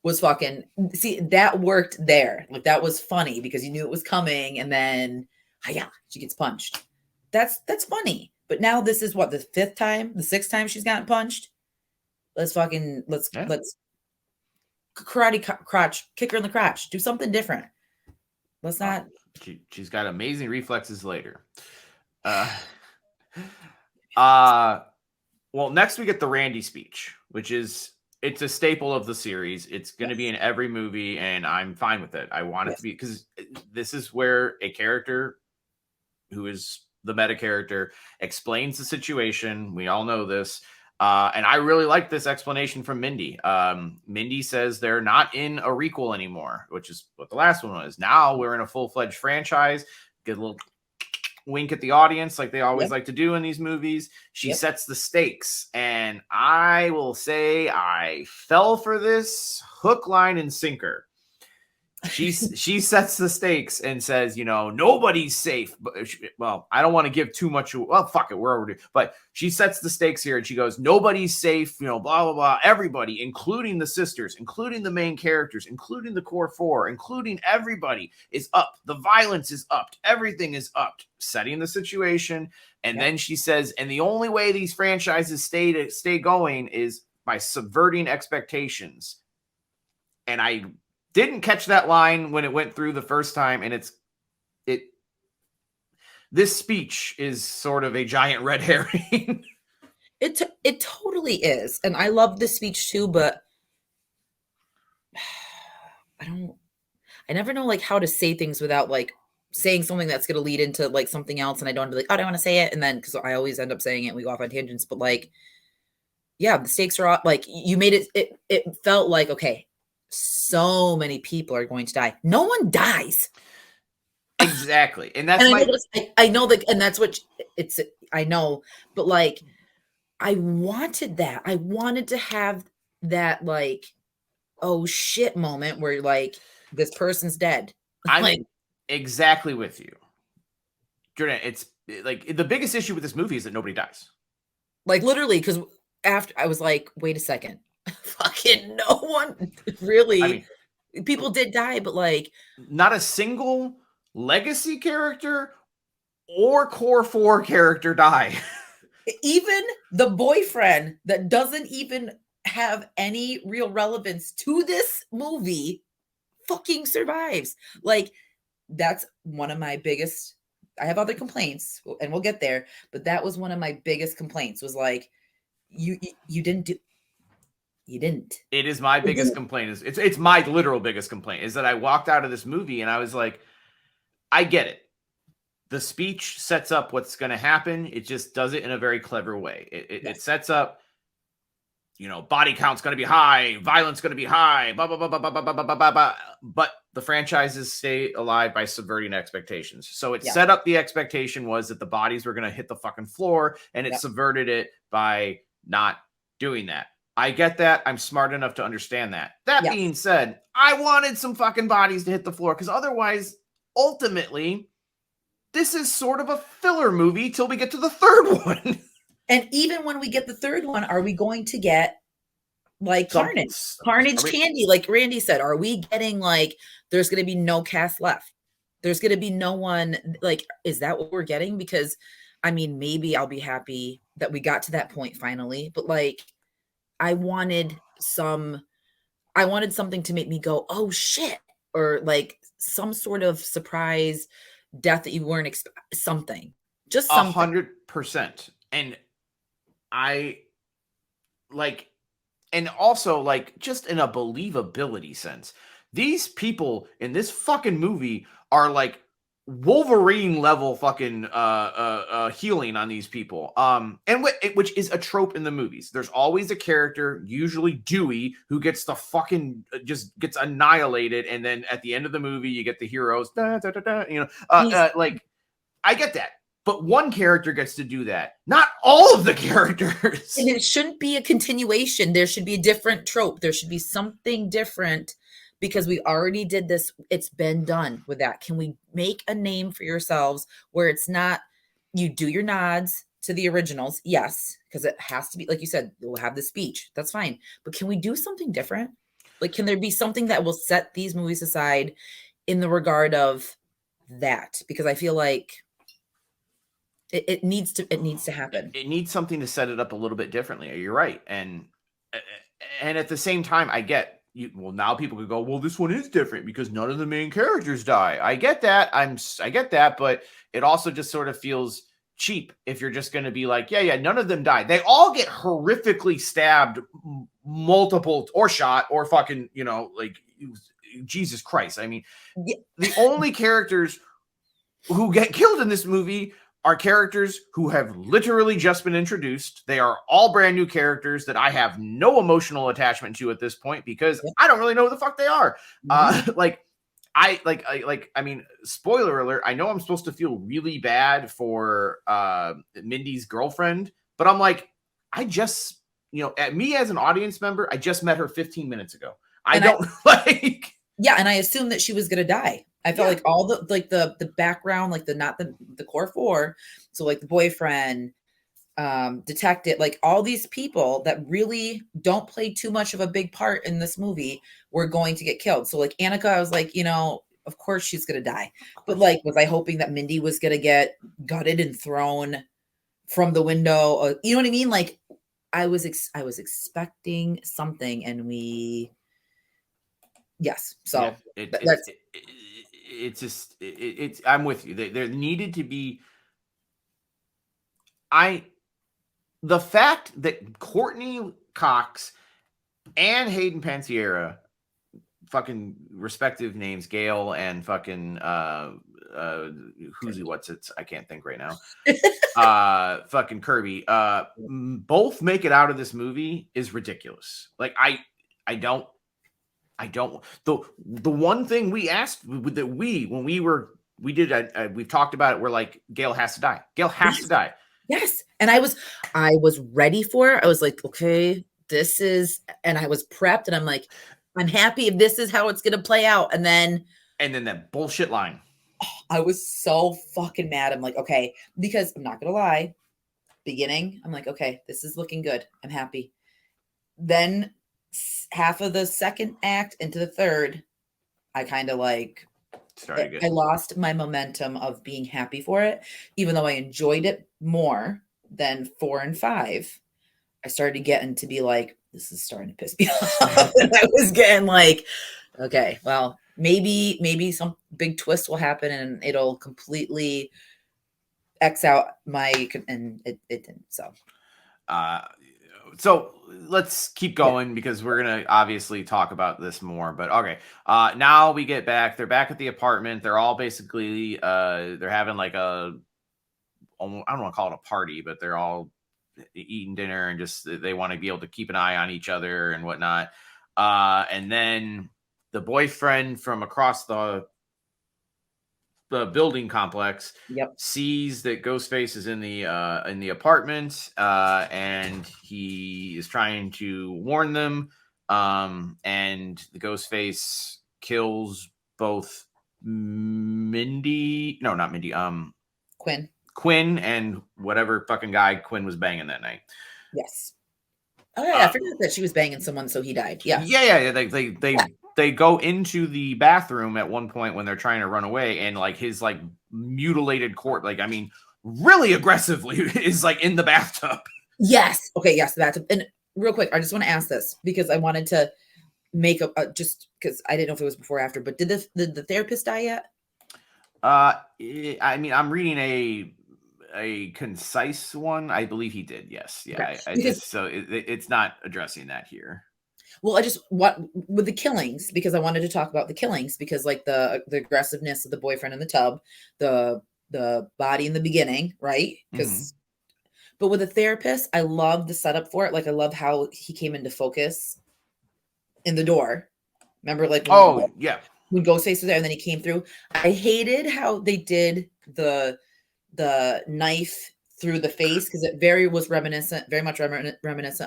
was fucking, see, that worked there. Like that was funny because you knew it was coming. And then, yeah, she gets punched. That's funny. But now this is what, the 6th time she's gotten punched. Let's karate crotch, kick her in the crotch, do something different. Let's not. She's got amazing reflexes later. Well, next we get the Randy speech, which it's a staple of the series. It's going to be in every movie, and I'm fine with it. I want it to be, because this is where a character who is the meta character explains the situation. We all know this. And I really like this explanation from Mindy. Mindy says they're not in a requel anymore, which is what the last one was. Now we're in a full-fledged franchise. Get a little wink at the audience like they always like to do in these movies. She sets the stakes, and I will say I fell for this hook, line, and sinker. She sets the stakes and says, nobody's safe. Well, I don't want to give too much. Well, fuck it, we're overdue. But she sets the stakes here, and she goes, nobody's safe. Blah blah blah. Everybody, including the sisters, including the main characters, including the core 4, including everybody, is up. The violence is upped. Everything is upped. Setting the situation, and then she says, and the only way these franchises stay going is by subverting expectations. And I didn't catch that line when it went through the first time, and this speech is sort of a giant red herring. It totally is, and I love this speech too, but I never know like how to say things without like saying something that's going to lead into like something else, and I don't like, I don't want to say it, and then because I always end up saying it, and we go off on tangents. But like, yeah, the stakes are like you made it. It felt like, okay, so many people are going to die. No one dies. Exactly. And that's I know that, and that's what it's, I know, but like, I wanted that. I wanted to have that, like, oh shit moment where like, this person's dead. I'm like, exactly with you, Jordan. It's like the biggest issue with this movie is that nobody dies. Like literally, because after I was like, wait a second. Fucking no one really. I mean, people did die, but like not a single legacy character or core 4 character die. Even the boyfriend that doesn't even have any real relevance to this movie fucking survives. Like that's one of my biggest, I have other complaints and we'll get there, but that was one of my biggest complaints was like, you didn't do. You didn't. It is my biggest complaint. It's my literal biggest complaint is that I walked out of this movie and I was like, I get it. the speech sets up what's going to happen. It just does it in a very clever way. It sets up, body count's going to be high, violence going to be high, blah, blah, blah, blah, blah, blah, blah, blah, blah, blah. But the franchises stay alive by subverting expectations. So it set up the expectation was that the bodies were going to hit the fucking floor, and it subverted it by not doing that. I get that. I'm smart enough to understand that. That being said, I wanted some fucking bodies to hit the floor, because otherwise, ultimately, this is sort of a filler movie till we get to the third one. And even when we get the third one, are we going to get like Carnage candy? Like Randy said, are we getting like, there's going to be no cast left? There's going to be no one, like, is that what we're getting? Because I mean, maybe I'll be happy that we got to that point finally, but like, I wanted something to make me go, oh shit, or like some sort of surprise death that you weren't something. Just something. 100%. And I like, and also like just in a believability sense, these people in this fucking movie are like Wolverine level fucking healing on these people. And which is a trope in the movies. There's always a character, usually Dewey, who gets the fucking just gets annihilated, and then at the end of the movie you get the heroes, like I get that. But one character gets to do that. Not all of the characters. And it shouldn't be a continuation. There should be a different trope. There should be something different, because we already did this. It's been done with that. Can we make a name for yourselves where it's not, you do your nods to the originals? Yes, because it has to be, like you said, we'll have the speech. That's fine. But can we do something different? Like, can there be something that will set these movies aside in the regard of that? Because I feel like it needs to happen. It needs something to set it up a little bit differently. You're right. And at the same time, I get well, now people could go, well, this one is different because none of the main characters die. I get that. I get that, but it also just sort of feels cheap if you're just going to be like, yeah, none of them die. They all get horrifically stabbed, multiple, or shot, or fucking, like, Jesus Christ. I mean, the only characters who get killed in this movie are characters who have literally just been introduced. They are all brand new characters that I have no emotional attachment to at this point, because I don't really know who the fuck they are. I mean, spoiler alert, I know I'm supposed to feel really bad for Mindy's girlfriend, but I'm like, I just, at me as an audience member, I just met her 15 minutes ago. I assumed that she was going to die. I felt like all the background, like not the core four. So like the boyfriend, detective, like all these people that really don't play too much of a big part in this movie were going to get killed. So like Annika, I was like, of course she's going to die. But like, was I hoping that Mindy was going to get gutted and thrown from the window? You know what I mean? Like I was expecting something, and So it's I'm with you. There needed to be. The fact that Courtney Cox and Hayden Panettiere, fucking respective names, Gail and fucking what's it? I can't think right now. Fucking Kirby, both make it out of this movie is ridiculous. Like I don't. The one thing we asked that we've talked about it. We're like, Gail has to die. Gail has to die. Yes. And I was ready for it. I was like, okay, and I was prepped, and I'm like, I'm happy if this is how it's going to play out. And then that bullshit line. I was so fucking mad. I'm like, okay, because I'm not going to lie. Beginning, I'm like, okay, this is looking good. I'm happy. Then half of the second act into the third, I kind of like, I lost my momentum of being happy for it, even though I enjoyed it more than 4 and 5. I started getting to be like, this is starting to piss me off. And I was getting like, okay, well, maybe some big twist will happen and it'll completely X out and it didn't. So So let's keep going because we're gonna obviously talk about this more. But okay, now we get back. They're back at the apartment. They're all basically they're having like I don't want to call it a party, but they're all eating dinner and just they want to be able to keep an eye on each other and whatnot. And then the boyfriend from across the building complex sees that Ghostface is in the apartment, and he is trying to warn them. And the Ghostface kills both Mindy, no, not Mindy, Quinn and whatever fucking guy Quinn was banging that night. Yes. Oh yeah, I forgot that she was banging someone, so he died. Yeah. Yeah. They go into the bathroom at one point when they're trying to run away, and like his like mutilated corpse, like I mean, really aggressively is like in the bathtub. Yes. Okay. Yes, the bathtub. And real quick, I just want to ask this because I wanted to make just because I didn't know if it was before or after. But did the therapist die yet? I mean, I'm reading a concise one. I believe he did. Yes. Yeah. Okay. So it's not addressing that here. Well, I just want with the killings because I wanted to talk about the killings because like the aggressiveness of the boyfriend in the tub, the body in the beginning, right? Because but with the therapist, I love the setup for it. Like I love how he came into focus in the door. Remember, like when Ghostface was there and then he came through. I hated how they did the knife through the face because it very much reminiscent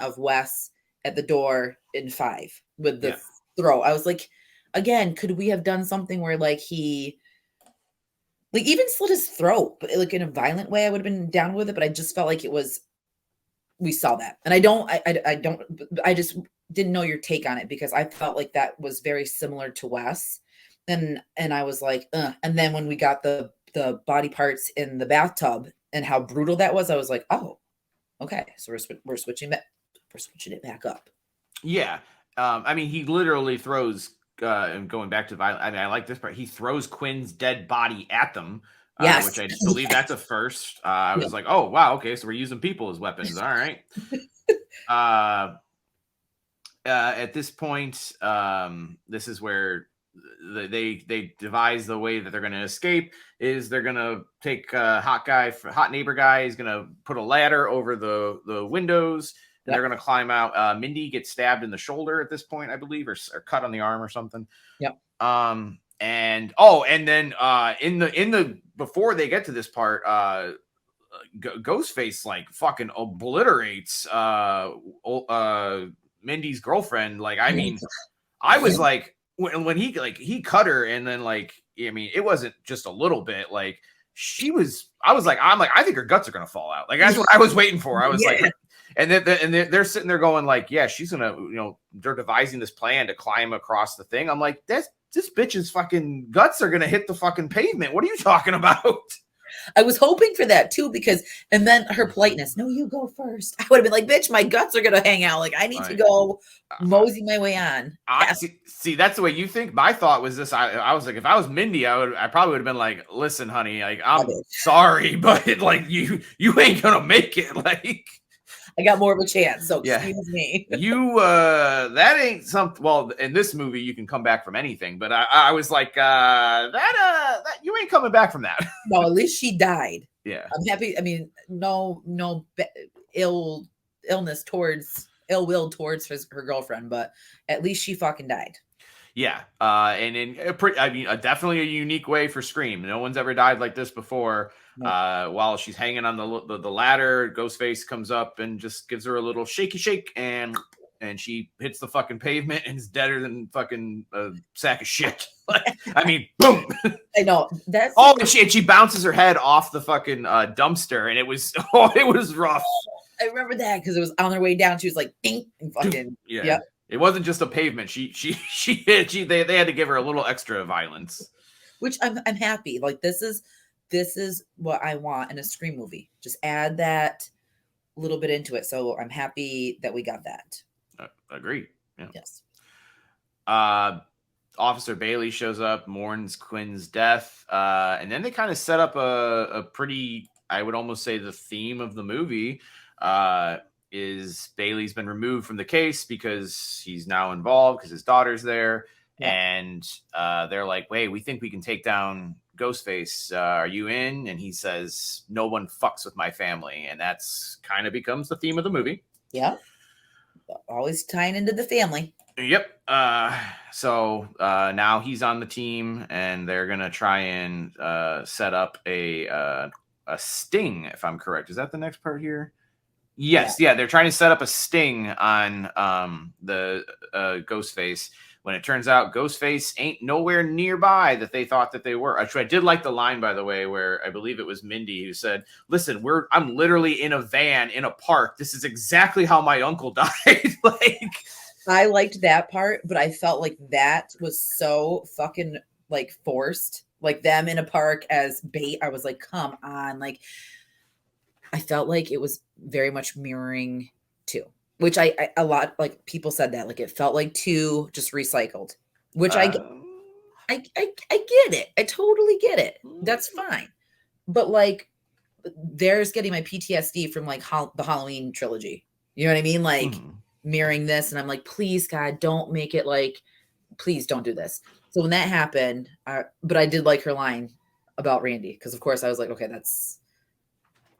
of Wes at the door in 5 with the throw. I was like, again, could we have done something where like he like even slit his throat, but like in a violent way? I would have been down with it, but I just felt like we saw that. And I just didn't know your take on it because I felt like that was very similar to Wes. And I was like, and then when we got the body parts in the bathtub and how brutal that was, I was like, oh, okay. So we're switching it back up. Yeah. I mean, he literally throws, and going back to violence, I mean, I like this part. He throws Quinn's dead body at them, which I believe that's a first. I was like, oh, wow. Okay. So we're using people as weapons. All right. At this point, this is where they devise the way that they're going to escape is they're going to take hot neighbor guy is going to put a ladder over the windows and they're going to climb out. Mindy gets stabbed in the shoulder at this point, I believe, or cut on the arm or something. Yep. And then in the before they get to this part, Ghostface like fucking obliterates Mindy's girlfriend. Like, I mean, I was like, when he cut her, and then like, I mean, it wasn't just a little bit. Like I'm like, I think her guts are gonna fall out. Like that's what I was waiting for. I was like, and they're sitting there going like, yeah, she's gonna, they're devising this plan to climb across the thing. I'm like, this bitch's fucking guts are gonna hit the fucking pavement. What are you talking about? I was hoping for that too, and then her politeness, no, you go first. I would have been like, bitch, my guts are going to hang out. Like, I need to go mosey my way on. See, that's the way you think. My thought was this. I was like, if I was Mindy, I probably would have been like, listen, honey, like, I'm sorry, but like, you ain't going to make it. Like, I got more of a chance, so excuse me. That ain't something. Well, in this movie, you can come back from anything, but I was like, that you ain't coming back from that. No, at least she died. Yeah, I'm happy. I mean, no ill will towards her girlfriend, but at least she fucking died. Yeah, and definitely a unique way for Scream. No one's ever died like this before. While she's hanging on the ladder, Ghostface comes up and just gives her a little shaky shake, and she hits the fucking pavement and is deader than fucking a sack of shit. Like, I mean, boom. I know that's. And she bounces her head off the fucking dumpster, and it was rough. I remember that because it was on their way down. She was like, ding, and fucking yeah. It wasn't just a pavement. They had to give her a little extra violence. Which I'm happy. Like this is what I want in a Scream movie. Just add that little bit into it. So I'm happy that we got that. Agreed. Yeah. Yes. Officer Bailey shows up, mourns Quinn's death, and then they kind of set up a pretty, I would almost say, the theme of the movie. is Bailey's been removed from the case because he's now involved because his daughter's there. Yeah. And they're like, wait, we think we can take down Ghostface. Are you in? And he says, no one fucks with my family. And that's kind of becomes the theme of the movie. Yeah. Always tying into the family. Yep. So now he's on the team, and they're gonna try and set up a sting, if I'm correct. Is that the next part here? Yes. Yeah. They're trying to set up a sting on the Ghostface. When it turns out Ghostface ain't nowhere nearby that they thought that they were. Actually, I did like the line, by the way, where I believe it was Mindy who said, listen, I'm literally in a van in a park. This is exactly how my uncle died. Like, I liked that part, but I felt like that was so fucking like forced, like them in a park as bait. I was like, come on. Like, I felt like it was very much mirroring 2. Which I a lot, like people said that, like it felt like 2 just recycled, which I get it. I totally get it. That's fine. But like, there's getting my PTSD from like the Halloween trilogy. You know what I mean? Like mirroring this. And I'm like, please God, don't make it like, please don't do this. So when that happened, but I did like her line about Randy. Cause of course I was like, okay,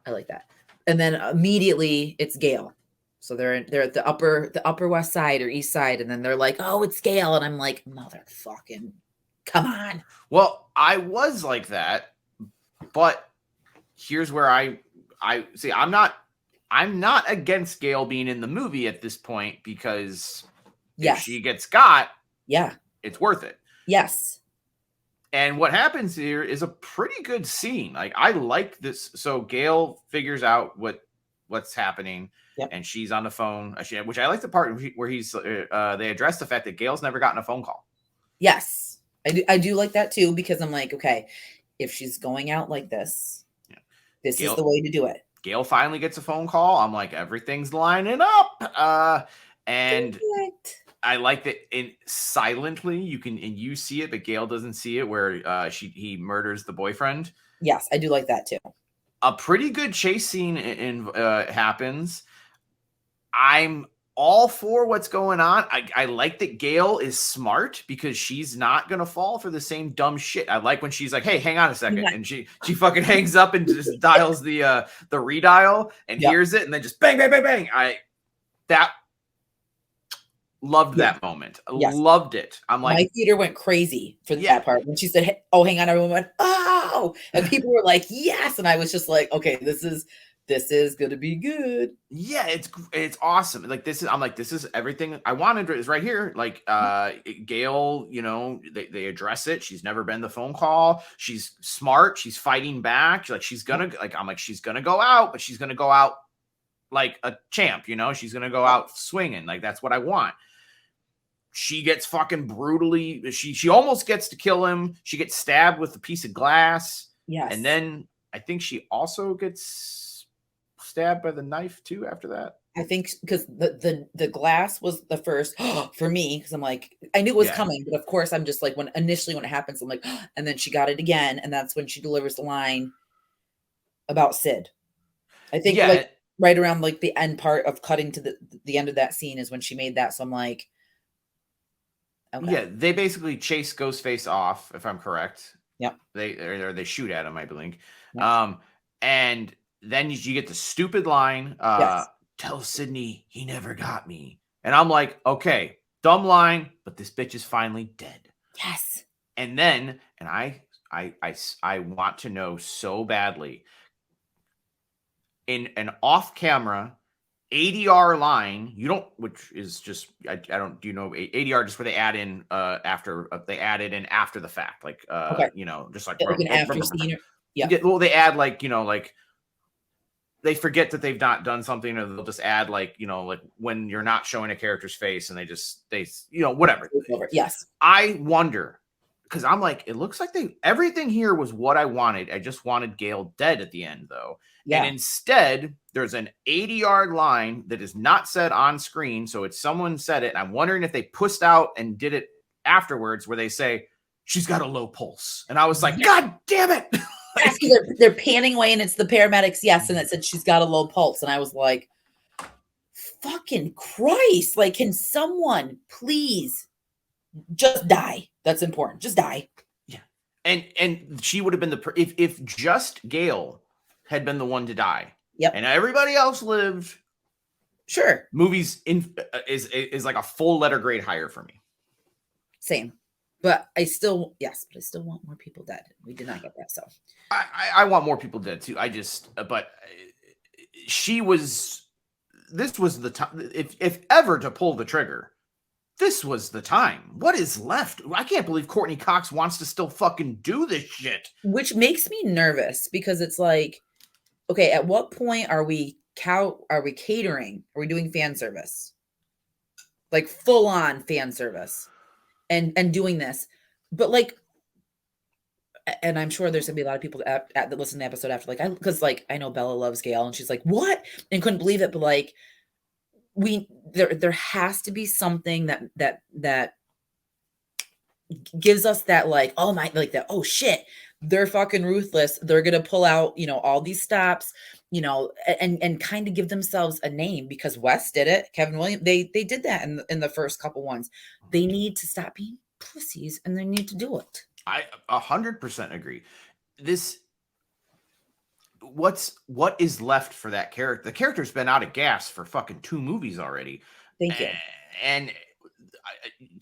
I like that. And then immediately it's Gail. So they're at the upper west side or east side, and then they're like, "Oh, it's Gail," and I'm like, "Motherfucking, come on!" Well, I was like that, but here's where I see. I'm not against Gail being in the movie at this point because if she gets got, it's worth it. Yes. And what happens here is a pretty good scene. Like I like this. So Gail figures out what's happening. Yep. And she's on the phone, which I like the part where they address the fact that Gail's never gotten a phone call. Yes, I do like that too, because I'm like, okay, if she's going out like this, this is the way to do it. Gail finally gets a phone call. I'm like, everything's lining up. And I like that silently you see it, but Gail doesn't see it where he murders the boyfriend. Yes, I do like that too. A pretty good chase scene happens. I'm all for what's going on. I like that Gail is smart because she's not going to fall for the same dumb shit. I like when she's like, hey, hang on a second. And she fucking hangs up and just dials the redial and hears it and then just bang, bang, bang, bang. Loved that moment. Yes. Loved it. I'm like, my theater went crazy for that part. When she said, hey, oh, hang on, everyone went, oh, and people were like, yes. And I was just like, okay, this is going to be good. Yeah, it's awesome. Like this is everything I wanted is right here. Like Gail, they address it. She's never been the phone call. She's smart. She's fighting back. She's gonna she's gonna go out, but she's gonna go out like a champ. She's gonna go out swinging. Like that's what I want. She gets fucking brutally. She almost gets to kill him. She gets stabbed with a piece of glass. Yes, and then I think she also gets stabbed by the knife too after that. I think because the glass was the first for me, because I'm like, I knew it was coming, but of course I'm just like when it happens, I'm like, and then she got it again, and that's when she delivers the line about Sid. I think like right around like the end part of cutting to the end of that scene is when she made that. So I'm like, okay. Yeah, they basically chase Ghostface off, if I'm correct. Yep. They shoot at him, I believe. Yep. And then you get the stupid line, tell Sydney he never got me. And I'm like, okay, dumb line, but this bitch is finally dead. Yes. And then, and I want to know so badly, in an off-camera ADR line, which is just, I don't, do you know ADR just where they add in after the fact, like, okay. Just like, an after scene. Yeah. Well, they add like, like they forget that they've not done something, or they'll just add like, like when you're not showing a character's face and they whatever. Yes. I wonder, because I'm like, it looks like everything here was what I wanted. I just wanted Gail dead at the end though. Yeah. And instead there's an 80-yard line that is not said on screen. So it's someone said it. And I'm wondering if they pushed out and did it afterwards where they say, she's got a low pulse. And I was like, God damn it. They're panning away and it's the paramedics. Yes. And it said she's got a low pulse. And I was like, fucking Christ. Like, can someone please just die? That's important. Just die. Yeah. And she would have been if just Gale had been the one to die. Yep. And everybody else lived. Sure. Movies is like a full letter grade higher for me. Same. But I still want more people dead. We did not get that. So I want more people dead too. But this was the time, if ever to pull the trigger, this was the time. What is left? I can't believe Courtney Cox wants to still fucking do this shit. Which makes me nervous because it's like, okay, at what point are we catering? Are we doing fan service? Like full on fan service and doing this. But like, and I'm sure there's gonna be a lot of people that listen to the episode after, like, because like I know Bella loves Gale and she's like, what? And couldn't believe it, but like there has to be something that gives us that, like, oh my, like that, oh shit, they're fucking ruthless. They're gonna pull out, all these stops, and kind of give themselves a name, because Wes did it. Kevin Williams, they did that in the first couple ones. They need to stop being pussies and they need to do it. I 100% agree. What is left for that character? The character's been out of gas for fucking 2 movies already. Thank you. And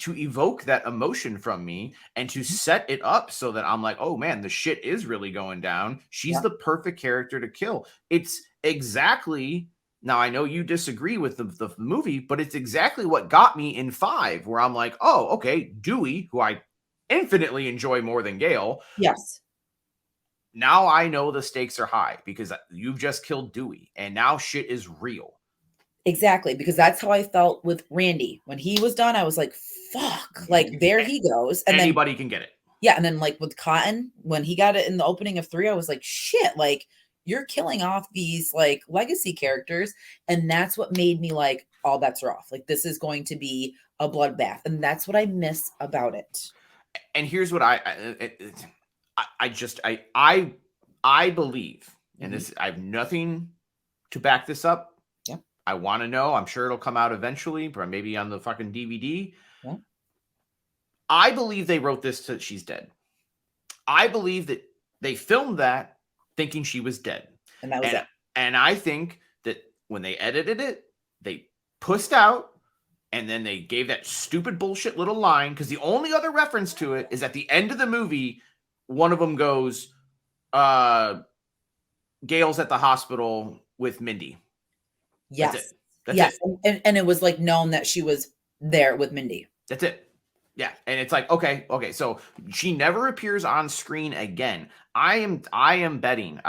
to evoke that emotion from me and to set it up so that I'm like, oh man, the shit is really going down. She's the perfect character to kill. It's exactly, now I know you disagree with the movie, but it's exactly what got me in 5, where I'm like, oh, okay, Dewey, who I infinitely enjoy more than Gale. Yes. Now I know the stakes are high because you've just killed Dewey and now shit is real. Exactly, because that's how I felt with Randy. When he was done, I was like, fuck, like there he goes. And anybody can get it. Yeah. And then like with Cotton, when he got it in the opening of 3, I was like, shit, like you're killing off these like legacy characters. And that's what made me like, all bets are off. Like this is going to be a bloodbath. And that's what I miss about it. And here's what I believe, and this, I have nothing to back this up. Yeah. I want to know. I'm sure it'll come out eventually, but maybe on the fucking DVD. Yeah. I believe they wrote this so she's dead. I believe that they filmed that thinking she was dead. And that was it. And I think that when they edited it, they pussed out. And then they gave that stupid bullshit little line, because the only other reference to it is at the end of the movie, one of them goes, Gale's at the hospital with Mindy. Yes. That's it. And it was like known that she was there with Mindy. That's it. Yeah. And it's like, okay. So she never appears on screen again. I am betting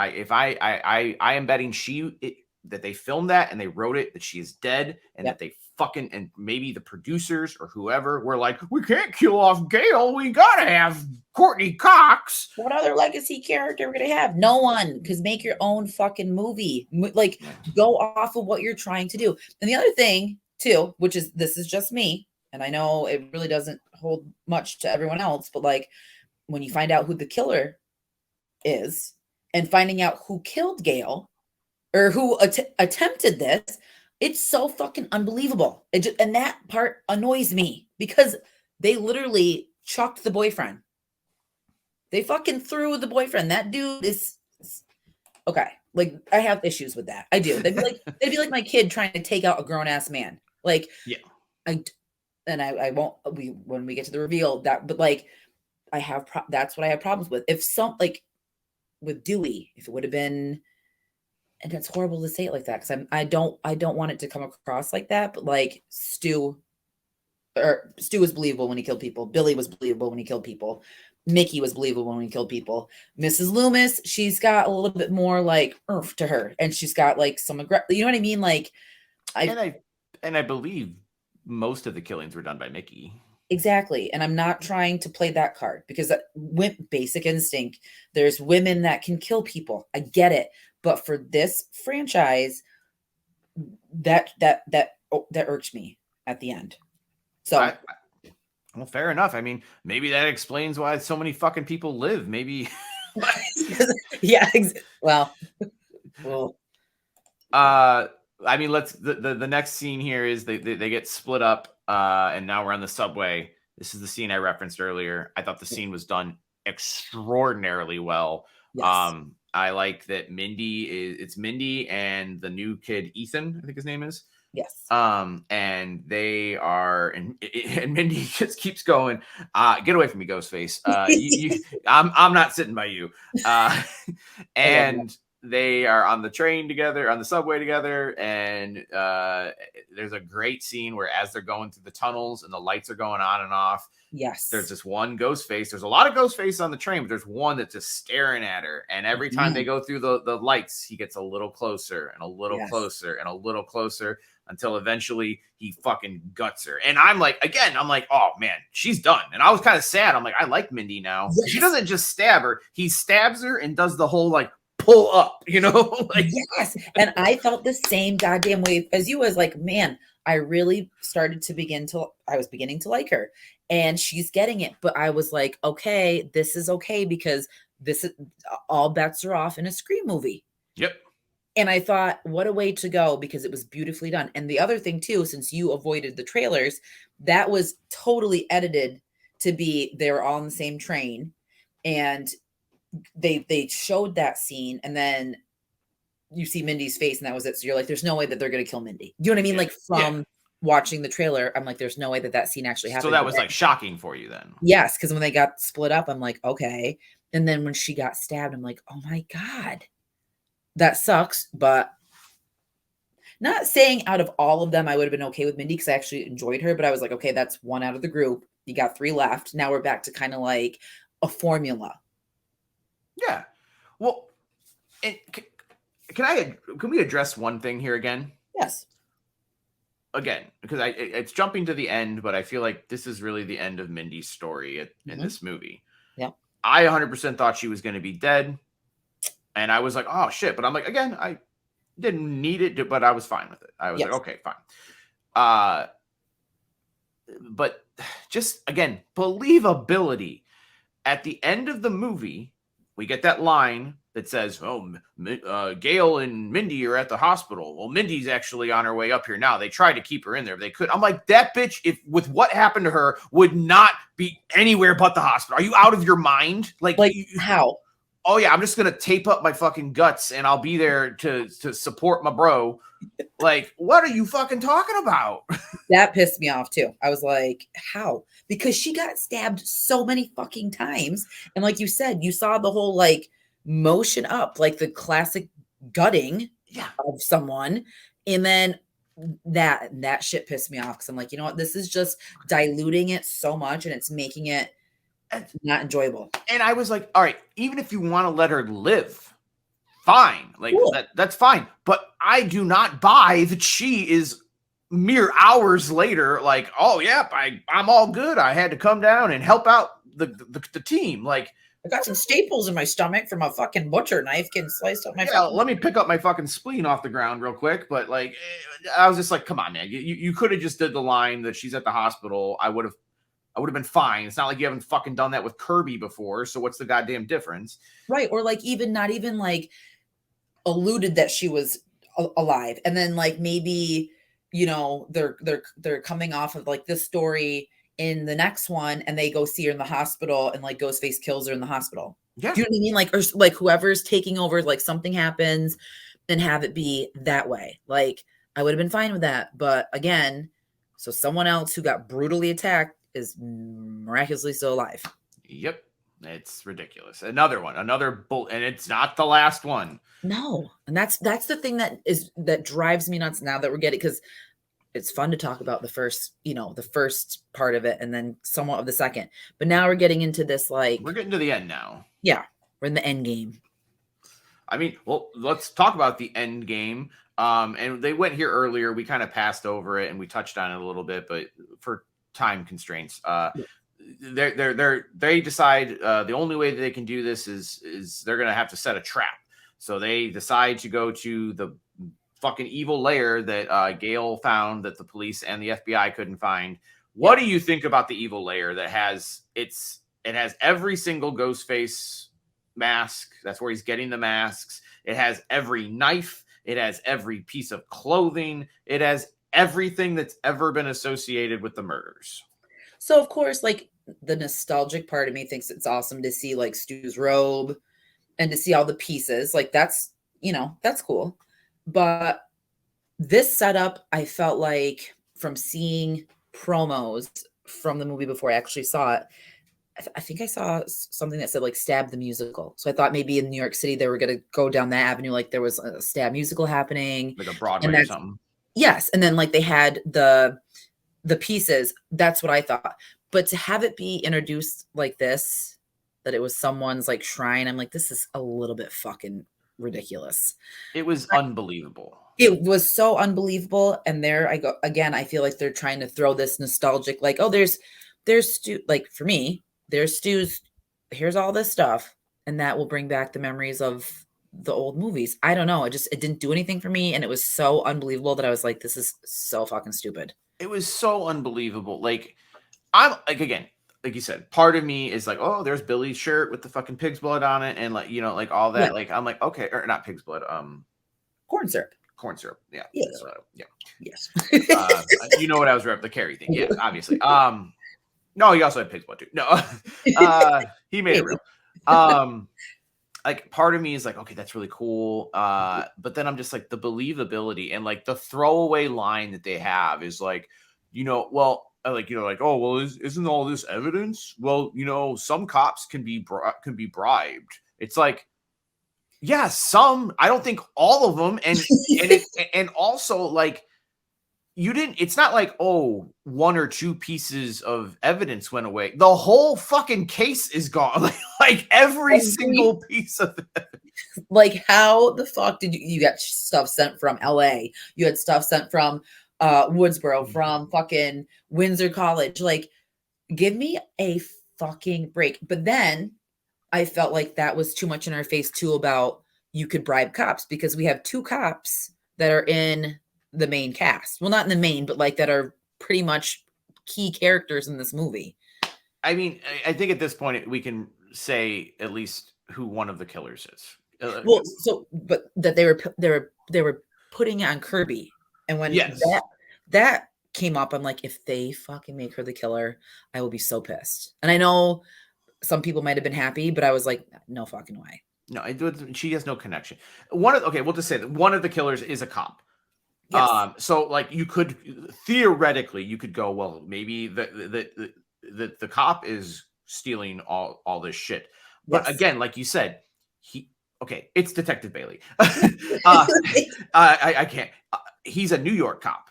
that they filmed that and they wrote it that she is dead, and that they fucking, and maybe the producers or whoever were like, we can't kill off Gale. We gotta have Courtney Cox. What other legacy character we're gonna have? No one, because make your own fucking movie. Like go off of what you're trying to do. And the other thing too, which is, this is just me, and I know it really doesn't hold much to everyone else, but like when you find out who the killer is and finding out who killed Gale, or who attempted this, it's so fucking unbelievable. And that part annoys me, because they literally chucked the boyfriend. They fucking threw the boyfriend. That dude is okay. Like I have issues with that. I do. They'd be like my kid trying to take out a grown ass man. Like yeah. I won't. When we get to the reveal that, but like I have. That's what I have problems with. If like with Dewey, if it would have been. And it's horrible to say it like that, because I don't want it to come across like that. But like Stu was believable when he killed people. Billy was believable when he killed people. Mickey was believable when he killed people. Mrs. Loomis, she's got a little bit more like oomph to her, and she's got like some you know what I mean? Like I believe most of the killings were done by Mickey. Exactly. And I'm not trying to play that card, because basic instinct, there's women that can kill people. I get it. But for this franchise, that irked me at the end. So well, fair enough. I mean, maybe that explains why so many fucking people live. Maybe yeah, well. I mean, the next scene here is they get split up, and now we're on the subway. This is the scene I referenced earlier. I thought the scene was done extraordinarily well. Yes. I like that it's Mindy and the new kid Ethan, I think his name is. Yes. And they are, and Mindy just keeps going, get away from me, Ghostface. I'm not sitting by you. And they are on the train together, on the subway together, and there's a great scene where as they're going through the tunnels and the lights are going on and off, yes, there's this one Ghostface. There's a lot of Ghostface on the train, but there's one that's just staring at her. And every time they go through the lights, he gets a little closer and a little closer and a little closer until eventually he fucking guts her. And I'm like, oh man, she's done. And I was kind of sad. I'm like, I like Mindy now. Yes. She doesn't just stab her. He stabs her and does the whole like pull up, you know? Like, yes. And I felt the same goddamn way as you. Was like, man, I really started to I was beginning to like her, and she's getting it. But I was like, okay, this is okay, because this is all bets are off in a Scream movie. Yep. And I thought, what a way to go, because it was beautifully done. And the other thing too, since you avoided the trailers, that was totally edited to be, they were all on the same train, and they showed that scene, and then you see Mindy's face, and that was it. So you're like, there's no way that they're going to kill Mindy. You know what I mean? Yeah. Like from watching the trailer, I'm like, there's no way that scene actually happened. So that was like shocking for you then? Yes. Because when they got split up, I'm like, okay. And then when she got stabbed, I'm like, oh my God, that sucks. But not saying out of all of them, I would have been okay with Mindy, because I actually enjoyed her. But I was like, okay, that's one out of the group. You got 3 left. Now we're back to kind of like a formula. Yeah. Well, and can we address one thing here again? Yes. Again, because it's jumping to the end, but I feel like this is really the end of Mindy's story in this movie. Yeah. I 100% thought she was going to be dead, and I was like, oh shit. But I'm like, again, I didn't need it, but I was fine with it. I was like, okay, fine. But just again, believability. At the end of the movie, we get that line that says, oh, Gail and Mindy are at the hospital. Well, Mindy's actually on her way up here now. They tried to keep her in there, but they could. I'm like, that bitch, if with what happened to her, would not be anywhere but the hospital. Are you out of your mind? Like how? Oh yeah, I'm just going to tape up my fucking guts and I'll be there to support my bro. Like, what are you fucking talking about? That pissed me off too. I was like, how? Because she got stabbed so many fucking times. And like you said, you saw the whole like motion up, like the classic gutting of someone. And then that shit pissed me off, because I'm like, you know what? This is just diluting it so much, and it's making it not enjoyable. And I was like, all right, even if you want to let her live, fine. Like cool. That's fine. But I do not buy that she is mere hours later, like, oh yeah, I'm all good. I had to come down and help out the team. Like, I got some staples in my stomach from a fucking butcher knife getting sliced up my let me pick up my fucking spleen off the ground real quick. But like, I was just like, come on, man. You could have just did the line that she's at the hospital. I would have been fine. It's not like you haven't fucking done that with Kirby before. So what's the goddamn difference? Right. Or like not even like alluded that she was alive. And then like maybe, you know, they're coming off of like this story in the next one, and they go see her in the hospital, and like Ghostface kills her in the hospital. Yeah. Do you know what I mean? Like, or like whoever's taking over, like something happens, and have it be that way. Like, I would have been fine with that. But again, so someone else who got brutally attacked is miraculously still alive. Yep. It's ridiculous. Another one, and it's not the last one. No. And that's the thing that drives me nuts now that we're getting, because it's fun to talk about the first part of it and then somewhat of the second. But now we're getting into this, like, we're getting to the end now. Yeah. We're in the end game. I mean, well, let's talk about the end game. And they went here earlier. We kind of passed over it and we touched on it a little bit, but for time constraints, they decide the only way that they can do this is they're going to have to set a trap. So they decide to go to the fucking evil lair that Gail found that the police and the FBI couldn't find. What do you think about the evil lair that has it has every single Ghostface mask? That's where he's getting the masks. It has every knife. It has every piece of clothing. It has everything that's ever been associated with the murders. So of course, like the nostalgic part of me thinks it's awesome to see like Stu's robe and to see all the pieces. Like that's, that's cool. But this setup, I felt like from seeing promos from the movie before I actually saw it, I think I saw something that said like Stab the musical. So I thought maybe in New York City they were going to go down that avenue, like there was a Stab musical happening, like a and Broadway or something. Yes, and then like they had the pieces. That's what I thought. But to have it be introduced like this, that it was someone's like shrine, I'm like, this is a little bit fucking ridiculous. It was unbelievable. It was so unbelievable. And there I go again. I feel like they're trying to throw this nostalgic, like, oh, there's Stu. Like for me, there's Stu's. Here's all this stuff, and that will bring back the memories of the old movies. I don't know. It didn't do anything for me, and it was so unbelievable that I was like, this is so fucking stupid. It was so unbelievable. Like I'm like, again, like you said, part of me is like, oh, there's Billy's shirt with the fucking pig's blood on it, and like like all that. Yeah. Like I'm like, okay, or not pig's blood, corn syrup. Corn syrup. Yeah. Yes. Yeah. Yes. You know what I was the Carrie thing. Yeah, obviously. No, he also had pig's blood too. No, he made it real. Like part of me is like, okay, that's really cool. But then I'm just like the believability and like the throwaway line that they have is like, well, like, oh, well, isn't all this evidence? Well, some cops can be bribed. It's like, yeah, some. I don't think all of them, and also like you didn't. It's not like, oh, one or two pieces of evidence went away. The whole fucking case is gone. Like every single piece of it. Like how the fuck did you got stuff sent from LA? You had stuff sent from Woodsboro, from fucking Windsor College. Like, give me a fucking break. But then I felt like that was too much in our face too about you could bribe cops, because we have two cops that are in the main cast. Well, not in the main, but like that are pretty much key characters in this movie. I mean, I think at this point we can say at least who one of the killers is. Well, but that they were putting it on Kirby, and when that came up, I'm like, if they fucking make her the killer, I will be so pissed. And I know some people might have been happy, but I was like, no fucking way. No, she has no connection. We'll just say that one of the killers is a cop. Yes. So like you could theoretically go, well, maybe the cop is stealing all this shit. But again, like you said, it's Detective Bailey. I can't. He's a New York cop.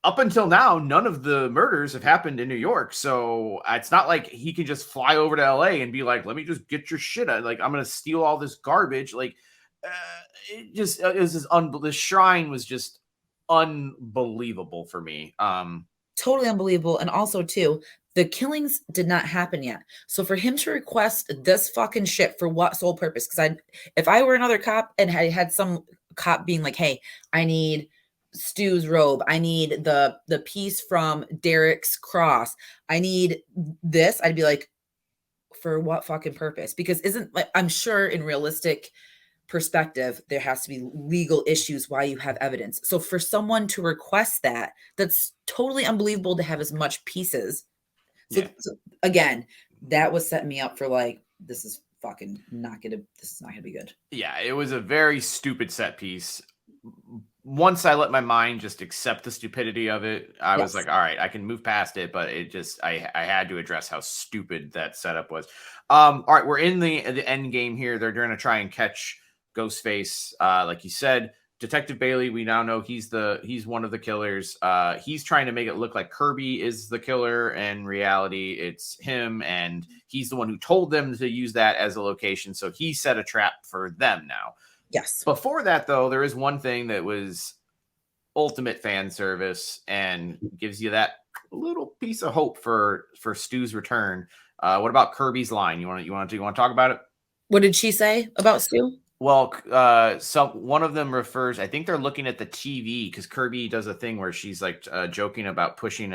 Up until now, none of the murders have happened in New York, so it's not like he can just fly over to LA and be like, "Let me just get your shit out. Like, I'm gonna steal all this garbage." Like, it was just the shrine was just unbelievable for me. Totally unbelievable, and also too, the killings did not happen yet. So for him to request this fucking shit for what sole purpose? Because if I were another cop and I had some cop being like, "Hey, I need Stu's robe. I need the piece from Derek's cross. I need this," I'd be like, for what fucking purpose? Because I'm sure in realistic perspective, there has to be legal issues why you have evidence. So for someone to request that's totally unbelievable to have as much pieces. So again, that was setting me up for like, this is not gonna be good. Yeah, it was a very stupid set piece. Once I let my mind just accept the stupidity of it, I was like, all right, I can move past it, but it just, I had to address how stupid that setup was. All right, we're in the end game here. They're going to try and catch Ghostface. Like you said, Detective Bailey, we now know he's one of the killers. He's trying to make it look like Kirby is the killer. In reality, it's him, and he's the one who told them to use that as a location. So he set a trap for them now. Yes. Before that, though, there is one thing that was ultimate fan service and gives you that little piece of hope for Stu's return. What about Kirby's line? You want to talk about it? What did she say about Stu? Well, one of them refers. I think they're looking at the TV because Kirby does a thing where she's like joking about pushing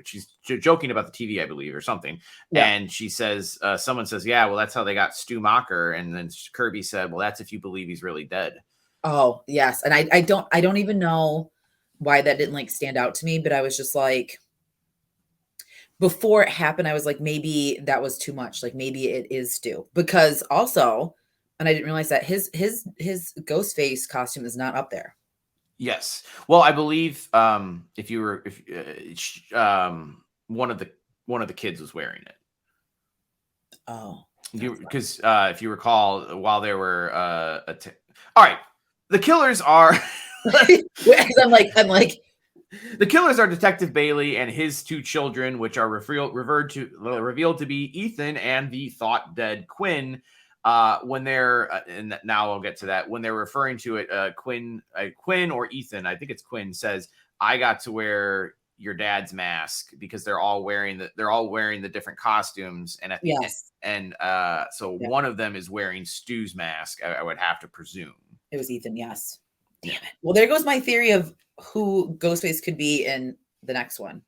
she's joking about the TV, I believe, or something. Yeah. And she says, someone says, yeah, well, that's how they got Stu Macher. And then Kirby said, well, that's if you believe he's really dead. Oh, yes. And I don't even know why that didn't like stand out to me, but I was just like, before it happened, I was like, maybe that was too much. Like maybe it is Stu. Because also, and I didn't realize that his ghost face costume is not up there. Yes. Well, I believe if you were if one of the kids was wearing it. Oh. Because if you recall, while there were all right, the killers are Because I'm like, the killers are Detective Bailey and his two children, which are revealed to be Ethan and the thought dead Quinn. When they're and now I'll get to that, when they're referring to it, Quinn or Ethan, I think it's Quinn, says, "I got to wear your dad's mask," because they're all wearing the different costumes, and at the end, yes, and so yeah, one of them is wearing Stu's mask. I would have to presume. it was Ethan. Yes. Damn Yeah. it. Well, there goes my theory of who Ghostface could be in the next one.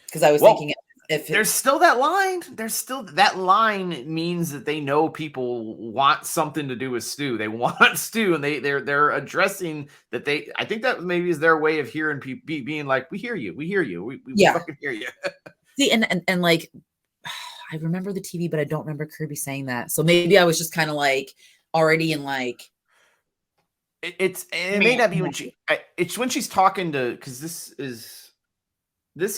Because I was Well, thinking if there's still that line. There's still that line means that they know people want something to do with Stu. They want Stu, and they're addressing that. I think that maybe is their way of hearing people being like, "We hear you, we hear you, we yeah. fucking hear you." See, and like I remember the TV, but I don't remember Kirby saying that. So maybe I was just kind of like already in like It may meh, not be when meh. it's when she's talking to, because this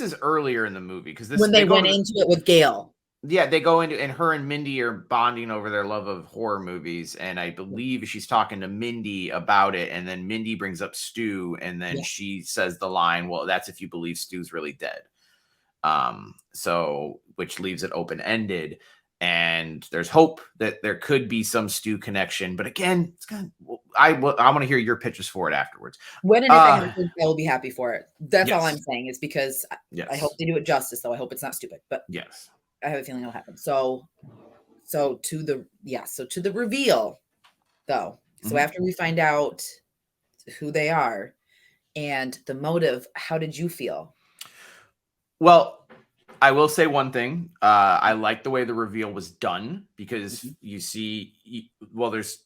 is earlier in the movie, because this When they they go went to the into it with Gail. yeah, they go into, and her and Mindy are bonding over their love of horror movies, and I believe she's talking to Mindy about it, and then Mindy brings up Stu, and then Yeah. she says the line, "Well, that's if you believe Stu's really dead." So which leaves it open ended, and there's hope that there could be some Stu connection, but again, it's gonna. I want to hear your pitches for it afterwards. When and if it Uh, happens, I will be happy for it. That's all I'm yes, saying is because I hope yes, they do it justice, though. I hope it's not stupid, but yes. I have a feeling it'll happen. So to the reveal, though. So Mhm. after we find out who they are and the motive, how did you feel? Well, I will say one thing. I like the way the reveal was done, because Mhm. you see, well, there's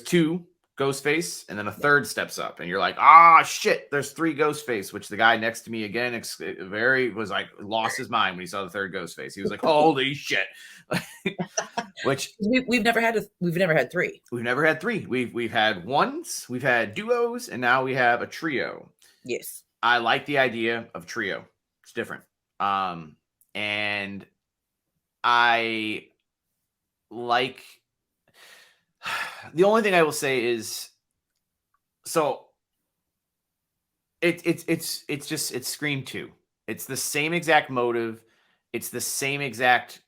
two Ghostface, and then a Yeah. third steps up, and you're like, ah, shit, there's three Ghostface. Which the guy next to me again, was like, lost his mind when he saw the third Ghostface. He was like, holy shit, which We've never had three. we've never had three. We've had ones, we've had duos, and now we have a trio. Yes. I like the idea of trio. It's different. And I like the only thing I will say is, so it's Scream 2. It's the same exact motive. It's the same exact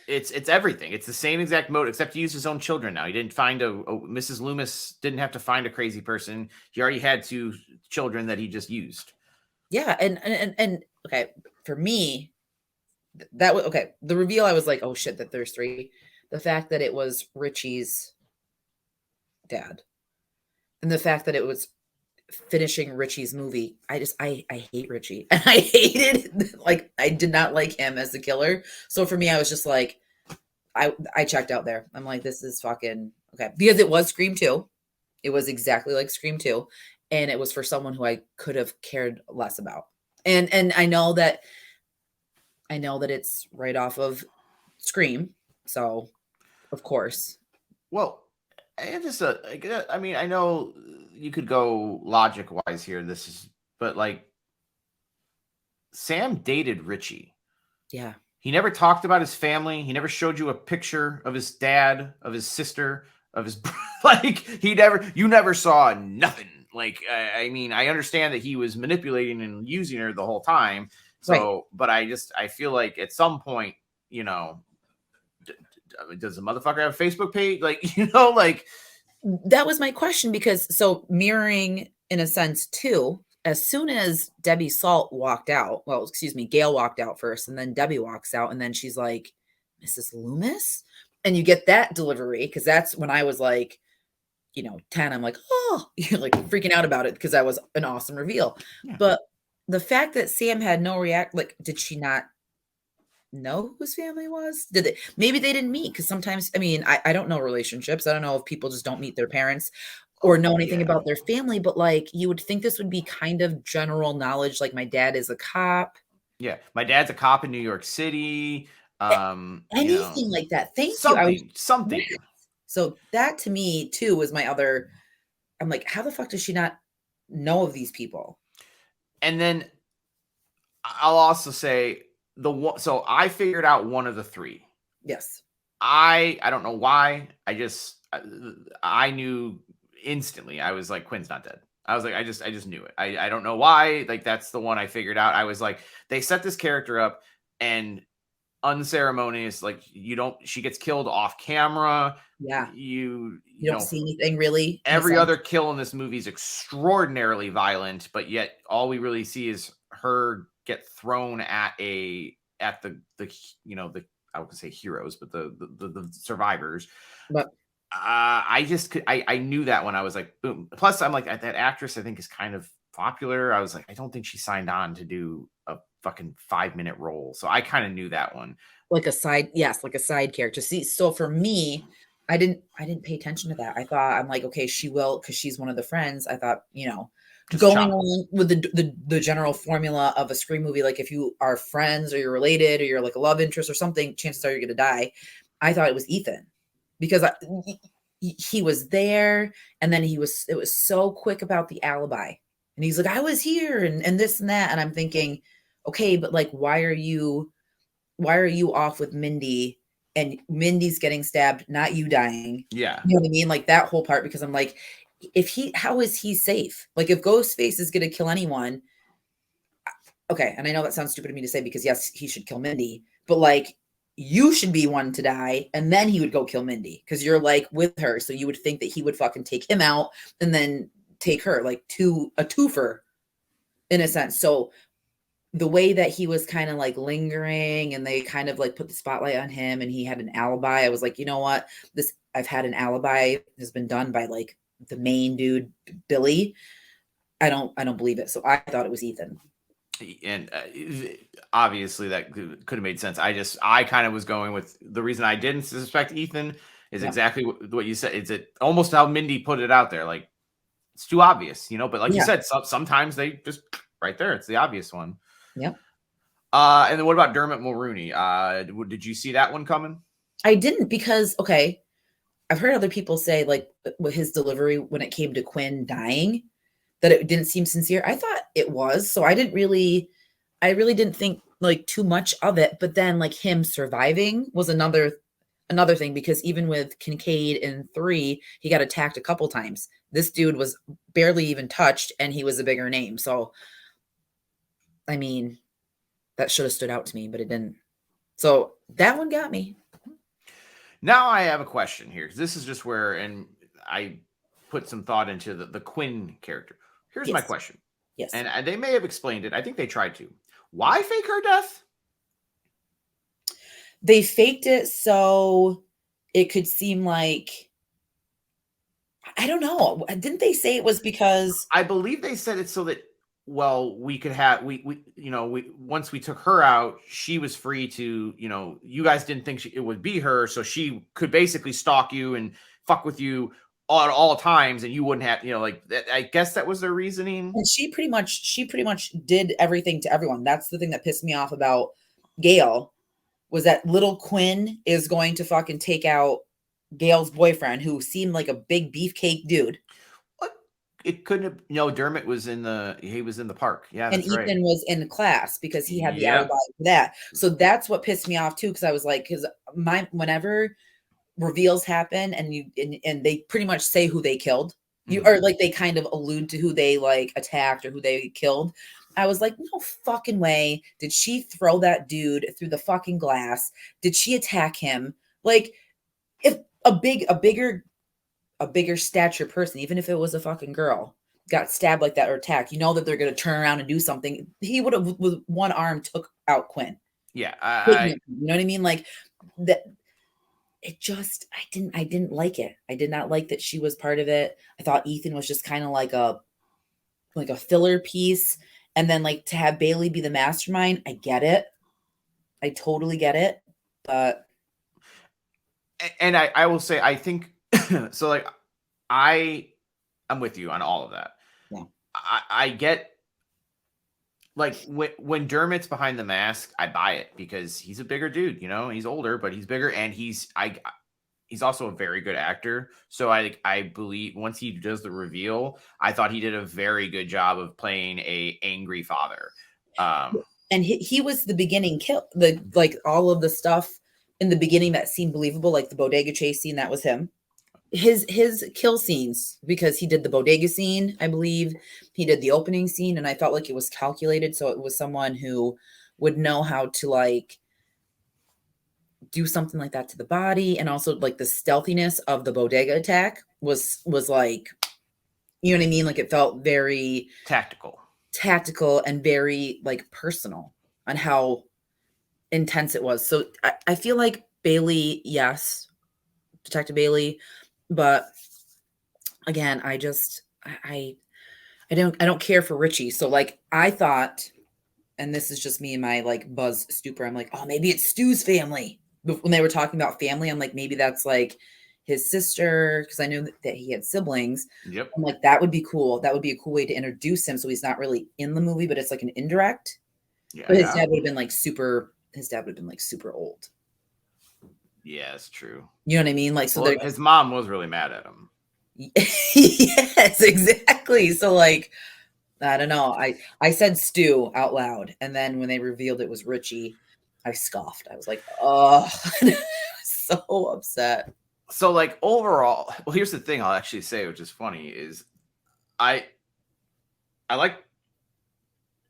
it's everything. It's the same exact motive, except he used his own children now. He didn't find a Mrs. Loomis didn't have to find a crazy person. He already had two children that he just used. Yeah, and okay, for me, that was okay. The reveal, I was like, oh shit, that there's three. The fact that it was Richie's dad, and the fact that it was finishing Richie's movie, I hate Richie, and I hated like I did not like him as the killer. So for me, I was just like, I checked out there. I'm like, this is fucking okay because it was Scream 2. It was exactly like Scream 2, and it was for someone who I could have cared less about. And I know that it's right off of Scream, so of course. Well, and just I mean, I know you could go logic wise here. But like, Sam dated Richie. Yeah. He never talked about his family. He never showed you a picture of his dad, of his sister, of his like. You never saw nothing. Like, I mean, I understand that he was manipulating and using her the whole time. Right. So, but I feel like at some point, you know, does the motherfucker have a Facebook page? Like, like. That was my question because so mirroring in a sense too, as soon as Debbie Salt walked out, well, excuse me, Gail walked out first, and then Debbie walks out, and then she's like, Mrs. Loomis? And you get that delivery because that's when I was like, 10, I'm like, oh, you're like freaking out about it because that was an awesome reveal. Yeah. But the fact that Sam had no react, like, did she not? know whose family was? Did they? Maybe they didn't meet because sometimes, I mean, I don't know relationships. I don't know if people just don't meet their parents or know anything Yeah. about their family, but like you would think this would be kind of general knowledge. Like my dad is a cop, Yeah. My dad's a cop in New York City. A- You know, anything like that. Thank you. I was, something. yes. So that to me too was my other. I'm like, how the fuck does she not know of these people? And then I'll also say the one. So I figured out one of the three. Yes. I don't know why. I knew instantly. I was like, Quinn's not dead. I was like, I just knew it. I don't know why. Like that's the one I figured out. I was like, they set this character up and unceremonious. Like she gets killed off camera. Yeah. You You don't know, see anything really. In a every sense. other kill in this movie is extraordinarily violent, but yet all we really see is her get thrown at the you know the I wouldn't say heroes, but the survivors. But I knew that when I was like boom. Plus, I'm like that actress I think is kind of popular. I was like I don't think she signed on to do a fucking 5-minute role, so I kind of knew that one. like a side, yes, like a side character. See, so for me, I didn't pay attention to that. I thought I'm like, okay, she will because she's one of the friends. I thought, Just going chop. along with the general formula of a Scream movie, like if you are friends or you're related or you're like a love interest or something, chances are you're gonna die. I thought it was Ethan because he was there, and then it was so quick about the alibi, and he's like, I was here and this and that, and I'm thinking, okay, but like, why are you off with Mindy and Mindy's getting stabbed, not you dying? Yeah. You know what I mean? Like that whole part, because I'm like, how is he safe? Like if Ghostface is going to kill anyone, okay. And I know that sounds stupid of me to say because yes, he should kill Mindy, but like you should be one to die. And then he would go kill Mindy because you're like with her. So you would think that he would fucking take him out and then take her like a twofer in a sense. So the way that he was kind of like lingering and they kind of like put the spotlight on him and he had an alibi, I was like, you know what? I've had an alibi has been done by like the main dude, Billy. I don't believe it. So I thought it was Ethan. And obviously that could have made sense. I kind of was going with the reason I didn't suspect Ethan is Yeah. exactly what you said. It's almost how Mindy put it out there. Like it's too obvious, but like you said, sometimes they just right there. It's the obvious one. Yep. And then what about Dermot Mulroney? Did you see that one coming? I didn't because, okay, I've heard other people say like with his delivery when it came to Quinn dying that it didn't seem sincere. I thought it was. So I really didn't think like too much of it. But then like him surviving was another thing because even with Kincaid in 3, he got attacked a couple times. This dude was barely even touched and he was a bigger name. So, I mean, that should have stood out to me, but it didn't. So that one got me. Now I have a question here. This is just where, and I put some thought into the Quinn character. Here's my question. Yes. And they may have explained it. I think they tried to. Why fake her death? They faked it so it could seem like, I don't know. Didn't they say it was because I believe they said it so that we could have once we took her out, she was free to, you guys didn't think it would be her, so she could basically stalk you and fuck with you at all times and you wouldn't have, like that. I guess that was their reasoning. And she pretty much did everything to everyone. That's the thing that pissed me off about Gail was that little Quinn is going to fucking take out Gail's boyfriend who seemed like a big beefcake dude. What? It couldn't have, Dermot was in the park. Yeah. And Ethan right. was in class because he had the alibi for that. So that's what pissed me off too. Cause I was like, whenever reveals happen and they pretty much say who they killed, or like they kind of allude to who they like attacked or who they killed. I was like, no fucking way. Did she throw that dude through the fucking glass? Did she attack him? Like if a bigger stature person, even if it was a fucking girl, got stabbed like that or attacked, that they're going to turn around and do something. He would have with one arm took out Quinn. Yeah. You know what I mean? Like that. It just, I didn't like it. I did not like that she was part of it. I thought Ethan was just kind of like a filler piece. And then like to have Bailey be the mastermind, I get it. I totally get it, but And I will say, I think so. Like, I'm with you on all of that. yeah. I get, like, when Dermot's behind the mask, I buy it because he's a bigger dude. You know, he's older, but he's bigger, and he's also a very good actor. So I believe once he does the reveal, I thought he did a very good job of playing a angry father. And he was the beginning kill, the like all of the stuff in the beginning that seemed believable, like the bodega chase scene, that was him. His kill scenes, because he did the bodega scene, I believe he did the opening scene, and I felt like it was calculated, so it was someone who would know how to like do something like that to the body, and also like the stealthiness of the bodega attack was like, you know what I mean, like it felt very tactical and very like personal on how intense it was. So I feel like Bailey, yes, Detective Bailey, but again, I don't care for Richie. So like I thought, and this is just me and my like buzz stupor, I'm like, oh, maybe it's Stu's family. But when they were talking about family, I'm like, maybe that's like his sister, because I knew that he had siblings. Yep. I'm like, that would be cool. That would be a cool way to introduce him, so he's not really in the movie, but it's like an indirect. Yeah. But his dad would have been like super old. Yeah, it's true. You know what I mean? Like, so his mom was really mad at him. Yes, exactly. So like, I don't know. I said Stu out loud, and then when they revealed it was Richie, I scoffed. I was like, oh, so upset. So like overall, well, here's the thing I'll actually say, which is funny, is I like,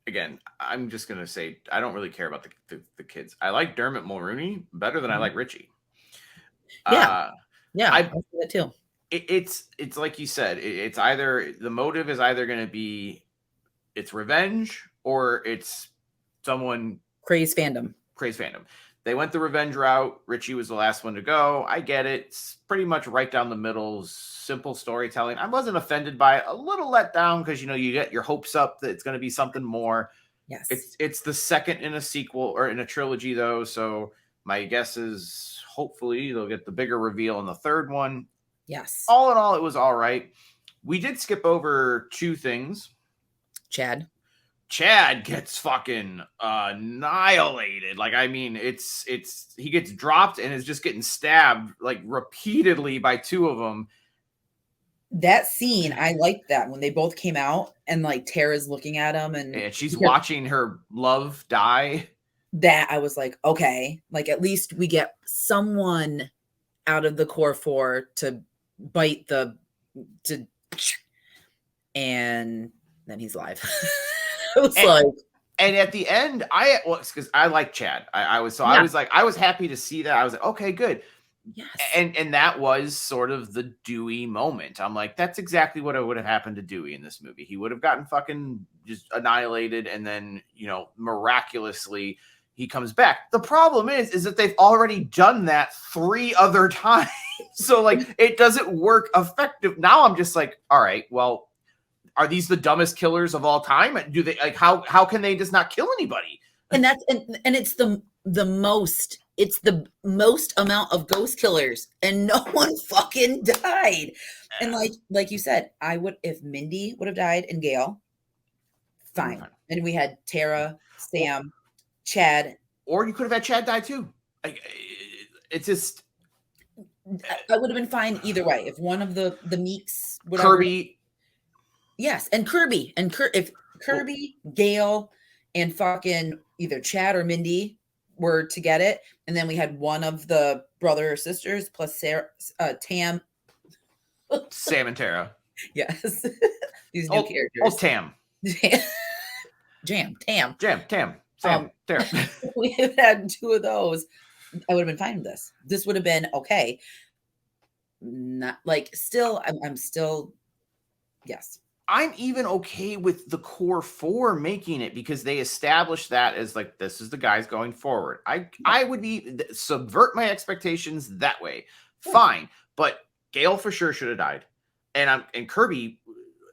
again, I'm just gonna say I don't really care about the kids. I like Dermot Mulroney better than I like Richie. Yeah, I see that too. It's like you said, it's either the motive is either going to be it's revenge or it's someone craze fandom. They went the revenge route. Richie was the last one to go. I get it. It's pretty much right down the middle, simple storytelling. I wasn't offended by it. A little let down because, you know, you get your hopes up that it's going to be something more. Yes. It's the second in a sequel or in a trilogy, though. So my guess is hopefully they'll get the bigger reveal in the third one. Yes. All in all, it was all right. We did skip over two things. Chad gets fucking annihilated. Like, I mean, it's he gets dropped and is just getting stabbed like repeatedly by two of them. That scene, I liked that when they both came out and like Tara's looking at him and she's watching her love die. That I was like, okay, like at least we get someone out of the core four to bite and then he's live. It was and at the end, because I like Chad. I was happy to see that. I was like, okay, good. Yes. And that was sort of the Dewey moment. I'm like, that's exactly what would have happened to Dewey in this movie. He would have gotten fucking just annihilated, and then, you know, miraculously he comes back. The problem is that they've already done that 3 other times. So like it doesn't work effective. Now I'm just like, all right, well, are these the dumbest killers of all time? Do they like how can they just not kill anybody? And that's and it's the most amount of ghost killers, and no one fucking died. And like you said, I would, if Mindy would have died and Gail, fine. And we had Tara, Sam, Chad, or you could have had Chad die too. Like, it's just, I would have been fine either way. If one of the Meeks, whatever, Kirby, yes, and Kirby, if Kirby, Gail, and fucking either Chad or Mindy were to get it, and then we had one of the brother or sisters plus Sarah, Tam, Sam and Tara. Yes, these new characters. Oh, Tam. Tam. Sam, Tara. We have had 2 of those. I would have been fine with this. This would have been okay. Not like still, I'm still, yes. I'm even okay with the core 4 making it because they established that as like, this is the guys going forward. I would subvert my expectations that way. Fine. But Gail for sure should have died. And Kirby,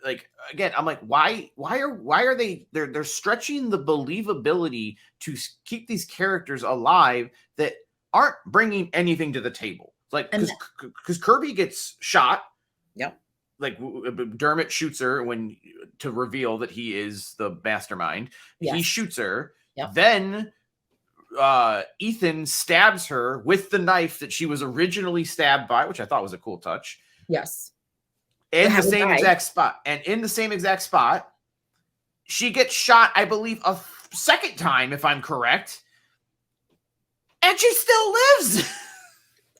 like again, I'm like, why are they're stretching the believability to keep these characters alive that aren't bringing anything to the table. Like And because Kirby gets shot. yep. Like Dermot shoots her when to reveal that he is the mastermind. Yes. He shoots her. Yep. Then Ethan stabs her with the knife that she was originally stabbed by, which I thought was a cool touch. Yes. In the same exact spot. And in the same exact spot, she gets shot, I believe, a second time, if I'm correct. And she still lives.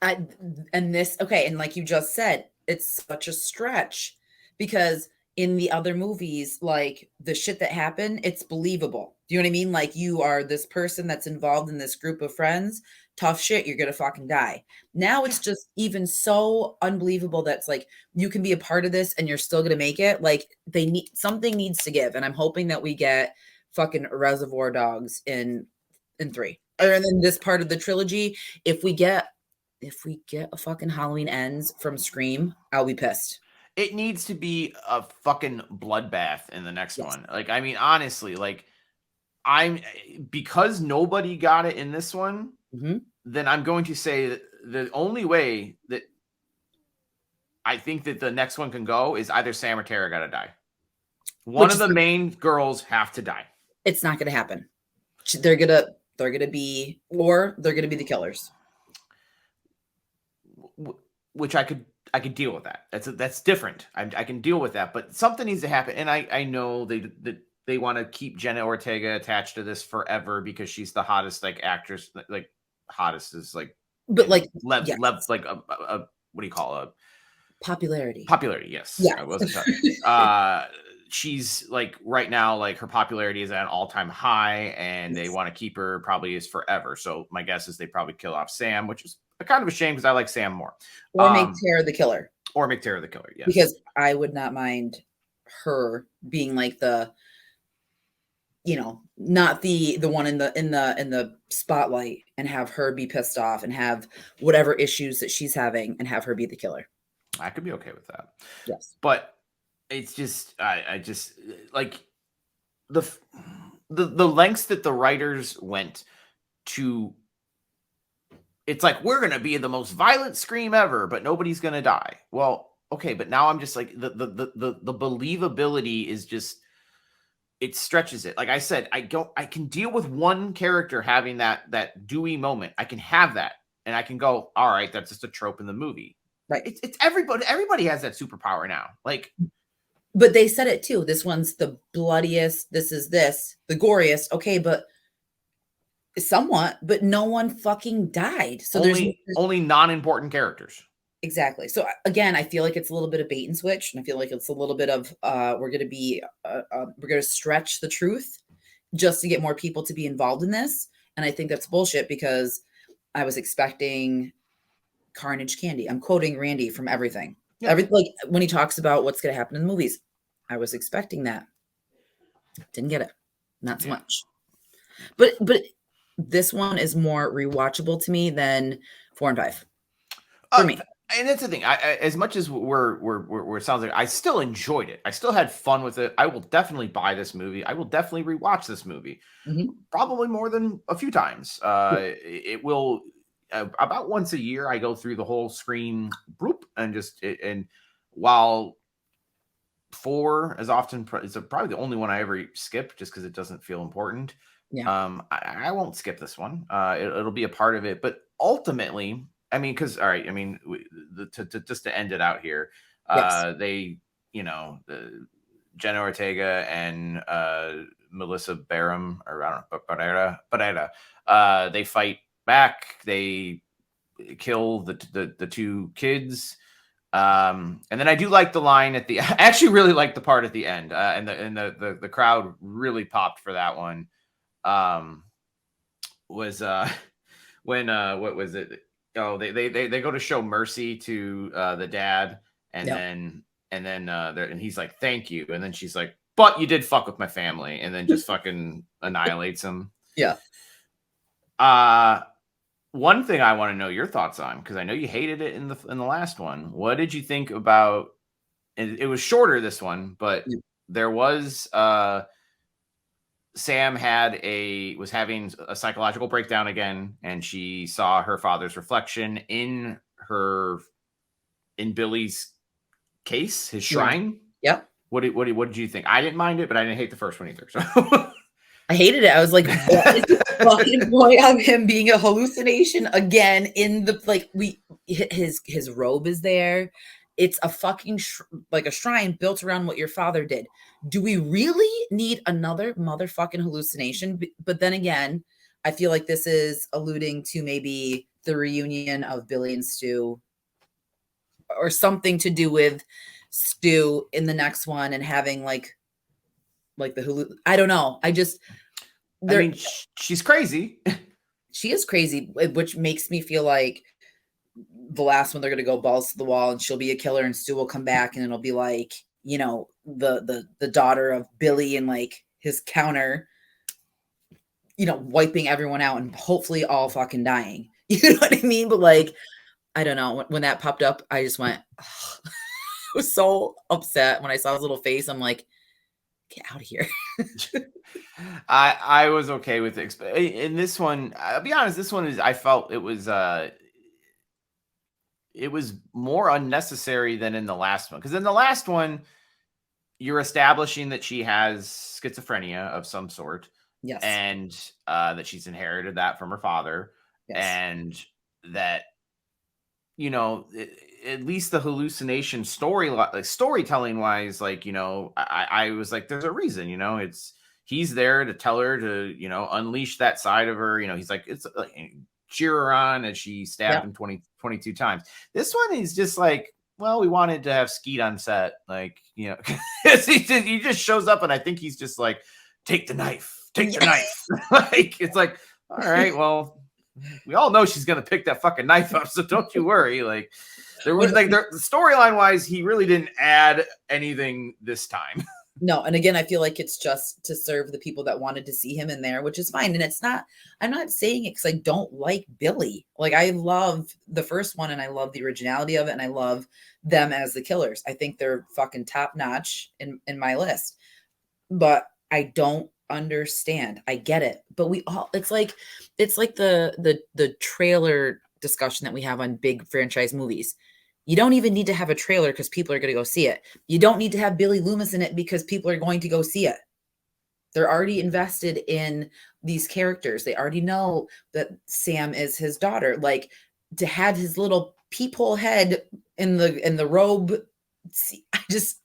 And like you just said, it's such a stretch because in the other movies, like the shit that happened, it's believable. Do you know what I mean? Like you are this person that's involved in this group of friends, tough shit, you're going to fucking die. Now it's just even so unbelievable that's like you can be a part of this and you're still going to make it. Like something needs to give. And I'm hoping that we get fucking Reservoir Dogs in 3. And then this part of the trilogy, if we get a fucking Halloween Ends from Scream, I'll be pissed. It needs to be a fucking bloodbath in the next one. Like, I mean, honestly, like because nobody got it in this one, then I'm going to say that the only way that I think that the next one can go is either Sam or Tara got to die. One of the main girls have to die. It's not going to happen. They're going to be the killers. Which I could deal with that. That's different. I can deal with that, but something needs to happen. And I know they want to keep Jenna Ortega attached to this forever because she's the hottest like actress. Like hottest is like, but like like a what do you call it? Popularity. Yes. Yeah. I wasn't she's like right now, like her popularity is at an all-time high, and they want to keep her probably as forever. So my guess is they probably kill off Sam, which is kind of a shame because I like Sam more. Or make Tara the killer. Yes. Because I would not mind her being like the, not the one in the spotlight, and have her be pissed off and have whatever issues that she's having and have her be the killer. I could be okay with that. Yes. But it's just, I just like the lengths that the writers went to. It's like, we're going to be the most violent Scream ever, but nobody's going to die. Well, okay. But now I'm just like the believability is just, it stretches it. Like I said, I can deal with one character having that Dewey moment. I can have that. And I can go, all right, that's just a trope in the movie. Right. It's everybody has that superpower now. Like, but they said it too. This one's the bloodiest. This is the goriest. Okay, but somewhat, but no one fucking died. So there's only non-important characters. Exactly. So again, I feel like it's a little bit of bait and switch, and I feel like it's a little bit of we're going to stretch the truth just to get more people to be involved in this. And I think that's bullshit because I was expecting Carnage Candy. I'm quoting Randy from Everything. Yeah. Like when he talks about what's going to happen in the movies, I was expecting that. Didn't get it. Not so much. But this one is more rewatchable to me than 4 and 5 for me. And that's the thing. As much as it sounds like I still enjoyed it. I still had fun with it. I will definitely buy this movie. I will definitely rewatch this movie, probably more than a few times. It will about once a year. I go through the whole Scream group and while 4 is often it's probably the only one I ever skip just because it doesn't feel important. Yeah. I won't skip this one. It'll be a part of it, but ultimately, I mean, because all right, I mean, just to end it out here, they, Jenna Ortega and Melissa Barham, or I don't know, Barrera, they fight back. They kill the 2 kids. And then I do like the line at the. I actually really like the part at the end, and the crowd really popped for that one. Was when what was it? Oh, they go to show mercy to the dad, and then and he's like, thank you, and then she's like, but you did fuck with my family, and then just fucking annihilates him. Yeah. One thing I want to know your thoughts on, because I know you hated it in the last one. What did you think about it was shorter, this one, but there was Sam was having a psychological breakdown again, and she saw her father's reflection in Billy's case, his shrine. Yep. What did you think? I didn't mind it, but I didn't hate the first one either. So I hated it. I was like, what is the fucking point of him being a hallucination again in the, like, his robe is there. It's a fucking like a shrine built around what your father did. Do we really need another motherfucking hallucination? But then again, I feel like this is alluding to maybe the reunion of Billy and Stu, or something to do with Stu in the next one, and having like the I don't know. I mean, she's crazy. She is crazy, which makes me feel like the last one they're gonna go balls to the wall, and she'll be a killer, and Stu will come back, and it'll be like, you know, the daughter of Billy and like his counter, you know, wiping everyone out and hopefully all fucking dying. You know what I mean? But like, I don't know. When that popped up, I just went, oh. I was so upset when I saw his little face. I'm like, get out of here. I was okay with it. In this one, I'll be honest, this one I felt it was more unnecessary than in the last one. Because in the last one, you're establishing that she has schizophrenia of some sort. Yes. And that she's inherited that from her father. Yes. And that, you know, at least the hallucination storytelling wise, like, you know, I was like, there's a reason, you know, he's there to tell her to, you know, unleash that side of her. You know, he's like, it's like, cheer her on as she stabbed him 22 times. This one is just like, well, we wanted to have Skeet on set. Like, you know, he just shows up, and I think he's just like, take the knife. Like, it's like, all right, well, we all know she's going to pick that fucking knife up. So don't you worry. Like, there was like the storyline wise, he really didn't add anything this time. No. And again, I feel like it's just to serve the people that wanted to see him in there, which is fine. And I'm not saying it because I don't like Billy. Like, I love the first one, and I love the originality of it, and I love them as the killers. I think they're fucking top notch in my list. But I don't understand. I get it. But it's like the trailer discussion that we have on big franchise movies. You don't even need to have a trailer because people are going to go see it. You don't need to have Billy Loomis in it because people are going to go see it. They're already invested in these characters. They already know that Sam is his daughter. Like, to have his little peephole head in the robe, it's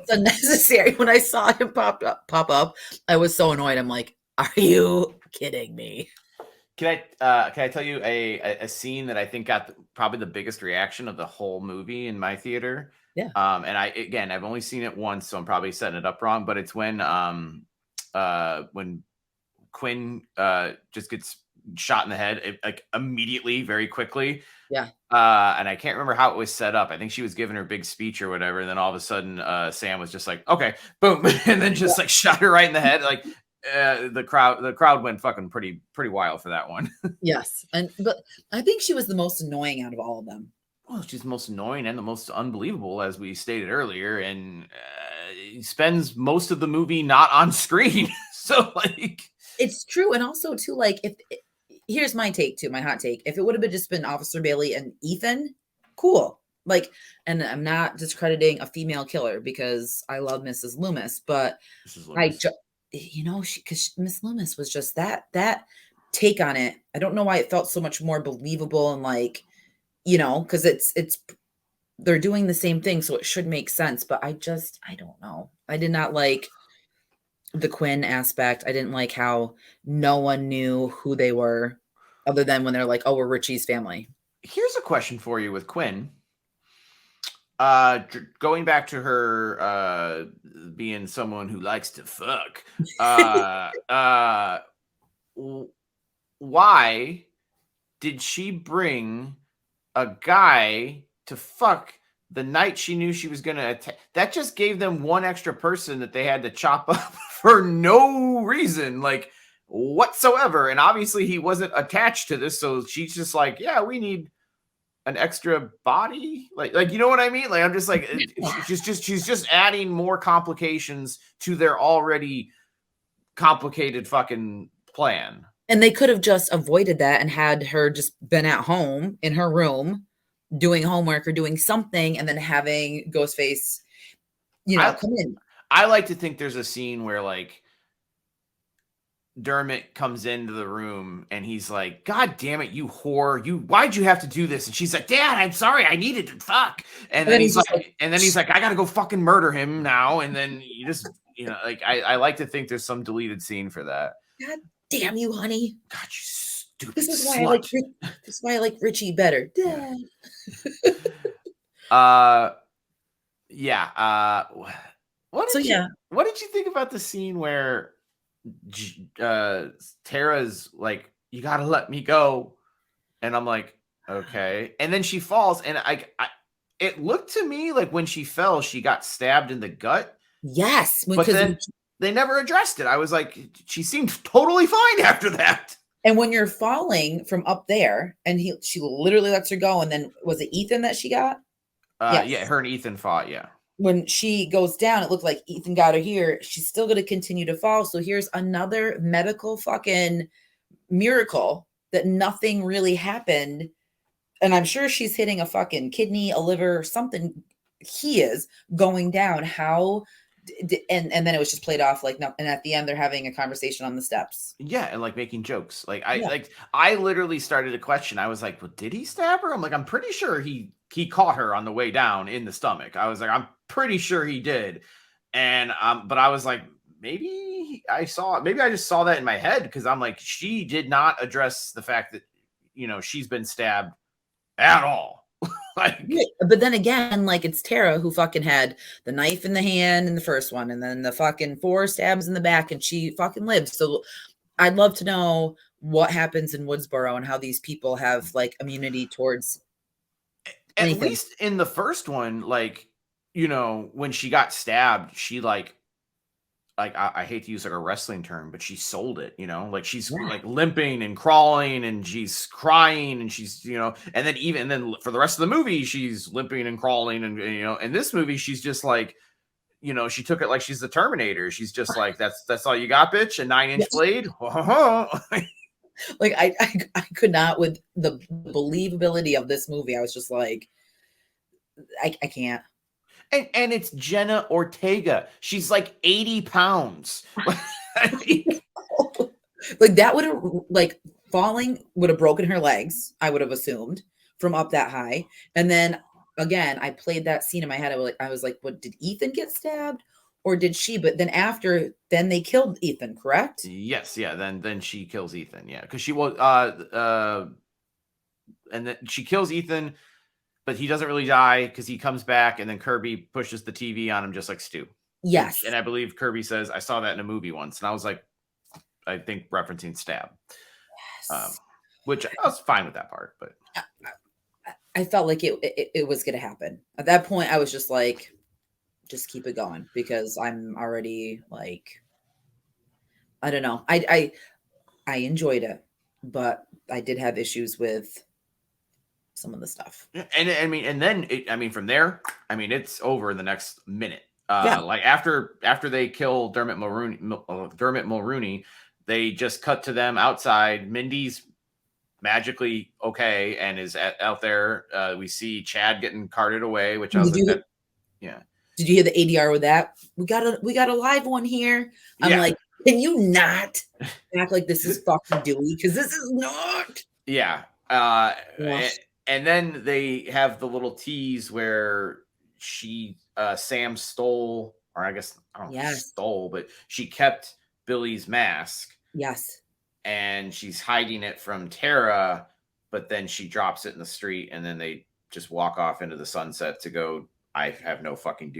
unnecessary. When I saw him pop up, I was so annoyed. I'm like, are you kidding me? Can I tell you a scene that I think got probably the biggest reaction of the whole movie in my theater? Yeah. And I've only seen it once, so I'm probably setting it up wrong. But it's when Quinn just gets shot in the head, like immediately, very quickly. Yeah. And I can't remember how it was set up. I think she was giving her big speech or whatever, and then all of a sudden, Sam was just like, "Okay, boom," and then just like shot her right in the head, like. The crowd went fucking pretty wild for that one. Yes. But I think she was the most annoying out of all of them. Well, she's the most annoying and the most unbelievable, as we stated earlier, and spends most of the movie not on screen. So, like, it's true. And also too, like, here's my take too, my hot take. If it would have just been Officer Bailey and Ethan, cool. Like, and I'm not discrediting a female killer because I love Mrs. Loomis, but you know, because Miss Loomis was just that take on it. I don't know why it felt so much more believable, and like, you know, because it's they're doing the same thing, so it should make sense. But I don't know. I did not like the Quinn aspect. I didn't like how no one knew who they were, other than when they're like, "Oh, we're Richie's family." Here's a question for you with Quinn. Going back to her being someone who likes to fuck, why did she bring a guy to fuck the night she knew she was going to attack? That just gave them one extra person that they had to chop up for no reason, like, whatsoever. And obviously he wasn't attached to this, so she's just like, yeah, we need an extra body, like you know what I mean? Like I'm just like she's just adding more complications to their already complicated fucking plan. And they could have just avoided that and had her just been at home in her room doing homework or doing something, and then having Ghostface, come in. I like to think there's a scene where like Dermot comes into the room and he's like, "God damn it, you whore! Why'd you have to do this?" And she's like, "Dad, I'm sorry, I needed to fuck." And then he's like, "I gotta go fucking murder him now." And then you just, like I like to think there's some deleted scene for that. God damn you, honey! God, you stupid. This is why I like Richie better. Dad. Yeah. What did you think about the scene where Tara's like, "You gotta let me go," and I'm like, okay, and then she falls, and it looked to me like when she fell, she got stabbed in the gut. Yes, but then they never addressed it. I was like, she seemed totally fine after that. And when you're falling from up there, and she literally lets her go, and then was it Ethan that she got? Yes. Yeah, her and Ethan fought. Yeah. When she goes down, it looked like Ethan got her here. She's still going to continue to fall. So here's another medical fucking miracle that nothing really happened. And I'm sure she's hitting a fucking kidney, a liver, something. He is going down. How? And then it was just played off like nothing. And at the end, they're having a conversation on the steps. Yeah, and like making jokes. I literally started to question. I was like, "Well, did he stab her?" I'm like, "I'm pretty sure he caught her on the way down in the stomach." I was like, "I'm pretty sure he did," and but I was like, maybe I just saw that in my head, because I'm like, she did not address the fact that she's been stabbed at all. But then again, like, it's Tara who fucking had the knife in the hand in the first one, and then the fucking 4 stabs in the back, and she fucking lives. So I'd love to know what happens in Woodsboro and how these people have like immunity towards anything. At least in the first one, like, when she got stabbed, she like I hate to use like a wrestling term, but she sold it, like she's like limping and crawling and she's crying and she's, and then for the rest of the movie, she's limping and crawling. And, in this movie, she's just like, she took it like she's the Terminator. She's just like, that's all you got, bitch. A 9-inch blade. Like I could not, with the believability of this movie. I was just like, I can't. And it's Jenna Ortega. She's like 80 pounds. Like that would have, like, falling would have broken her legs, I would have assumed, from up that high. And then again, I played that scene in my head. I was like, what, did Ethan get stabbed or did she? But then then they killed Ethan, correct? Yes. Yeah. Then she kills Ethan. Yeah. Because she was, and then she kills Ethan, but he doesn't really die because he comes back, and then Kirby pushes the TV on him just like Stu. Yes. And I believe Kirby says, "I saw that in a movie once." And I was like, I think referencing Stab. Yes. Which I was fine with that part, but I felt like it was going to happen. At that point, I was just like, just keep it going, because I'm already like, I don't know. I enjoyed it, but I did have issues with some of the stuff. And I mean, and then from there, I mean, it's over in the next minute. Like after they kill Dermot Mulrooney, they just cut to them outside. Mindy's magically okay and is out there. We see Chad getting carted away, which I was like, yeah. Did you hear the ADR with that? We got a live one here. I'm like, can you not act like this is fucking Dewey? Because this is not. Yeah. And then they have the little tease where Sam stole, or I guess I don't know if she stole, but she kept Billy's mask. Yes. And she's hiding it from Tara, but then she drops it in the street, and then they just walk off into the sunset to go. I have no fucking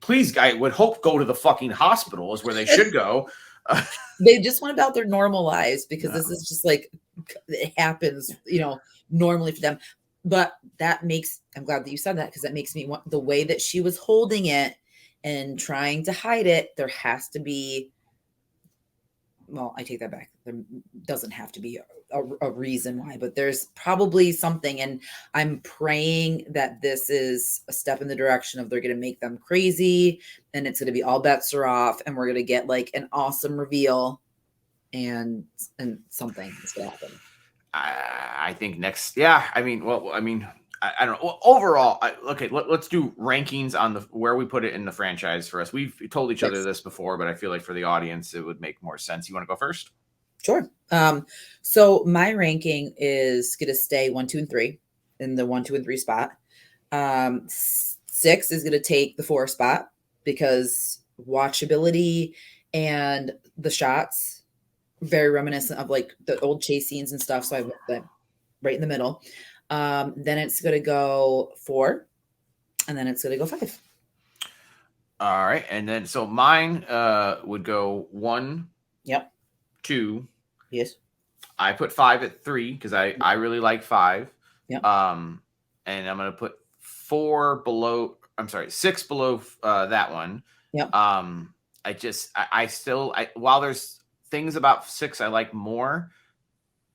please, I would hope go to the fucking hospital is where they should go. They just went about their normal lives, because this is just like, it happens, normally for them. But I'm glad that you said that, because that makes me want, the way that she was holding it and trying to hide it, there has to be, well, I take that back. There doesn't have to be a reason why, but there's probably something. And I'm praying that this is a step in the direction of they're going to make them crazy and it's going to be all bets are off and we're going to get like an awesome reveal and something is going to happen. I think next, yeah. I mean, I don't know. Well, overall, okay. Let's do rankings on where we put it in the franchise for us. We've told each other this before, but I feel like for the audience, it would make more sense. You want to go first? Sure. So my ranking is going to stay 1, 2, and 3 in the 1, 2, and 3 spot. 6 is going to take the 4 spot because watchability and the shots very reminiscent of like the old chase scenes and stuff. So I put that right in the middle. Then it's going to go 4 and then it's going to go 5. All right. And then, so mine would go 1, Yep. 2. Yes. I put 5 at 3 because I really like 5. Yep. And I'm going to put 4 below. I'm sorry, 6 below that one. Yep. I still while there's things about 6 I like more,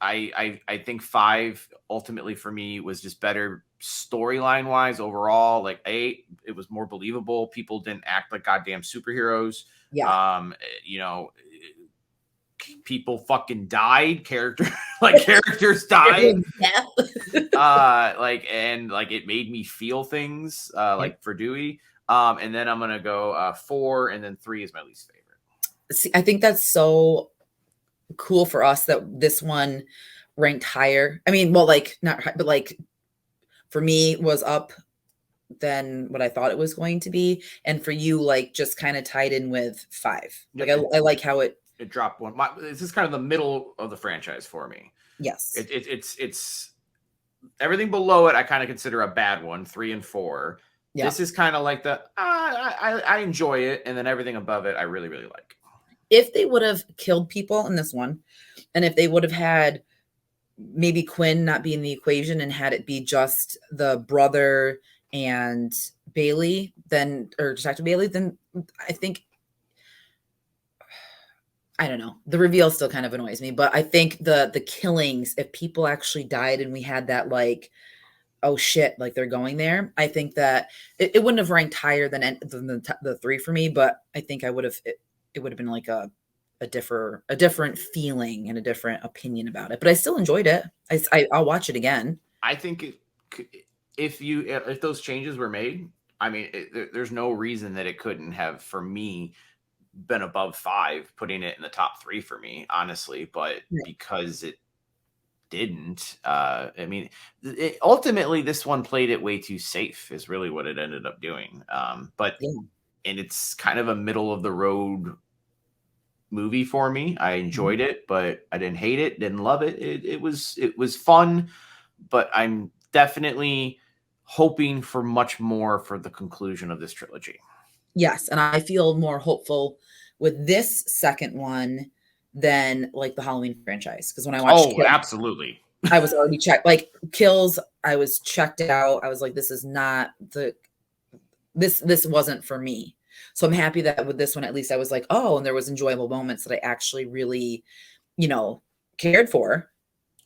I think 5 ultimately for me was just better storyline wise overall. Like 8, it was more believable. People didn't act like goddamn superheroes. Yeah. People fucking died. Characters died. It made me feel things like for Dewey. And then I'm gonna go 4, and then 3 is my least favorite. See, I think that's so cool for us that this one ranked higher. I mean, well, like not, but like for me was up than what I thought it was going to be, and for you, like just kind of tied in with 5. Like I like how it dropped 1. This is kind of the middle of the franchise for me. Yes, it's everything below it. I kind of consider a bad one. 3 and 4. Yeah. This is kind of like I enjoy it, and then everything above it I really really like. If they would have killed people in this one, and if they would have had maybe Quinn not be in the equation and had it be just the brother and Bailey, or Detective Bailey, then I think, I don't know, the reveal still kind of annoys me, but I think the killings, if people actually died and we had that like, oh shit, like they're going there, I think that it wouldn't have ranked higher than the 3 for me, but I think I would have, it would have been like a different feeling and a different opinion about it, but I still enjoyed it. I'll watch it again. I think if those changes were made, I mean, there's no reason that it couldn't have, for me, been above 5, putting it in the top 3 for me, honestly. But because it didn't, I mean, ultimately this one played it way too safe is really what it ended up doing. And it's kind of a middle of the road movie for me. I enjoyed it, but I didn't hate it, didn't love it. It was fun, but I'm definitely hoping for much more for the conclusion of this trilogy. Yes, and I feel more hopeful with this second one than like the Halloween franchise, because when I watched Kills, absolutely, I was already checked. Like Kills, I was checked out. I was like, this is not this wasn't for me. So I'm happy that with this one, at least I was like, oh, and there was enjoyable moments that I actually really, cared for.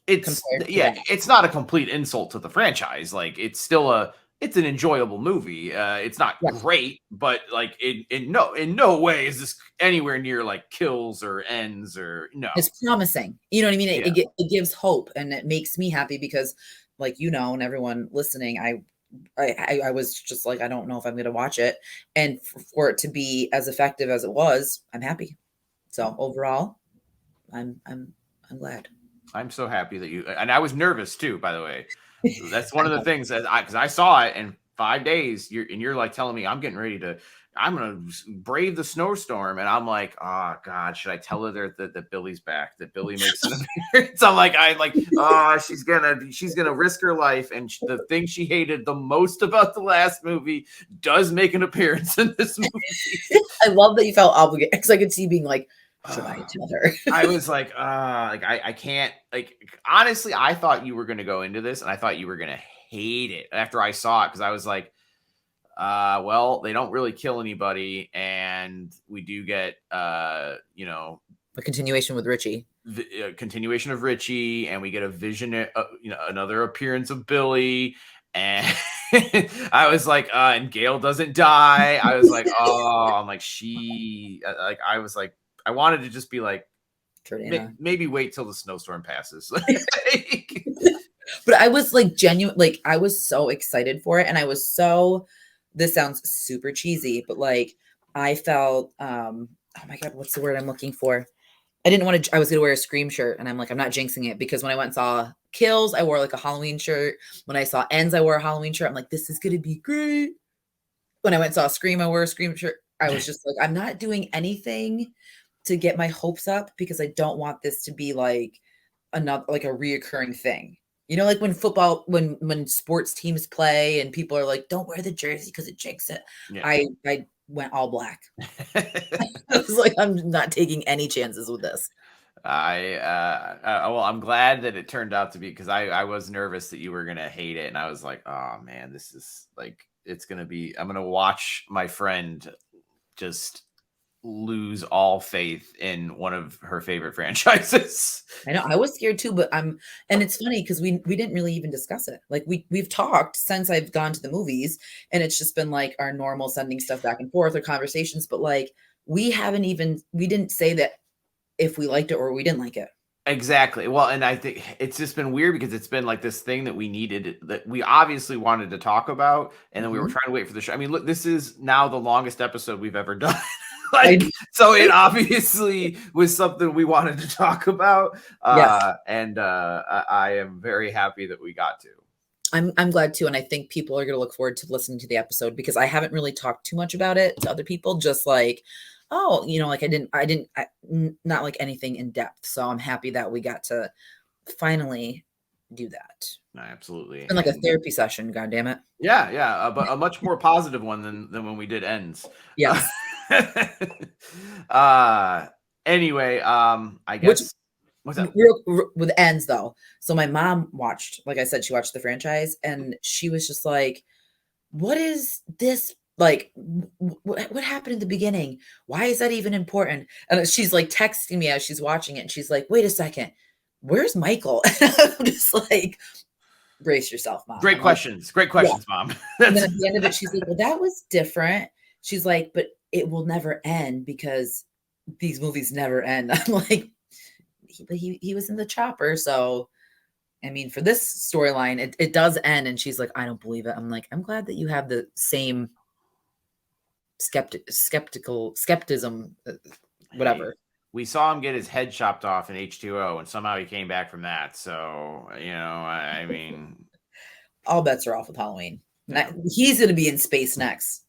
It's not a complete insult to the franchise. Like it's still it's an enjoyable movie. It's not great, but like in no way is this anywhere near like Kills or Ends or no. It's promising. You know what I mean? It gives hope, and it makes me happy because, like, and everyone listening, I was just like, I don't know if I'm going to watch it, and for it to be as effective as it was, I'm happy. So overall, I'm glad. I'm so happy that and I was nervous too, by the way. That's one of the things that because I saw it in 5 days. You're like telling me I'm going to brave the snowstorm, and I'm like, oh God, should I tell her that Billy's back? That Billy makes an appearance? She's gonna risk her life, and the thing she hated the most about the last movie does make an appearance in this movie. I love that you felt obligated, because I could see being like, should I tell her? I was like, I can't. Like, honestly, I thought you were going to go into this, and I thought you were going to hate it after I saw it, because I was like, well, they don't really kill anybody, and we do get, A continuation with Richie. Continuation of Richie, and we get a vision, another appearance of Billy, and I was like, and Gail doesn't die. I was like, oh, I'm like, I was like, I wanted to just be like, maybe wait till the snowstorm passes. But I was like genuine, like I was so excited for it, and I was so. This sounds super cheesy, but like I felt, oh my god, what's the word I'm looking for? I didn't want to, I was going to wear a Scream shirt, and I'm like, I'm not jinxing it, because when I went and saw Kills, I wore like a Halloween shirt. When I saw Ends, I wore a Halloween shirt. I'm like, this is going to be great. When I went and saw Scream, I wore a Scream shirt. I was just like, I'm not doing anything to get my hopes up, because I don't want this to be like another, like a reoccurring thing. You know, like when football, when sports teams play and people are like, don't wear the jersey because it jinxes it. Yeah. I went all black. I was like, I'm not taking any chances with this. Well, I'm glad that it turned out to be, because I was nervous that you were gonna hate it, and I was like, oh man, this is like, it's gonna be, I'm gonna watch my friend just lose all faith in one of her favorite franchises. I know, I was scared too, but and it's funny because we didn't really even discuss it. Like we've talked since I've gone to the movies, and it's just been like our normal sending stuff back and forth or conversations, but like we didn't say that if we liked it or we didn't like it. Exactly. Well, and I think it's just been weird because it's been like this thing that we needed, that we obviously wanted to talk about, and then we were trying to wait for the show. I mean, look, this is now the longest episode we've ever done. So it obviously was something we wanted to talk about. Yes. And I am very happy that we got to. I'm glad too. And I think people are going to look forward to listening to the episode, because I haven't really talked too much about it to other people. Just like, oh, you know, like I not like anything in depth. So I'm happy that we got to finally do that. Absolutely. It's been like a therapy session. God damn it. Yeah. But a much more positive one than when we did Ends. Yes. Anyway, I guess. What's that? With Ends though. So my mom watched, like I said, she watched the franchise, and she was just like, what is this? Like, what happened in the beginning? Why is that even important? And she's like texting me as she's watching it, and she's like, wait a second, where's Michael? I'm just like, brace yourself, Mom. Great questions, Mom. And then at the end of it, she's like, well, that was different. She's like, but it will never end, because these movies never end. I'm like, he was in the chopper. So, I mean, for this storyline, it does end. And she's like, I don't believe it. I'm like, I'm glad that you have the same skepticism, whatever. Hey, we saw him get his head chopped off in H2O, and somehow he came back from that. So, you know, I mean, all bets are off with Halloween. Yeah. He's going to be in space next.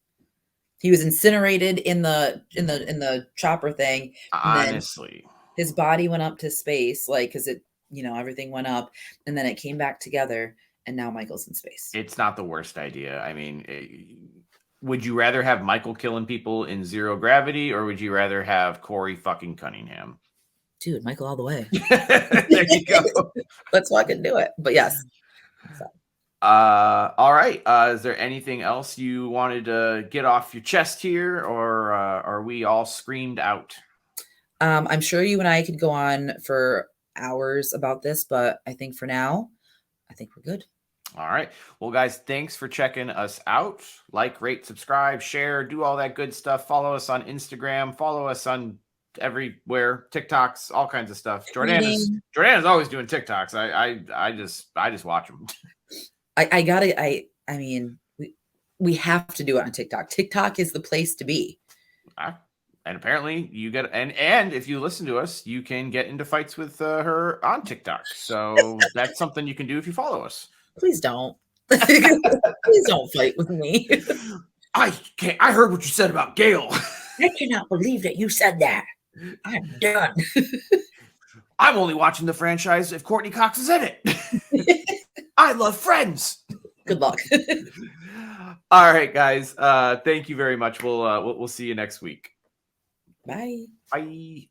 He was incinerated in the chopper thing. Honestly, his body went up to space, like, because it, you know, everything went up, and then it came back together, and now Michael's in space. It's not the worst idea. I mean, would you rather have Michael killing people in Zero Gravity, or would you rather have Corey fucking Cunningham? Dude, Michael all the way. There you go. Let's fucking do it. But yes. So. All right. Is there anything else you wanted to get off your chest here, or are we all screamed out? I'm sure you and I could go on for hours about this, but I think for now, I think we're good. All right. Well, guys, thanks for checking us out. Like, rate, subscribe, share, do all that good stuff. Follow us on Instagram. Follow us on everywhere, TikToks, all kinds of stuff. Jordan is always doing TikToks. I just watch them. I mean, we have to do it on TikTok. TikTok is the place to be. And apparently you get, and if you listen to us, you can get into fights with her on TikTok. So that's something you can do if you follow us. Please don't. Please don't fight with me. I heard what you said about Gail. I cannot believe that you said that. I'm done. I'm only watching the franchise if Courtney Cox is in it. I love Friends. Good luck. All right, guys. Thank you very much. We'll see you next week. Bye. Bye.